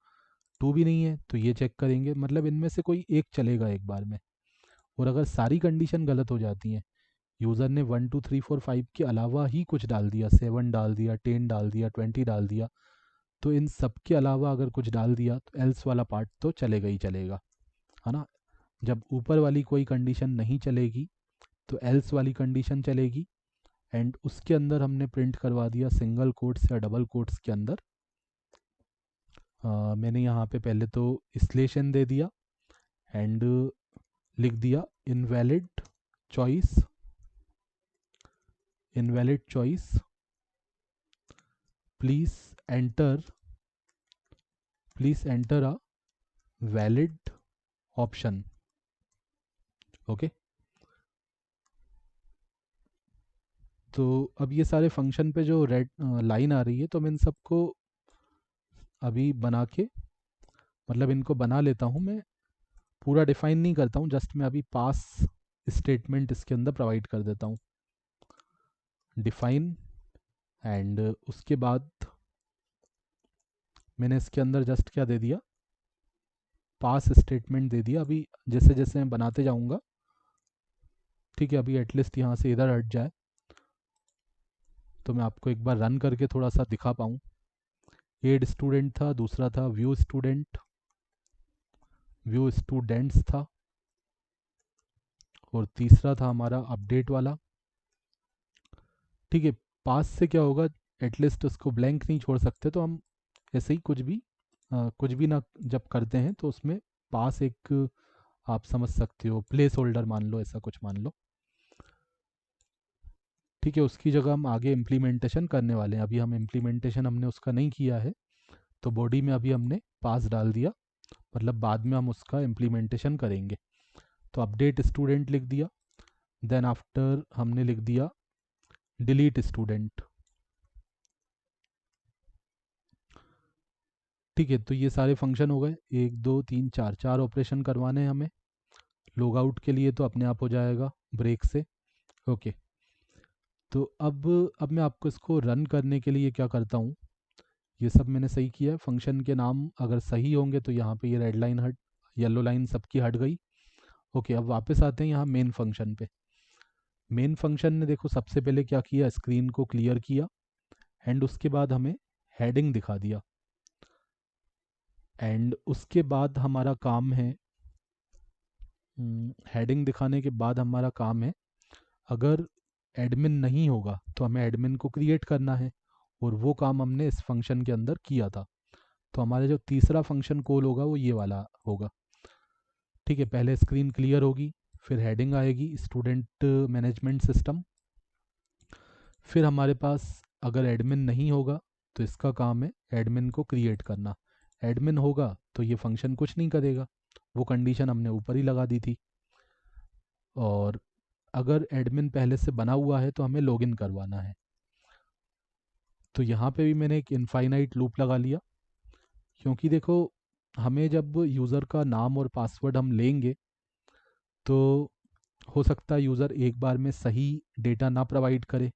2 भी नहीं है तो ये चेक करेंगे, मतलब इनमें से कोई एक चलेगा एक बार में। और अगर सारी कंडीशन गलत हो जाती हैं, यूज़र ने 1 2 3 4 5 के अलावा ही कुछ डाल दिया, 7 डाल दिया, 10 डाल दिया, 20 डाल दिया, तो इन सब के अलावा अगर कुछ डाल दिया तो एल्स वाला पार्ट तो चलेगा ही चलेगा, है ना। जब ऊपर वाली कोई कंडीशन नहीं चलेगी तो एल्स वाली कंडीशन चलेगी। एंड उसके अंदर हमने प्रिंट करवा दिया सिंगल कोट्स या डबल कोट्स के अंदर। मैंने यहाँ पे पहले तो स्लेशन दे दिया एंड लिख दिया invalid choice, invalid choice please enter, please enter a valid option. Okay, तो अब ये सारे फंक्शन पे जो रेड लाइन आ रही है तो मैं इन सबको अभी बना के, मतलब इनको बना लेता हूँ मैं, पूरा डिफाइन नहीं करता हूँ, जस्ट मैं अभी पास स्टेटमेंट इसके अंदर प्रोवाइड कर देता हूँ, डिफाइन। एंड उसके बाद मैंने इसके अंदर जस्ट क्या दे दिया, पास स्टेटमेंट दे दिया। अभी जैसे जैसे मैं बनाते जाऊँगा, ठीक है, अभी एटलीस्ट यहाँ से इधर हट जाए तो मैं आपको एक बार रन करके थोड़ा सा दिखा पाऊँ। एड स्टूडेंट था, दूसरा था व्यू स्टूडेंट, व्यू स्टूडेंट्स था, और तीसरा था हमारा अपडेट वाला। ठीक है, पास से क्या होगा, एटलीस्ट उसको ब्लैंक नहीं छोड़ सकते, तो हम ऐसे ही कुछ भी ना जब करते हैं तो उसमें पास एक, आप समझ सकते हो, प्लेस होल्डर मान लो, ऐसा कुछ मान लो। ठीक है, उसकी जगह हम आगे इम्प्लीमेंटेशन करने वाले हैं। अभी हम इम्प्लीमेंटेशन हमने उसका नहीं किया है, तो बॉडी में अभी हमने पास डाल दिया, मतलब बाद में हम उसका इम्प्लीमेंटेशन करेंगे। तो अपडेट स्टूडेंट लिख दिया, देन आफ्टर हमने लिख दिया डिलीट स्टूडेंट। ठीक है, तो ये सारे फंक्शन हो गए, 1 2 3 4, 4 ऑपरेशन करवाने हैं हमें। लॉग आउट के लिए तो अपने आप हो जाएगा ब्रेक से। ओके, तो अब मैं आपको इसको रन करने के लिए क्या करता हूँ, ये सब मैंने सही किया है। फंक्शन के नाम अगर सही होंगे तो यहाँ पे ये रेड लाइन हट, येलो लाइन सबकी हट गई। ओके, अब वापस आते हैं यहाँ मेन फंक्शन पे। मेन फंक्शन ने देखो सबसे पहले क्या किया, स्क्रीन को क्लियर किया एंड उसके बाद हमें हेडिंग दिखा दिया। एंड उसके बाद हमारा काम है हेडिंग दिखाने के बाद हमारा काम है, अगर एडमिन नहीं होगा तो हमें एडमिन को क्रिएट करना है, और वो काम हमने इस फंक्शन के अंदर किया था। तो हमारा जो तीसरा फंक्शन कॉल होगा वो ये वाला होगा। ठीक है, पहले स्क्रीन क्लियर होगी, फिर हेडिंग आएगी स्टूडेंट मैनेजमेंट सिस्टम। फिर हमारे पास अगर एडमिन नहीं होगा तो इसका काम है एडमिन को क्रिएट करना। एडमिन होगा तो ये फंक्शन कुछ नहीं करेगा, वो कंडीशन हमने ऊपर ही लगा दी थी। और अगर एडमिन पहले से बना हुआ है तो हमें लॉगिन करवाना है। तो यहाँ पे भी मैंने एक इनफाइनाइट लूप लगा लिया, क्योंकि देखो हमें जब यूज़र का नाम और पासवर्ड हम लेंगे तो हो सकता है यूज़र एक बार में सही डेटा ना प्रोवाइड करे,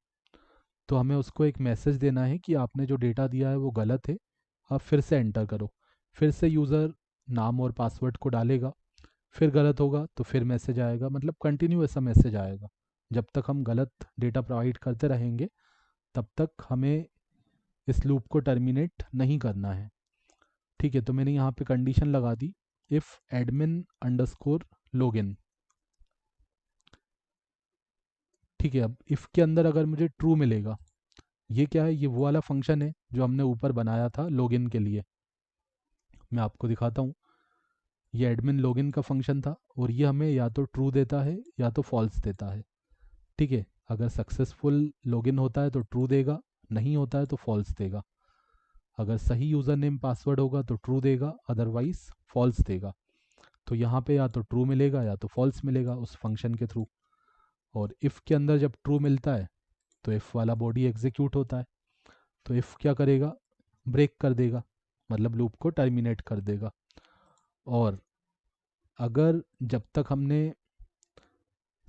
तो हमें उसको एक मैसेज देना है कि आपने जो डेटा दिया है वो गलत है, आप फिर से एंटर करो। फिर से यूज़र नाम और पासवर्ड को डालेगा, फिर गलत होगा तो फिर मैसेज आएगा, मतलब कंटिन्यू ऐसा मैसेज आएगा। जब तक हम गलत डेटा प्रोवाइड करते रहेंगे तब तक हमें इस लूप को टर्मिनेट नहीं करना है। ठीक है, तो मैंने यहाँ पे कंडीशन लगा दी, इफ़ एडमिन अंडरस्कोर लॉगिन। ठीक है, अब इफ़ के अंदर अगर मुझे ट्रू मिलेगा, ये क्या है, ये वो वाला फंक्शन है जो हमने ऊपर बनाया था लॉगिन के लिए। मैं आपको दिखाता हूँ, ये एडमिन लॉगिन का फंक्शन था, और ये हमें या तो ट्रू देता है या तो फॉल्स देता है। ठीक है, अगर सक्सेसफुल लॉगिन होता है तो ट्रू देगा, नहीं होता है तो फॉल्स देगा। अगर सही यूज़र नेम पासवर्ड होगा तो ट्रू देगा, अदरवाइज फॉल्स देगा। तो यहाँ पे या तो ट्रू मिलेगा या तो फॉल्स मिलेगा उस फंक्शन के थ्रू। और इफ़ के अंदर जब ट्रू मिलता है तो इफ़ वाला बॉडी एग्जीक्यूट होता है। तो इफ़ क्या करेगा, ब्रेक कर देगा, मतलब लूप को टर्मिनेट कर देगा। और अगर जब तक हमने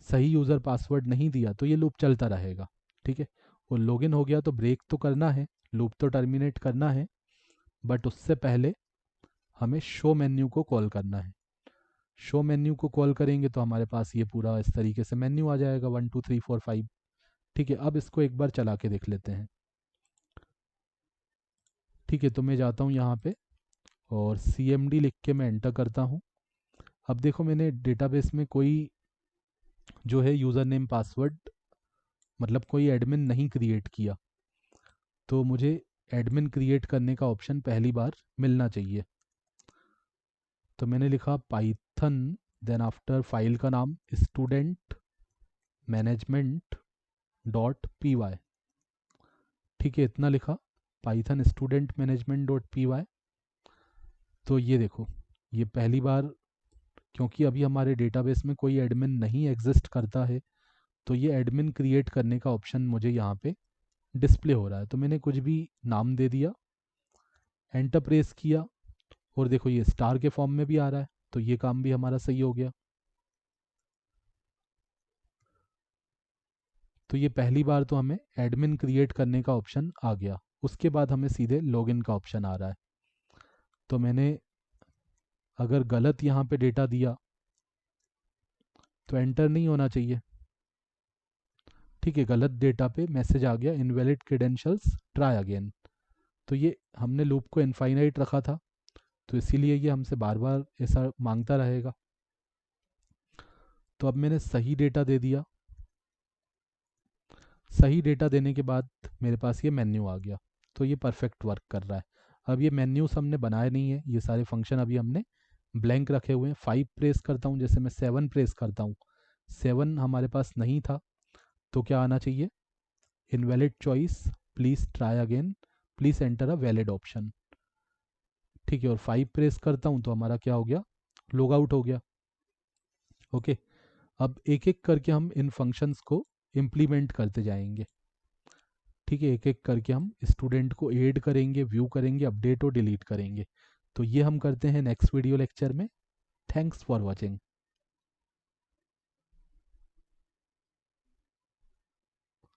सही यूज़र पासवर्ड नहीं दिया तो ये लूप चलता रहेगा। ठीक है, वो लॉगिन हो गया तो ब्रेक तो करना है, लूप तो टर्मिनेट करना है, बट उससे पहले हमें शो मेन्यू को कॉल करना है। शो मेन्यू को कॉल करेंगे तो हमारे पास ये पूरा इस तरीके से मेन्यू आ जाएगा 1 2 3 4 5। ठीक है, अब इसको एक बार चला के देख लेते हैं। ठीक है, तो मैं जाता हूँ यहाँ पे और CMD लिख के मैं एंटर करता हूँ। अब देखो मैंने डेटाबेस में कोई जो है यूज़र नेम पासवर्ड, मतलब कोई एडमिन नहीं क्रिएट किया, तो मुझे एडमिन क्रिएट करने का ऑप्शन पहली बार मिलना चाहिए। तो मैंने लिखा पाइथन, देन आफ्टर फाइल का नाम student management dot P Y. ठीक है, इतना लिखा, Python student management dot P Y. तो ये देखो, ये पहली बार, क्योंकि अभी हमारे डेटाबेस में कोई एडमिन नहीं एग्जिस्ट करता है, तो ये एडमिन क्रिएट करने का ऑप्शन मुझे यहाँ पे डिस्प्ले हो रहा है। तो मैंने कुछ भी नाम दे दिया, एंटर प्रेस किया, और देखो ये स्टार के फॉर्म में भी आ रहा है, तो ये काम भी हमारा सही हो गया। तो ये पहली बार तो हमें एडमिन क्रिएट करने का ऑप्शन आ गया, उसके बाद हमें सीधे लॉगिन का ऑप्शन आ रहा है। तो मैंने अगर गलत यहाँ पे डेटा दिया तो एंटर नहीं होना चाहिए। ठीक है, गलत डेटा पे मैसेज आ गया, इनवैलिड क्रेडेंशियल्स, ट्राई अगेन। तो ये हमने लूप को इनफाइनाइट रखा था, तो इसीलिए ये हमसे बार बार ऐसा मांगता रहेगा। तो अब मैंने सही डेटा दे दिया, सही डेटा देने के बाद मेरे पास ये मेन्यू आ गया, तो ये परफेक्ट वर्क कर रहा है। अब ये मेन्यूज हमने बनाए नहीं है, ये सारे फंक्शन अभी हमने ब्लैंक रखे हुए हैं। 5 प्रेस करता हूँ, जैसे मैं 7 प्रेस करता हूँ, 7 हमारे पास नहीं था, तो क्या आना चाहिए, invalid choice, please try again, please enter a valid option. ठीक है, और 5 प्रेस करता हूँ तो हमारा क्या हो गया, लॉग आउट हो गया। ओके, अब एक एक करके हम इन फंक्शंस को इम्प्लीमेंट करते जाएंगे। ठीक है, एक एक करके हम स्टूडेंट को ऐड करेंगे, व्यू करेंगे, अपडेट और डिलीट करेंगे। तो ये हम करते हैं नेक्स्ट वीडियो लेक्चर में। Thanks for watching.